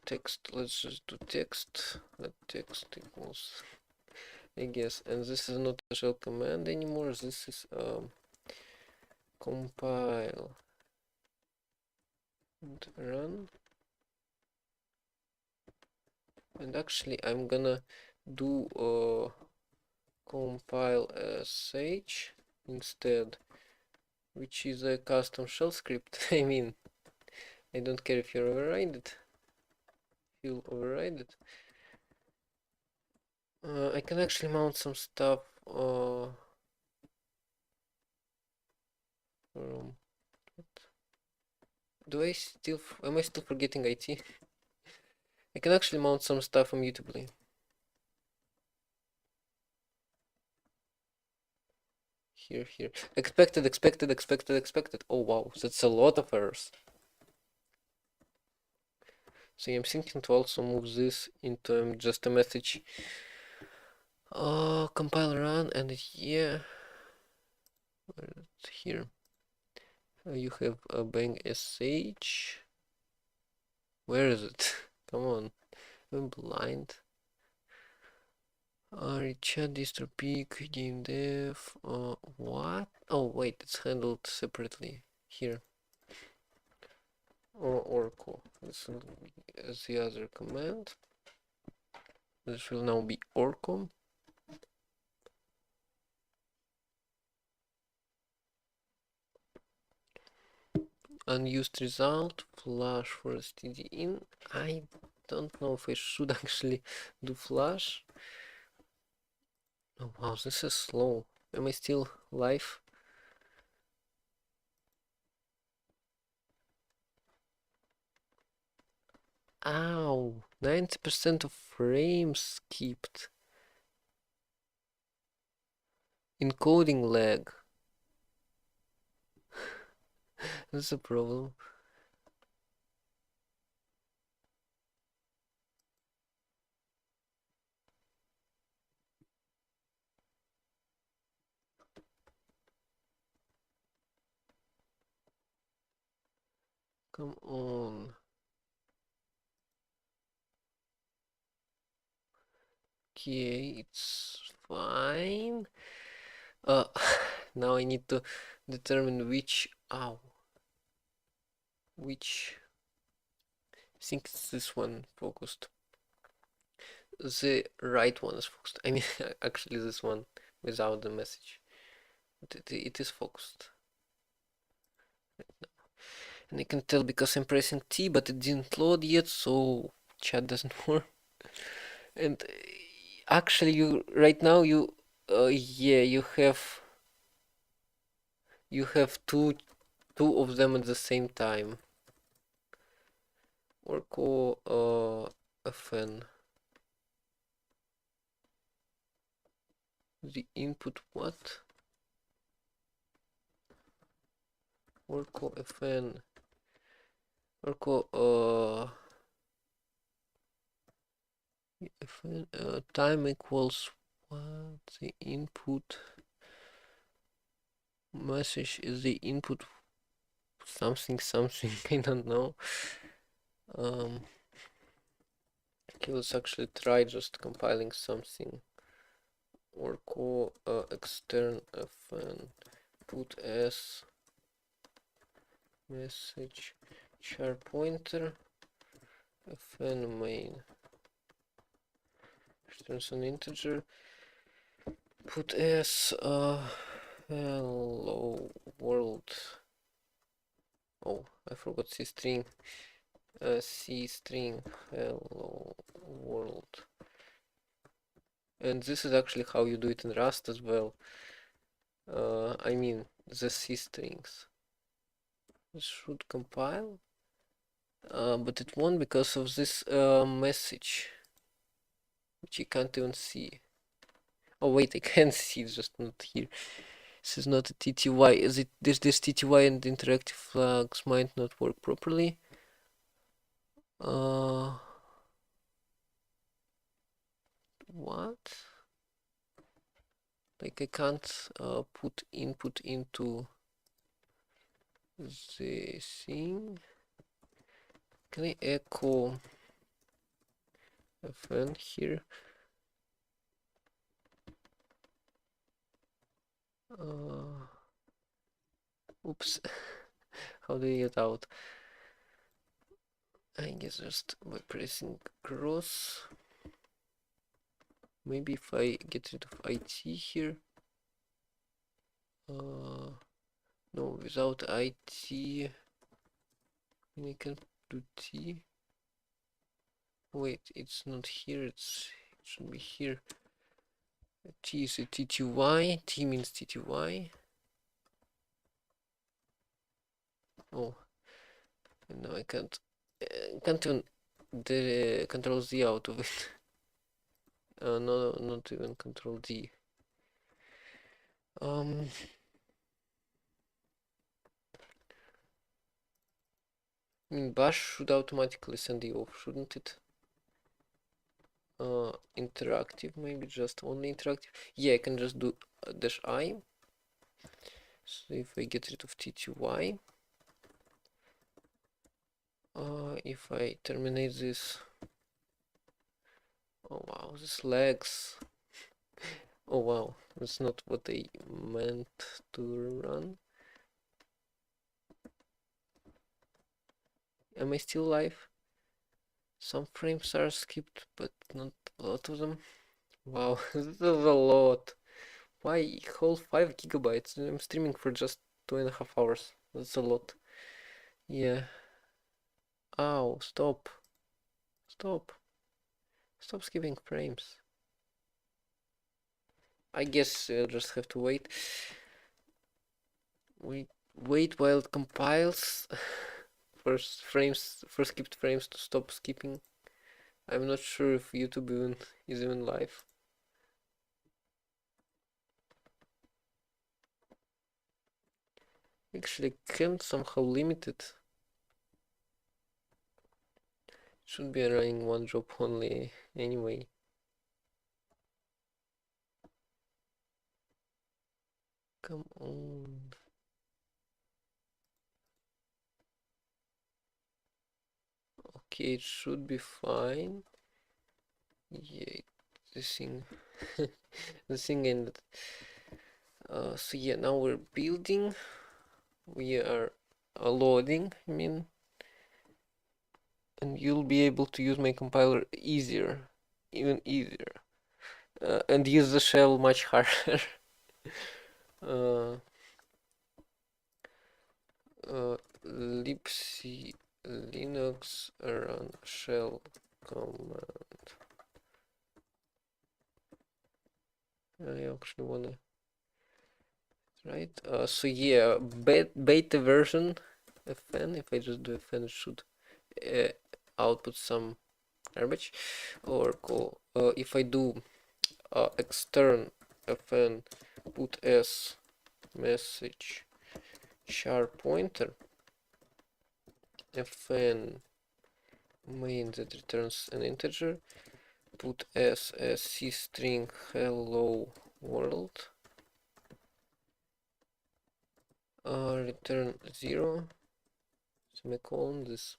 Text, let's just do text. Let text equals, I guess. And this is not a shell command anymore. This is compile and run. And actually, I'm gonna do compile sh instead, which is a custom shell script. I mean, I don't care if you override it. You'll override it. I can actually mount some stuff from. Am I still forgetting IT? I can actually mount some stuff immutably. Here. Expected. Oh wow, that's a lot of errors. So I'm thinking to also move this into just a message. Compile run, and yeah, here you have a bang sh. Where is it? Come on, I'm blind. Richard distro peak game dev. What? Oh wait, it's handled separately here. Oracle. This will be as the other command. This will now be Oracle. Unused result, flush for std in. I don't know if I should actually do flush. Oh wow, this is slow. Am I still live? Ow, 90% of frames skipped. Encoding lag. That's a problem. Come on. Okay, it's fine. Now I need to determine which. Ow. Which. I think it's this one focused. The right one is focused. I mean, actually, this one without the message. It is focused. And I can tell because I'm pressing T, but it didn't load yet, so chat doesn't work. And actually, you right now yeah, you have two of them at the same time. Oracle fn. The input what? Oracle fn. Oracle fn time equals what? The input message is the input something I don't know. Okay, let's actually try just compiling something. Or call extern fn put as message char pointer fn main returns an integer, put as hello world. Oh, I forgot C string. C string hello world. And this is actually how you do it in Rust as well. I mean the C strings. This should compile, but it won't because of this message, which you can't even see. Oh wait, I can see, it's just not here. This is not a TTY. Is it this TTY and interactive flags might not work properly? What? Like I can't put input into the thing. Can I echo fn here? Oops. How do you get out? I guess just by pressing cross. Maybe if I get rid of IT here. No, without IT, I can do T. Wait, it's not here. It should be here. T is a TTY. T means TTY. Oh, and now I can't even control Z out of it. No, not even control D. I mean, bash should automatically send the off, shouldn't it? Interactive, maybe just only interactive. Yeah, I can just do -I. So if I get rid of TTY, if I terminate this, oh wow, this lags. Oh wow, that's not what I meant to run. Am I still live? Some frames are skipped, but not a lot of them. Wow, this is a lot. Why whole 5 gigabytes? I'm streaming for just 2.5 hours. That's a lot. Yeah. Ow, stop. Stop. Stop skipping frames. I guess I'll just have to wait. Wait while it compiles. For skipped frames to stop skipping. I'm not sure if YouTube is even live. Actually, can't somehow limit it. Should be running one job only anyway. Come on. Okay, it should be fine. Yeah, this thing the thing ended. So yeah, now we're building. We are loading, I mean, and you'll be able to use my compiler easier, even easier, and use the shell much harder. Libc Linux run shell command. I actually wanna right. So yeah, beta version fn. If I just do fn, it should output some garbage. Or call if I do extern fn put as message char pointer fn main that returns an integer, put as a C string hello world, return 0, semicolon this,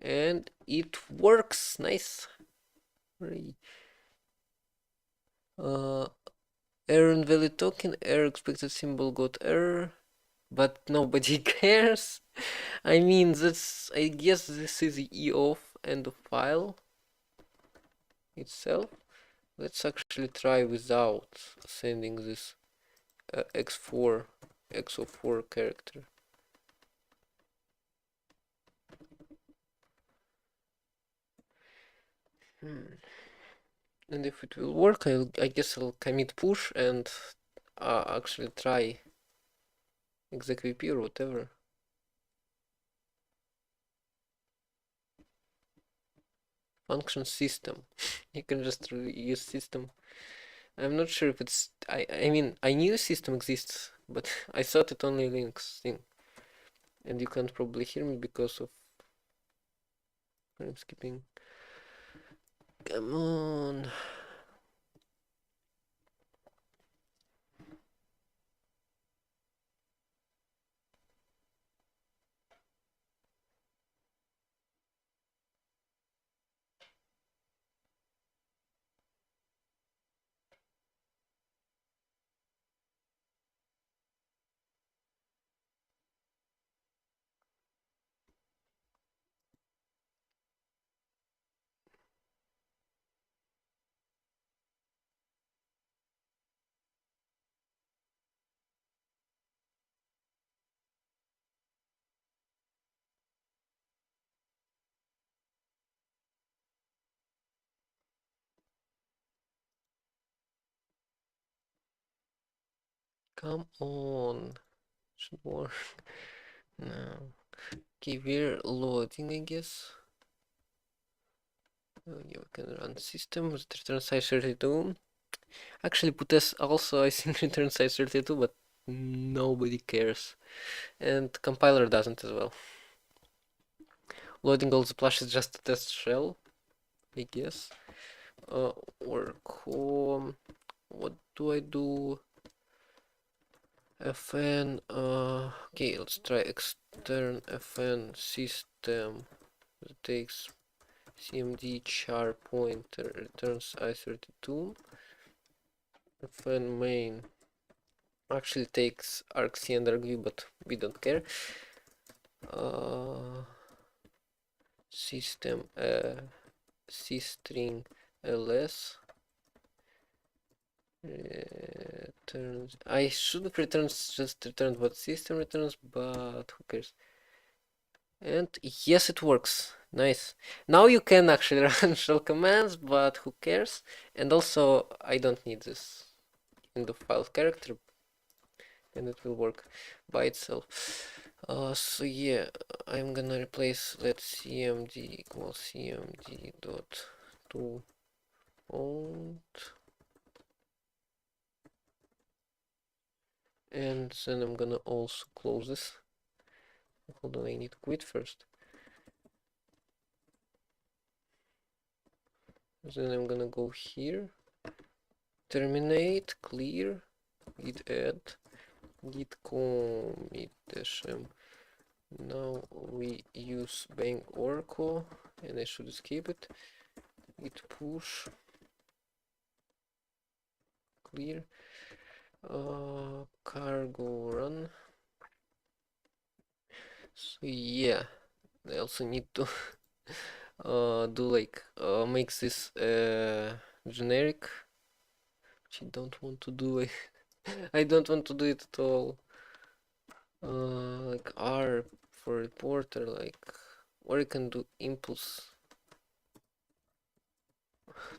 and it works. Nice. Error invalid token, error expected symbol got error, but nobody cares. I mean, I guess this is E off end of file itself. Let's actually try without sending this x04 character. And if it will work, I guess I'll commit push and actually try execvp or whatever. Function system. You can just use system. I'm not sure if it's. I mean, I knew system exists, but I thought it only Linux thing. And you can't probably hear me because of frame skipping. Come on. Come on. Should work. No. Okay, we're loading, I guess. Yeah, we can run system with return size 32. Actually, Putes also, I think, return size 32, but nobody cares. And compiler doesn't as well. Loading all the plush is just a test shell, I guess. Work home. What do I do? fn. Okay, let's try extern fn system. It takes cmd char pointer returns i32. fn main actually takes argc and argv, but we don't care. System cstring ls returns. I should have just returned what system returns, but who cares? And yes, it works. Nice. Now you can actually run shell commands, but who cares? And also, I don't need this in the file character, and it will work by itself. So yeah, I'm gonna replace let cmd equals cmd dot to owned, and then I'm gonna also close this. Hold on, I need to quit first. Then I'm gonna go here, terminate, clear, git add, git commit -m. Now we use bang oracle, and I should escape it. Git push, clear, cargo run. So yeah, I also need to do like make this generic, which I don't want to do. I don't want to do it at all. Like R for reporter, like, or you can do impulse,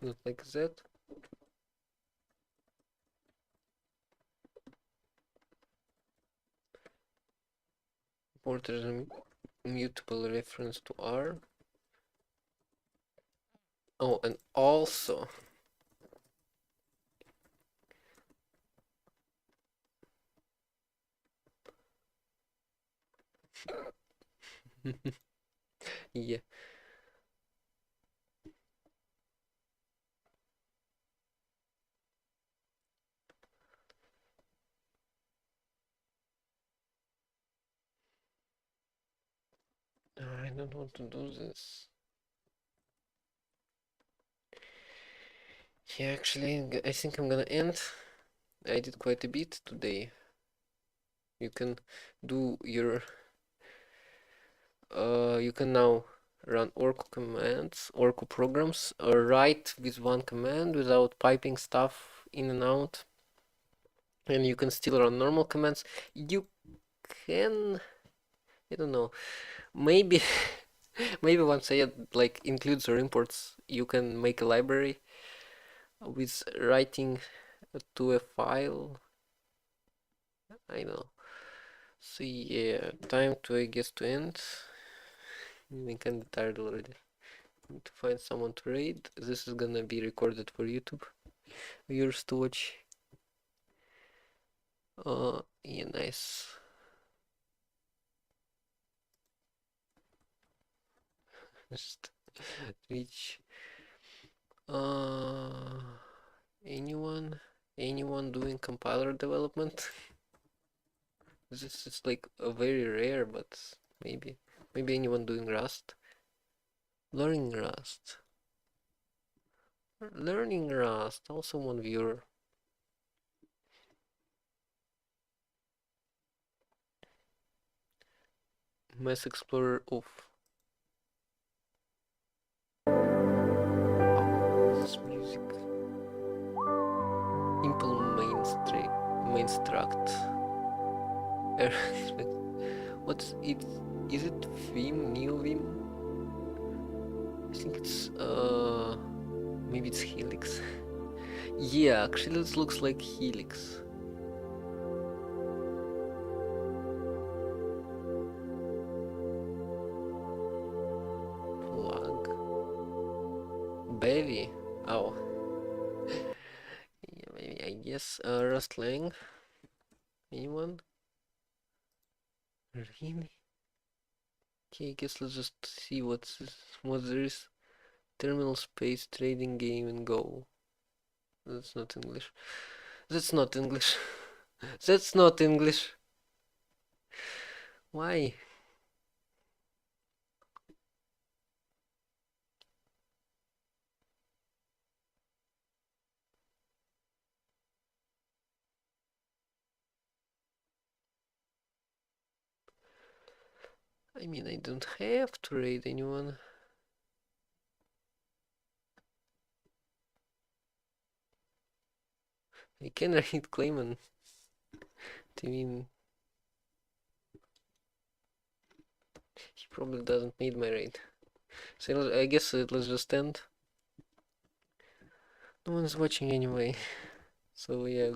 not like that. Reporter is a mutable reference to R. Oh, and also yeah. don't want to do this. Yeah, actually, I think I'm gonna end. I did quite a bit today. You can do your you can now run Orco commands, Orco programs, or write with one command without piping stuff in and out. And you can still run normal commands. You can, I don't know, maybe maybe once I add like includes or imports, you can make a library with writing to a file. I know. So yeah, time to I guess to end. I'm kinda tired already. Need to find someone to raid. This is gonna be recorded for YouTube viewers to watch. Yeah, nice. Just reach. Uh, anyone doing compiler development? This is like a very rare, but maybe anyone doing Rust. Learning Rust. Learning Rust. Also one viewer. Mass Explorer off. Oh, this music. Impl mainstruct. What's it? Is it Vim? Neo Vim? I think it's maybe it's Helix. Yeah, actually it looks like Helix. Plug. Bevy. Oh. Yeah, maybe I guess Rust Lang. Anyone? Really? Okay, I guess let's just see what there is. Terminal space trading game and go. That's not English. That's not English. That's not English. Why? I mean, I don't have to raid anyone. I can raid Clayman. I mean, he probably doesn't need my raid. So I guess let's just end. No one's watching anyway. So yeah.